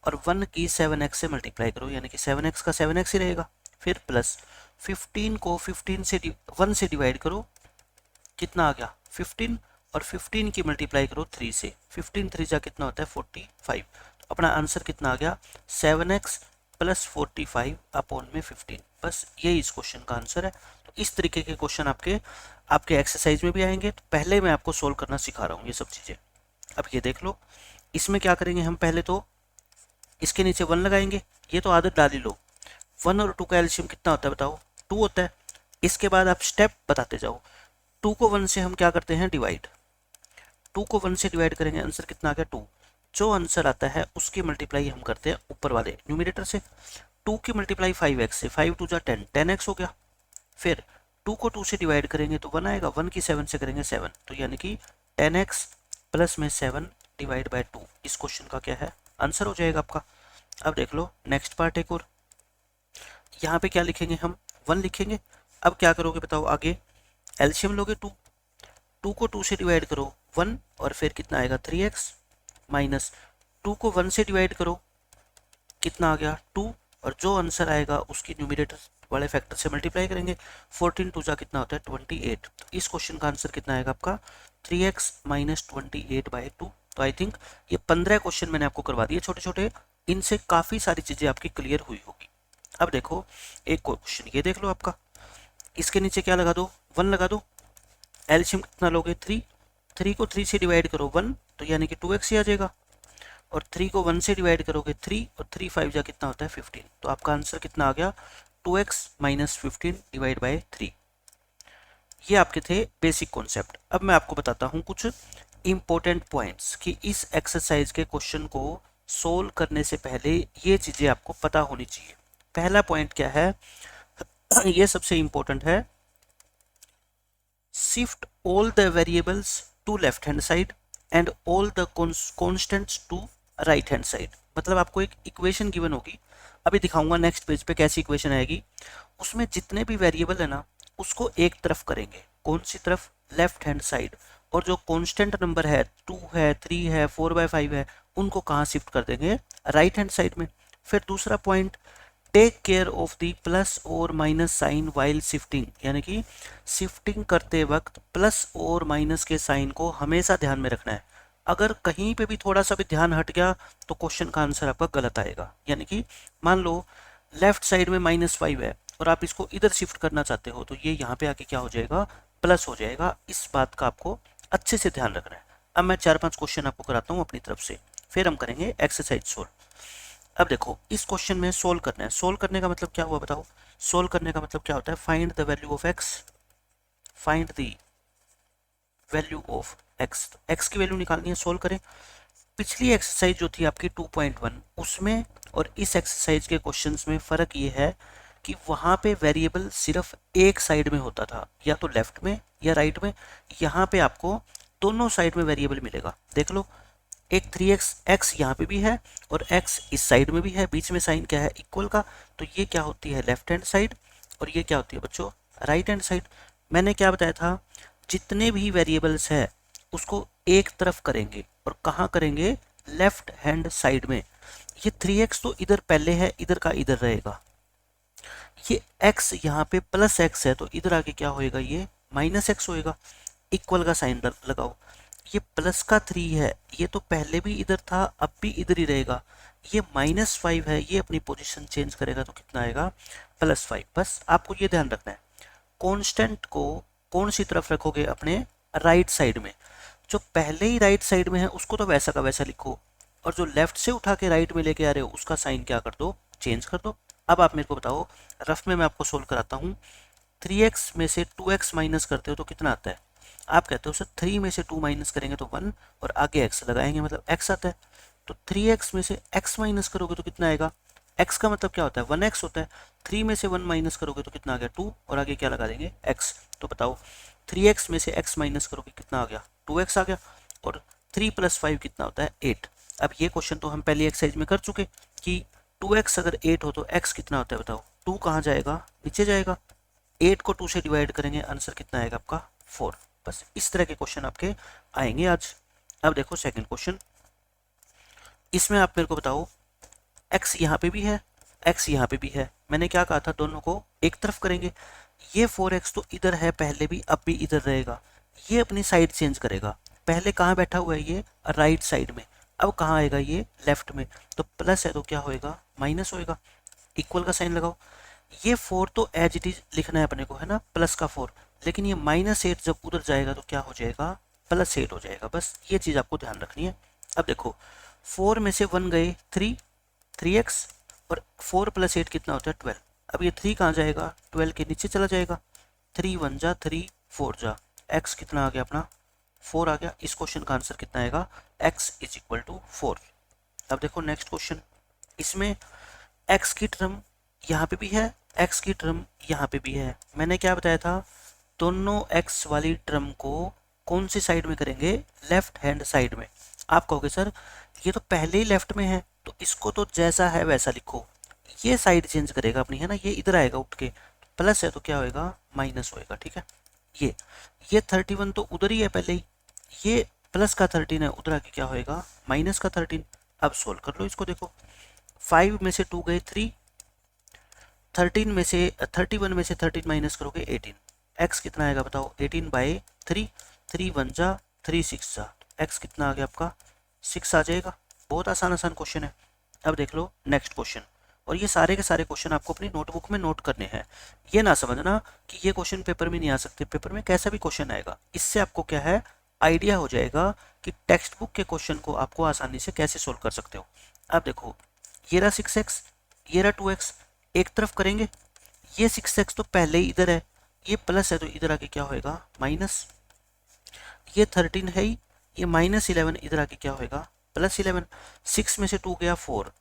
और 1 की 7x से मल्टीप्लाई करो, यानी कि 7x का 7x ही रहेगा। फिर प्लस 15 को 15 से 1 से डिवाइड करो, कितना आ गया 15, और 15 की मल्टीप्लाई करो 3 से, 15 3 जा कितना होता है 45। तो अपना आंसर कितना आ गया 7x + 45/15। बस यही इस क्वेश्चन का आंसर है। तो इस तरीके के क्वेश्चन आपके एक्सरसाइज में भी आएंगे। तो पहले मैं आपको सोल्व करना सिखा रहा हूँ ये सब चीज़ें। अब ये देख लो, इसमें क्या करेंगे हम, पहले तो इसके नीचे 1 लगाएंगे। ये तो आदत डाल ही लो, 1 और 2 का एलसीएम कितना होता है बताओ 2 होता है। इसके बाद आप स्टेप बताते जाओ। 2 को 1 से हम क्या करते हैं डिवाइड, 2 को 1 से डिवाइड करेंगे, आंसर कितना आ गया 2। जो आंसर आता है उसकी मल्टीप्लाई हम करते हैं ऊपर वाले न्यूमरेटर से। 2 की मल्टीप्लाई 5x से, 5 2 जा 10, 10x हो गया। फिर 2 को 2 से डिवाइड करेंगे तो 1 आएगा, 1 की 7 से करेंगे 7, तो यानी कि 10x प्लस में 7 डिवाइड बाय 2 इस क्वेश्चन का क्या है आंसर हो जाएगा आपका। अब देख लो नेक्स्ट पार्ट एक और, यहाँ पे क्या लिखेंगे हम 1 लिखेंगे। अब क्या करोगे बताओ आगे, एलसीएम लोगे 2 को 2 से डिवाइड करो 1, और फिर कितना आएगा 3x, माइनस 2 को 1 से डिवाइड करो, कितना आ गया 2, और जो आंसर आएगा उसकी न्यूमरेटर वाले फैक्टर से मल्टीप्लाई करेंगे। 14 2 जा कितना होता है 28। तो इस क्वेश्चन का आंसर कितना आएगा आपका 3x - 28/2। तो आई थिंक ये 15 क्वेश्चन मैंने आपको करवा दिए छोटे छोटे, इनसे काफ़ी सारी चीज़ें आपकी क्लियर हुई होगी। अब देखो एक क्वेश्चन ये देख लो आपका, इसके नीचे क्या लगा दो 1 लगा दो। एलसीएम कितना लोगे 3 को 3 से डिवाइड करो 1, तो यानी कि 2x ही आ जाएगा, और 3 को 1 से डिवाइड करोगे 3, और 3 5 जा कितना होता है 15। तो आपका आंसर कितना आ गया 2x - 15 डिवाइड बाय 3। ये आपके थे बेसिक कॉन्सेप्ट। अब मैं आपको बताता हूँ कुछ इंपॉर्टेंट पॉइंट्स कि इस एक्सरसाइज के क्वेश्चन को सोल्व करने से पहले ये चीज़ें आपको पता होनी चाहिए। पहला पॉइंट क्या है, ये सबसे इंपॉर्टेंट है, shift all the variables to left hand side and all the constants to right hand side. मतलब आपको एक इक्वेशन गिवन होगी, अभी दिखाऊंगा नेक्स्ट पेज पे कैसी इक्वेशन आएगी। उसमें जितने भी वेरिएबल है ना उसको एक तरफ करेंगे, कौन सी तरफ, लेफ्ट हैंड साइड, और जो कांस्टेंट नंबर है 2 है 3 है 4/5 है उनको कहाँ शिफ्ट कर देंगे, राइट हैंड साइड में। फिर दूसरा point, take care of the plus और माइनस साइन वाइल शिफ्टिंग, यानी कि शिफ्टिंग करते वक्त प्लस और माइनस के साइन को हमेशा ध्यान में रखना है। अगर कहीं पे भी थोड़ा सा भी ध्यान हट गया तो क्वेश्चन का आंसर आपका गलत आएगा। यानी कि मान लो लेफ्ट साइड में -5 है और आप इसको इधर शिफ्ट करना चाहते हो तो ये यहाँ पे आके क्या हो जाएगा, प्लस हो जाएगा। इस बात का आपको अच्छे से ध्यान रखना है। अब मैं 4-5 क्वेश्चन आपको कराता हूँ अपनी तरफ से, फिर हम करेंगे एक्सरसाइज सोल्व। अब देखो इस क्वेश्चन में सोल्व करना है। सोल्व करने का मतलब क्या हुआ बताओ, सोल्व करने का मतलब क्या होता है, find the value of x, find the value of x, x की वैल्यू निकालनी है, सोल्व करें। पिछली एक्सरसाइज जो थी आपकी 2.1 उसमें और इस एक्सरसाइज के क्वेश्चंस में फ़र्क ये है कि वहाँ पे वेरिएबल सिर्फ एक साइड में होता था, या तो लेफ्ट में या राइट में। यहाँ पे आपको दोनों साइड में वेरिएबल मिलेगा। देख लो, एक 3x x यहाँ पे भी है और x इस साइड में भी है, बीच में साइन क्या है, इक्वल का, तो ये क्या होती है लेफ्ट हैंड साइड और ये क्या होती है बच्चों राइट हैंड साइड। मैंने क्या बताया था, जितने भी वेरिएबल्स है उसको एक तरफ करेंगे, और कहाँ करेंगे, लेफ्ट हैंड साइड में। ये 3x तो इधर पहले है, इधर का इधर रहेगा। ये x यहाँ पे +x है तो इधर आके क्या होएगा, ये -x होएगा। इक्वल का साइन लगाओ। ये प्लस का 3 है, ये तो पहले भी इधर था अब भी इधर ही रहेगा। ये -5 है, ये अपनी पोजीशन चेंज करेगा तो कितना आएगा, +5। बस आपको ये ध्यान रखना है, कांस्टेंट को कौन सी तरफ रखोगे, अपने राइट साइड में। जो पहले ही राइट साइड में है उसको तो वैसा का वैसा लिखो, और जो लेफ्ट से उठा के राइट में लेके आ रहे हो उसका साइन क्या कर दो, चेंज कर दो। अब आप मेरे को बताओ, रफ में मैं आपको सोल्व कराता हूँ। 3x में से 2x माइनस करते हो तो कितना आता है, आप कहते हो सर 3 में से 2 माइनस करेंगे तो 1 और आगे x लगाएंगे मतलब x आता है। तो 3x में से x माइनस करोगे तो कितना आएगा, x का मतलब क्या होता है 1x होता है। 3 में से 1 माइनस करोगे तो कितना आ गया 2 और आगे क्या लगा देंगे x। तो बताओ 3x में से x माइनस करोगे कितना आ गया, 2x आ गया, और 3 + 5 कितना होता है 8। अब ये क्वेश्चन तो हम पहली एक्सरसाइज में कर चुके कि 2x अगर 8 हो तो x कितना होता है बताओ, 2 कहाँ जाएगा, नीचे जाएगा। 8 को 2 से डिवाइड करेंगे, आंसर कितना आएगा आपका 4। बस इस तरह के क्वेश्चन आपके आएंगे आज। अब देखो सेकंड क्वेश्चन, इसमें आप मेरे को बताओ x यहाँ पे भी है, x यहाँ पे भी है। मैंने क्या कहा था, दोनों को एक तरफ करेंगे। ये 4x तो इधर है पहले भी अब भी इधर रहेगा, ये अपनी साइड चेंज करेगा। पहले कहाँ बैठा हुआ है, ये राइट साइड में, अब कहाँ आएगा, ये लेफ्ट में। तो प्लस है तो क्या होएगा, माइनस होएगा। इक्वल का साइन लगाओ। ये 4 तो एज इट इज लिखना है अपने को, है ना, प्लस का 4, लेकिन ये -8 जब उधर जाएगा तो क्या हो जाएगा, +8 हो जाएगा। बस ये चीज़ आपको ध्यान रखनी है। अब देखो 4 में से 1 गए 3x, और 4 + 8 कितना होता है 12। अब ये 3 कहाँ जाएगा, 12 के नीचे चला जाएगा। 3 1 जा 3 4 जा, x कितना आ गया अपना 4 आ गया। इस क्वेश्चन का आंसर कितना आएगा, x = 4। अब देखो नेक्स्ट क्वेश्चन, इसमें x की टर्म यहाँ पे भी है, x की टर्म यहाँ पे भी है। मैंने क्या बताया था, दोनों x वाली टर्म को कौन सी साइड में करेंगे, लेफ्ट हैंड साइड में। आप कहोगे सर ये तो पहले ही लेफ्ट में है तो इसको तो जैसा है वैसा लिखो। ये साइड चेंज करेगा अपनी, है ना, ये इधर आएगा उठ के, प्लस है तो क्या होएगा, माइनस होएगा। ठीक है, ये 31 तो उधर ही है पहले ही, ये प्लस का 13 है, उधर आके क्या होएगा, माइनस का 13। अब सोल्व कर लो इसको। देखो 5 में से 2 गए 3, 31 में से 13 माइनस करोगे 18। x कितना आएगा बताओ, 18/3, 3 1 जा 3 6 जा, x कितना आ गया आपका 6 आ जाएगा। बहुत आसान क्वेश्चन है। अब देख लो नेक्स्ट क्वेश्चन, और ये सारे के सारे क्वेश्चन आपको अपनी नोटबुक में नोट करने हैं। ये ना समझना कि ये क्वेश्चन पेपर में नहीं आ सकते, पेपर में कैसा भी क्वेश्चन आएगा। इससे आपको क्या है, आइडिया हो जाएगा कि टेक्स्ट बुक के क्वेश्चन को आपको आसानी से कैसे सोल्व कर सकते हो। अब देखो ये रहा 6x, ये रहा 2x, एक तरफ करेंगे। ये 6x तो पहले ही इधर है, ये प्लस है तो इधर आके क्या होएगा, माइनस। ये 13 है ही, ये -11 इधर आके क्या होएगा, +11। 6 में से 2 गया 4,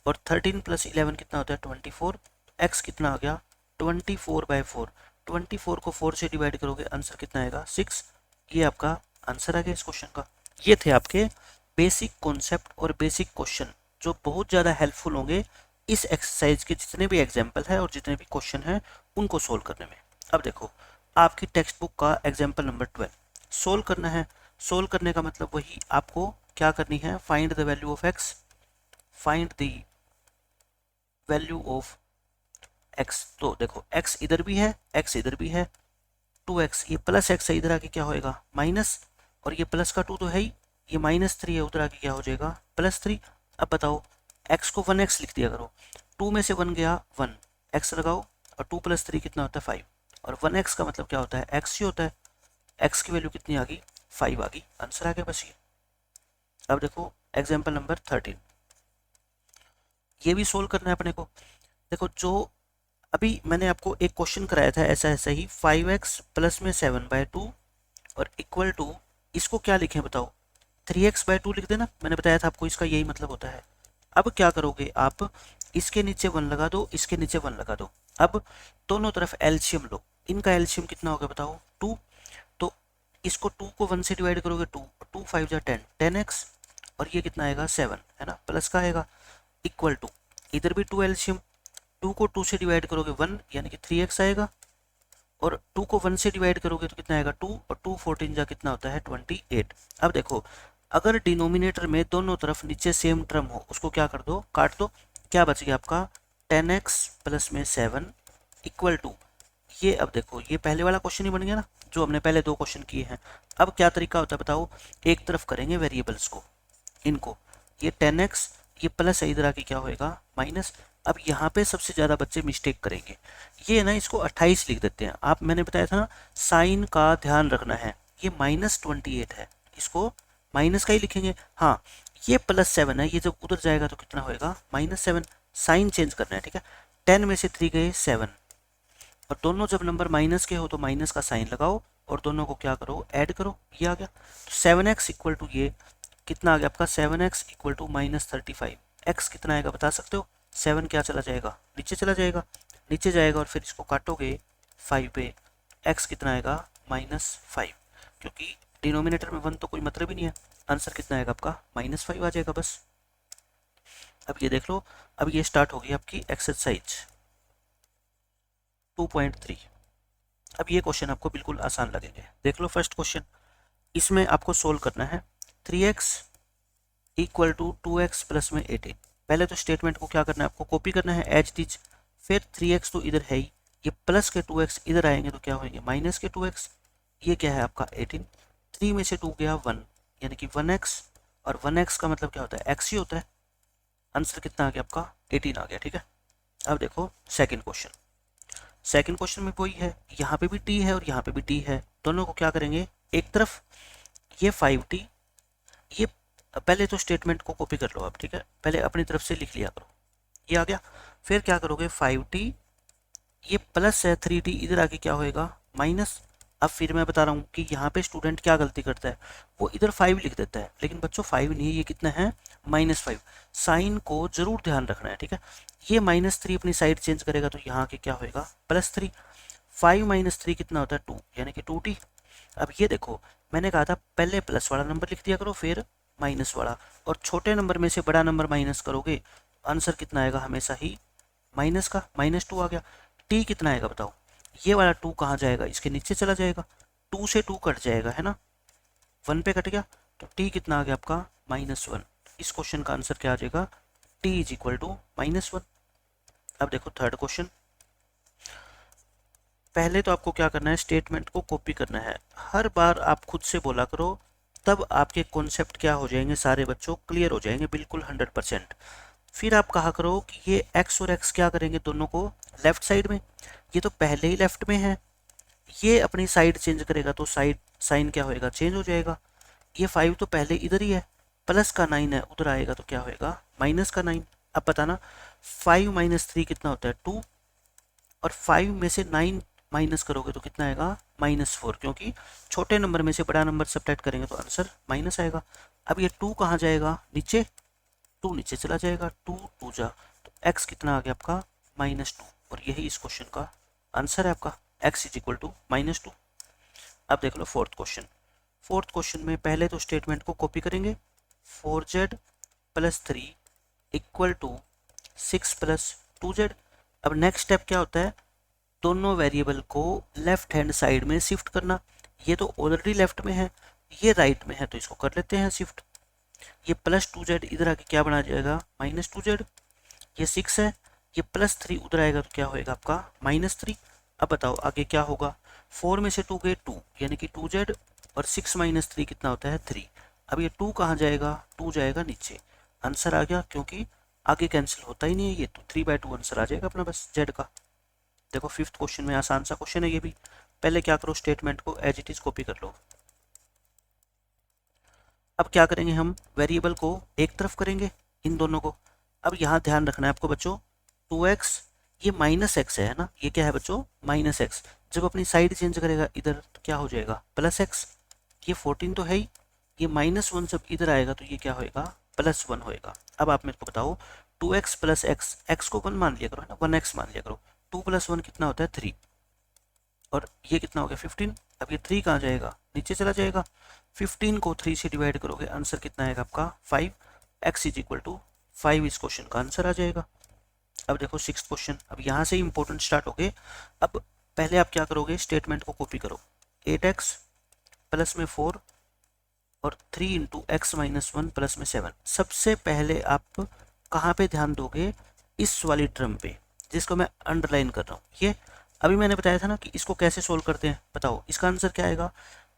और 13 + 11 कितना होता है 24। x कितना आ गया 24/4। 24 को 4 से डिवाइड करोगे, आंसर कितना आएगा 6। ये आपका आंसर आ गया इस क्वेश्चन का। ये थे आपके बेसिक कॉन्सेप्ट और बेसिक क्वेश्चन जो बहुत ज़्यादा हेल्पफुल होंगे इस एक्सरसाइज के जितने भी एग्जाम्पल है और जितने भी क्वेश्चन हैं उनको सोल्व करने में। अब देखो आपकी टेक्स्ट बुक का एग्जाम्पल नंबर 12 सोल्व करना है। सोल्व करने का मतलब वही आपको क्या करनी है, find the value of x, find the value of x. तो देखो एक्स इधर भी है, एक्स इधर भी है, 2x, ये प्लस एक्स है, इधर आके क्या होएगा माइनस, और ये प्लस का 2 तो है ही, ये -3 है, उधर आके क्या हो जाएगा +3। अब बताओ x को 1x लिख दिया करो, 2 में से 1 गया 1, x लगाओ और 2 + 3 कितना होता है 5, और 1x का मतलब क्या होता है x ही होता है। x की वैल्यू कितनी आ गई 5 आ गई, आंसर आ गया बस ये। अब देखो एग्जाम्पल नंबर 13, ये भी सोल्व करना है अपने को। देखो जो अभी मैंने आपको एक क्वेश्चन कराया था ऐसा ऐसा ही, 5x प्लस में 7/2 और इक्वल टू, इसको क्या लिखें बताओ, 3x/2 लिख देना, मैंने बताया था आपको इसका यही मतलब होता है। अब क्या करोगे आप, इसके नीचे 1 लगा दो, इसके नीचे 1 लगा दो। अब दोनों तरफ एलसीएम लो, इनका एलसीएम कितना होगा बताओ 2, तो इसको 2 को 1 से डिवाइड करोगे 2, 2 5 जा 10, 10x, और ये कितना आएगा 7 है ना, प्लस का आएगा, इक्वल टू इधर भी 2 एलसीएम, 2 को 2 से डिवाइड करोगे 1 यानी कि 3x आएगा, और 2 को 1 से डिवाइड करोगे तो कितना आएगा 2, और 2 14 जा कितना होता है 28। अब देखो अगर डिनोमिनेटर में दोनों तरफ नीचे सेम टर्म हो उसको क्या कर दो, काट दो, क्या बच गया आपका 10x प्लस में 7 इक्वल टू, ये अब देखो ये पहले वाला क्वेश्चन ही बन गया ना जो हमने पहले 2 क्वेश्चन किए हैं। अब क्या तरीका होता है बताओ, एक तरफ करेंगे वेरिएबल्स को, इनको, ये 10x, ये प्लस है, इधर आके क्या होएगा माइनस। अब यहाँ पे सबसे ज़्यादा बच्चे मिस्टेक करेंगे, ये ना इसको 28 लिख देते हैं आप, मैंने बताया था ना साइन का ध्यान रखना है, ये -28 है, इसको माइनस का ही लिखेंगे। हाँ ये +7 है, ये जब उधर जाएगा तो कितना होएगा -7, साइन चेंज करना है, ठीक है। 10 में से 3 गए 7, और दोनों जब नंबर माइनस के हो तो माइनस का साइन लगाओ और दोनों को क्या करो ऐड करो, ये आ गया। तो 7x इक्वल टू ये कितना आ गया आपका 7x इक्वल टू -35, x कितना आएगा बता सकते हो, 7 क्या चला जाएगा नीचे चला जाएगा, नीचे जाएगा और फिर इसको काटोगे 5 पे, x कितना आएगा -5, क्योंकि डिनोमिनेटर में 1 तो कोई मतलब ही नहीं है, आंसर कितना आएगा आपका -5 आ जाएगा बस। अब ये देख लो, अब ये स्टार्ट होगी आपकी एक्सरसाइज 2.3। अब ये क्वेश्चन आपको बिल्कुल आसान लगेंगे, देख लो फर्स्ट क्वेश्चन, इसमें आपको सोल्व करना है 3x equal to 2x plus में 18। पहले तो स्टेटमेंट को क्या करना है आपको कॉपी करना है एज इट इज, फिर 3x तो इधर है ही, ये प्लस के 2x इधर आएंगे तो क्या होंगे माइनस के 2x, ये क्या है आपका 18, 3 में से 2 गया 1 यानी कि 1x, और 1x का मतलब क्या होता है x ही होता है, आंसर कितना आ गया आपका 18 आ गया, ठीक है। अब देखो सेकंड क्वेश्चन, सेकंड क्वेश्चन में वही है, यहाँ पे भी t है और यहाँ पे भी t है, दोनों को क्या करेंगे एक तरफ ये 5t, ये पहले तो स्टेटमेंट को कॉपी कर लो आप, ठीक है, पहले अपनी तरफ से लिख लिया करो, ये आ गया। फिर क्या करोगे 5t, ये प्लस है 3t, इधर आके क्या होएगा माइनस। अब फिर मैं बता रहा हूँ कि यहाँ पे स्टूडेंट क्या गलती करता है, वो इधर 5 लिख देता है, लेकिन बच्चों 5 नहीं है, ये कितना है -5, साइन को जरूर ध्यान रखना है, ठीक है। ये -3 अपनी साइड चेंज करेगा तो यहाँ के क्या होएगा +3, 5 - 3 कितना होता है 2 यानी कि 2t। अब ये देखो मैंने कहा था पहले प्लस वाला नंबर लिख दिया करो फिर माइनस वाला, और छोटे नंबर में से बड़ा नंबर माइनस करोगे आंसर कितना आएगा हमेशा ही माइनस का, -2 आ गया। t कितना आएगा बताओ, ये वाला 2 कहाँ जाएगा इसके नीचे चला जाएगा, 2 से 2 कट जाएगा है ना, 1 पे कट गया, तो t कितना आ गया आपका -1। इस क्वेश्चन का आंसर क्या आ जाएगा t इज इक्वल टू -1। अब देखो थर्ड क्वेश्चन, पहले तो आपको क्या करना है स्टेटमेंट को कॉपी करना है, हर बार आप खुद से बोला करो, तब आपके कॉन्सेप्ट क्या हो जाएंगे सारे बच्चों क्लियर हो जाएंगे बिल्कुल 100%। फिर आप कहा करो कि ये x और x क्या करेंगे दोनों को लेफ्ट साइड में, ये तो पहले ही लेफ्ट में है, ये अपनी साइड चेंज करेगा तो साइड साइन क्या होएगा चेंज हो जाएगा। ये 5 तो पहले इधर ही है, प्लस का 9 है उधर आएगा तो क्या होएगा माइनस का 9। अब बताना 5 - 3 कितना होता है 2, और 5 में से 9 माइनस करोगे तो कितना आएगा -4, क्योंकि छोटे नंबर में से बड़ा नंबर सब्ट्रैक्ट करेंगे तो आंसर माइनस आएगा। अब ये 2 कहाँ जाएगा नीचे, 2 नीचे चला जाएगा, 2 2 जा, तो x कितना आ गया आपका -2, और यही इस क्वेश्चन का आंसर है आपका x इज इक्वल टू -2। अब देख लो फोर्थ क्वेश्चन, फोर्थ क्वेश्चन में पहले तो स्टेटमेंट को कॉपी करेंगे, 4z plus 3 equal to 6 plus 2z। अब नेक्स्ट स्टेप क्या होता है, दोनों वेरिएबल को लेफ्ट हैंड साइड में शिफ्ट करना। ये तो ऑलरेडी लेफ्ट में है, ये राइट में है, तो इसको कर लेते हैं शिफ्ट। ये प्लस 2z इधर आके क्या बना जाएगा, माइनस 2z। ये 6 है, ये प्लस 3 उधर आएगा तो क्या होएगा आपका माइनस 3। अब बताओ आगे क्या होगा, 4 में से 2 गए 2, यानी कि 2z, और 6 माइनस 3 कितना होता है 3। अब ये 2 कहाँ जाएगा, 2 जाएगा नीचे, आंसर आ गया, क्योंकि आगे कैंसिल होता ही नहीं है ये, तो 3/2 आंसर आ जाएगा अपना बस z का। देखो फिफ्थ क्वेश्चन में आसान सा क्वेश्चन है ये भी। पहले क्या करो, स्टेटमेंट को एज इट इज कॉपी कर लो। अब क्या करेंगे, हम वेरिएबल को एक तरफ करेंगे, इन दोनों को। अब यहाँ ध्यान रखना है आपको बच्चों, 2x, ये माइनस एक्स है ना, ये क्या है बच्चों माइनस एक्स। जब अपनी साइड चेंज करेगा इधर तो क्या हो जाएगा प्लस एक्स। ये 14 तो है ही, ये -1 जब इधर आएगा तो ये क्या होएगा +1 होएगा। अब आप मेरे को बताओ, 2x प्लस एक्स, एक्स को 1 मान लिया करो है ना, 1x मान लिया करो, 2 + 1 कितना होता है 3, और ये कितना हो गया 15। अब ये 3 कहाँ जाएगा, नीचे चला जाएगा। 15 को 3 से डिवाइड करोगे, आंसर कितना आएगा आपका 5, x = 5 इस क्वेश्चन का आंसर आ जाएगा। अब देखो सिक्स्थ क्वेश्चन, अब यहाँ से इंपॉर्टेंट स्टार्ट हो गए। अब पहले आप क्या करोगे, स्टेटमेंट को कॉपी करो, 8x प्लस में 4 और 3 इंटू एक्स माइनस 1 प्लस में 7। सबसे पहले आप कहाँ पे ध्यान दोगे, इस वाली टर्म पे, जिसको मैं अंडरलाइन कर रहा हूँ। ये अभी मैंने बताया था ना कि इसको कैसे सोल्व करते हैं, बताओ इसका आंसर क्या आएगा,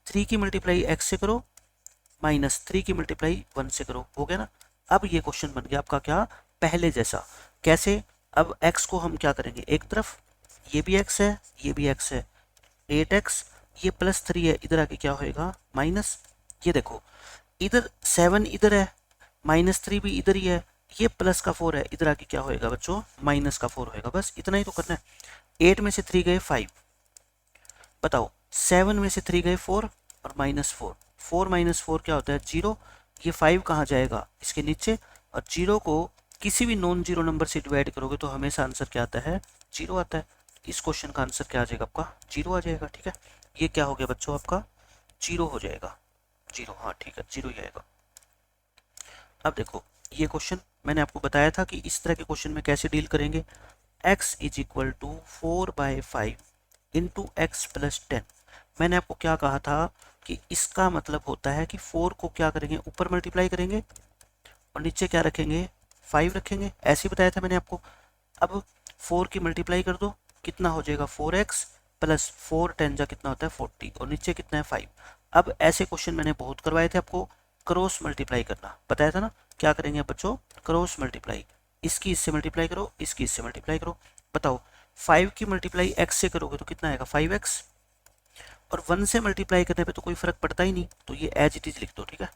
3 की मल्टीप्लाई x से करो, -3 की मल्टीप्लाई 1 से करो, हो गया ना। अब ये क्वेश्चन बन गया आपका क्या, पहले जैसा। कैसे, अब x को हम क्या करेंगे एक तरफ, ये भी x है, ये भी x है, 8x, ये +3 है, इधर आके क्या होएगा माइनस। ये देखो इधर 7 इधर है, -3 भी इधर ही है, ये प्लस का 4 है, इधर आके क्या होएगा बच्चों माइनस का 4 होएगा। बस इतना ही तो करना है। 8 में से 3 गए 5, बताओ 7 में से 3 गए 4 और -4, 4 - 4 क्या होता है 0। ये 5 कहाँ जाएगा, इसके नीचे, और 0 को किसी भी नॉन जीरो नंबर से डिवाइड करोगे तो हमेशा आंसर क्या आता है 0 आता है। इस क्वेश्चन का आंसर क्या आ जाएगा आपका 0 आ जाएगा। ठीक है, ये क्या हो गया बच्चों आपका 0 हो जाएगा, 0, हाँ ठीक है 0 ही आएगा। अब देखो ये क्वेश्चन मैंने आपको बताया था कि इस तरह के क्वेश्चन में कैसे डील करेंगे। x = 4/5 into x plus 10। मैंने आपको क्या कहा था कि इसका मतलब होता है कि 4 को क्या करेंगे ऊपर मल्टीप्लाई करेंगे और नीचे क्या रखेंगे 5 रखेंगे, ऐसे ही बताया था मैंने आपको। अब 4 की मल्टीप्लाई कर दो, कितना हो जाएगा 4x प्लस 4 10 जा कितना होता है 40, और नीचे कितना है 5। अब ऐसे क्वेश्चन मैंने बहुत करवाए थे आपको, क्रॉस मल्टीप्लाई करना बताया था ना। क्या करेंगे बच्चों, क्रॉस मल्टीप्लाई, इसकी इससे मल्टीप्लाई करो, इसकी इससे मल्टीप्लाई करो। बताओ 5 की मल्टीप्लाई x से करोगे तो कितना आएगा 5x, और 1 से मल्टीप्लाई करने पे तो कोई फर्क पड़ता ही नहीं, तो ये एज इट इज लिख दो। ठीक है,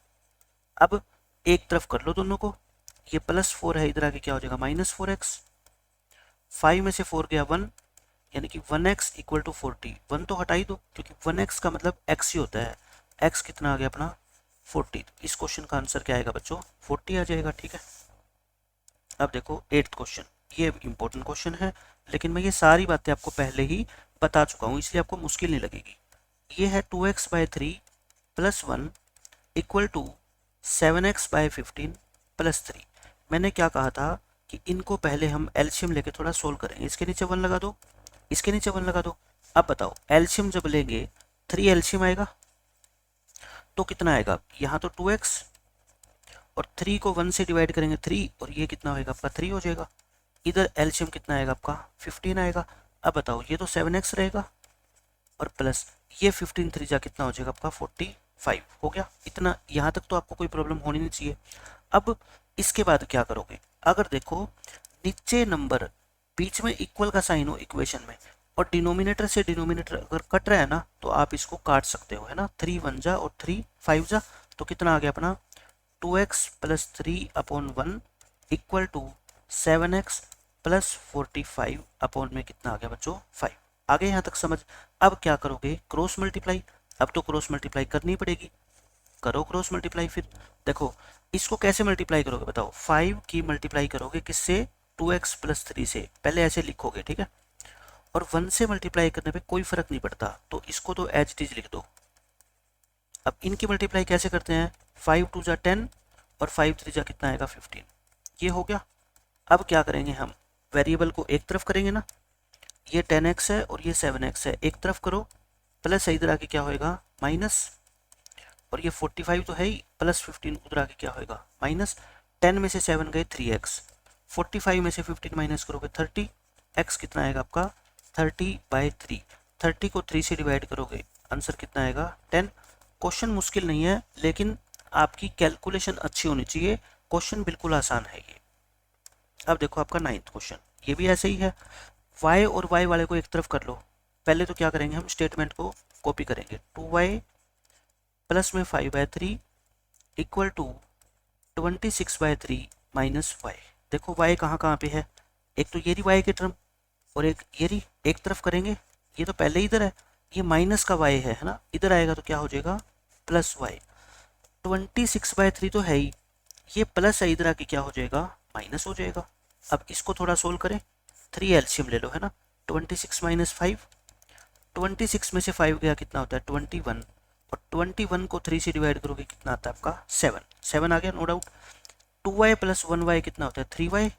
अब एक तरफ कर लो दोनों को, ये +4 है, इधर आके क्या हो जाएगा -4x, 5 में से 4 गया 1, यानी कि 1x = 40। 1 तो हटा ही दो, क्योंकि 1x का मतलब x ही होता है। x कितना आ गया अपना 40। इस क्वेश्चन का आंसर क्या आएगा बच्चों 40 आ जाएगा। ठीक है, अब देखो 8th क्वेश्चन, ये इंपॉर्टेंट क्वेश्चन है, लेकिन मैं ये सारी बातें आपको पहले ही बता चुका हूँ, इसलिए आपको मुश्किल नहीं लगेगी। ये है 2x/3 + 1 = 7x/15 + 3। मैंने क्या कहा था कि इनको पहले हम एलसीएम लेके थोड़ा सोल्व करेंगे। इसके नीचे 1 लगा दो, इसके नीचे 1 लगा दो। अब बताओ एलसीएम जब लेंगे 3 एलसीएम आएगा तो कितना आएगा, यहाँ तो 2x और 3 को 1 से डिवाइड करेंगे 3, और ये कितना होएगा आपका 3 हो जाएगा। इधर एलसीएम कितना आएगा आपका 15 आएगा। अब बताओ ये तो 7x रहेगा और प्लस ये 15 3 जा कितना हो जाएगा आपका 45 हो गया। इतना यहाँ तक तो आपको कोई प्रॉब्लम होनी नहीं चाहिए। अब इसके बाद क्या करोगे, अगर देखो नीचे नंबर बीच में इक्वल का साइन हो इक्वेशन में, और डिनोमिनेटर से डिनोमिनेटर अगर कट रहा है ना, तो आप इसको काट सकते हो है ना, 3 1 जा और 3 5 जा, तो कितना आ गया अपना 2x + 3/1 = 7x + 45 अपॉन में कितना आ गया बच्चों 5। आगे यहाँ तक समझ। अब क्या करोगे क्रॉस मल्टीप्लाई, अब तो क्रॉस मल्टीप्लाई करनी पड़ेगी, करो क्रॉस मल्टीप्लाई। फिर देखो इसको कैसे मल्टीप्लाई करोगे बताओ, 5 की मल्टीप्लाई करोगे किससे 2x + 3 से, पहले ऐसे लिखोगे ठीक है, और 1 से मल्टीप्लाई करने पे कोई फर्क नहीं पड़ता, तो इसको तो एज इट इज लिख दो। अब इनकी मल्टीप्लाई कैसे करते हैं, 5 2 जा 10 और 5 3 जा कितना आएगा 15, ये हो गया। अब क्या करेंगे हम, वेरिएबल को एक तरफ करेंगे ना, ये 10x है और ये 7x है, एक तरफ करो, प्लस इधर आके क्या होएगा माइनस, और ये 45 तो है ही, प्लस 15 उधर आके क्या होएगा माइनस, 10 में से 7 गए 3x, 45 में से 15 माइनस करोगे 30, x कितना आएगा आपका 30/3, 30 को 3 से डिवाइड करोगे आंसर कितना आएगा 10। क्वेश्चन मुश्किल नहीं है, लेकिन आपकी कैलकुलेशन अच्छी होनी चाहिए, क्वेश्चन बिल्कुल आसान है ये। अब देखो आपका 9th क्वेश्चन, ये भी ऐसे ही है, y और y वाले को एक तरफ कर लो। पहले तो क्या करेंगे हम, स्टेटमेंट को कॉपी करेंगे, 2y प्लस में 5/3 इक्वल टू 26/3 माइनस y। देखो y कहाँ कहाँ पे है, एक तो ये y के टर्म और एक ये एक तरफ करेंगे, ये तो पहले इधर है, ये माइनस का y है ना, इधर आएगा तो क्या हो जाएगा प्लस y। 26/3 तो है ही, ये प्लस है, इधर आके क्या हो जाएगा माइनस हो जाएगा। अब इसको थोड़ा सोल्व करें, 3 एलसीएम ले लो है ना, 26 माइनस 5, 26 में से 5 गया कितना होता है 21, और 21 को 3 से डिवाइड करोगे कितना आता है आपका 7, 7 आ गया no doubt. 2y plus 1y कितना होता है 3y,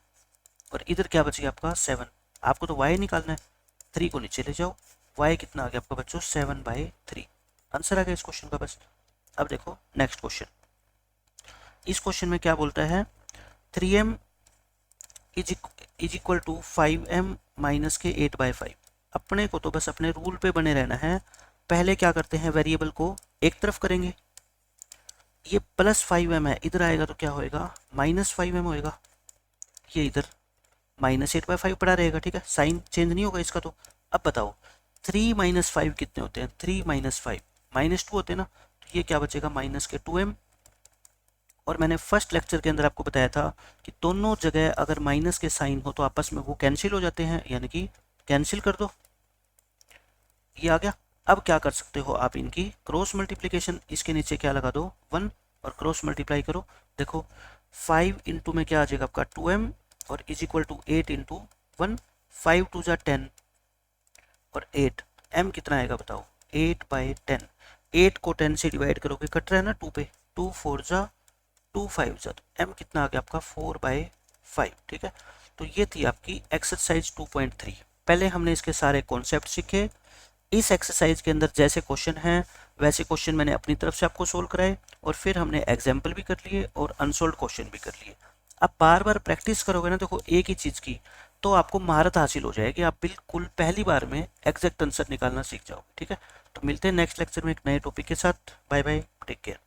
और इधर क्या बच गया आपका 7, आपको तो y निकालना है, 3 को नीचे ले जाओ, y कितना आ गया आपका बच्चों 7/3, आंसर आ गया इस क्वेश्चन का बस। अब देखो नेक्स्ट क्वेश्चन, इस क्वेश्चन में क्या बोलता है 3m is equal to 5m minus के 8/5। अपने को तो बस अपने रूल पे बने रहना है, पहले क्या करते हैं वेरिएबल को एक तरफ करेंगे, ये प्लस 5m है, इधर आएगा तो क्या होएगा माइनस 5m होएगा, ये इधर माइनस 8/5 पड़ा रहेगा, ठीक है, साइन चेंज नहीं होगा इसका। तो अब बताओ 3 माइनस 5 कितने होते हैं, 3 माइनस 5 -2 होते हैं ना, तो ये क्या बचेगा माइनस के 2m। और मैंने फर्स्ट लेक्चर के अंदर आपको बताया था कि दोनों जगह अगर माइनस के साइन हो तो आपस में वो कैंसिल हो जाते हैं, यानी कि कैंसिल कर दो, ये आ गया। अब क्या कर सकते हो आप, इनकी क्रॉस मल्टीप्लीकेशन, इसके नीचे क्या लगा दो 1 और क्रॉस मल्टीप्लाई करो। देखो 5 इंटू में क्या आ जाएगा आपका 2m और इज इक्वल टू 8 इंटू 1, 5 2 जा 10 और 8, m कितना आएगा बताओ 8/10, 8 को 10 से डिवाइड करोगे कट रहा है ना 2 पे, 2 4 जा 2 5 जा, तो m कितना आ गया आपका 4/5, ठीक है। तो ये थी आपकी एक्सरसाइज 2.3। पहले हमने इसके सारे कॉन्सेप्ट सीखे, इस एक्सरसाइज के अंदर जैसे क्वेश्चन हैं वैसे क्वेश्चन मैंने अपनी तरफ से आपको सोल्व कराए, और फिर हमने एग्जाम्पल भी कर लिए और अनसोल्व क्वेश्चन भी कर लिए। आप बार बार प्रैक्टिस करोगे ना, देखो एक ही चीज़ की, तो आपको महारत हासिल हो जाएगी, आप बिल्कुल पहली बार में एग्जैक्ट आंसर निकालना सीख जाओगे, ठीक है। तो मिलते हैं नेक्स्ट लेक्चर में एक नए टॉपिक के साथ, बाय बाय, टेक केयर।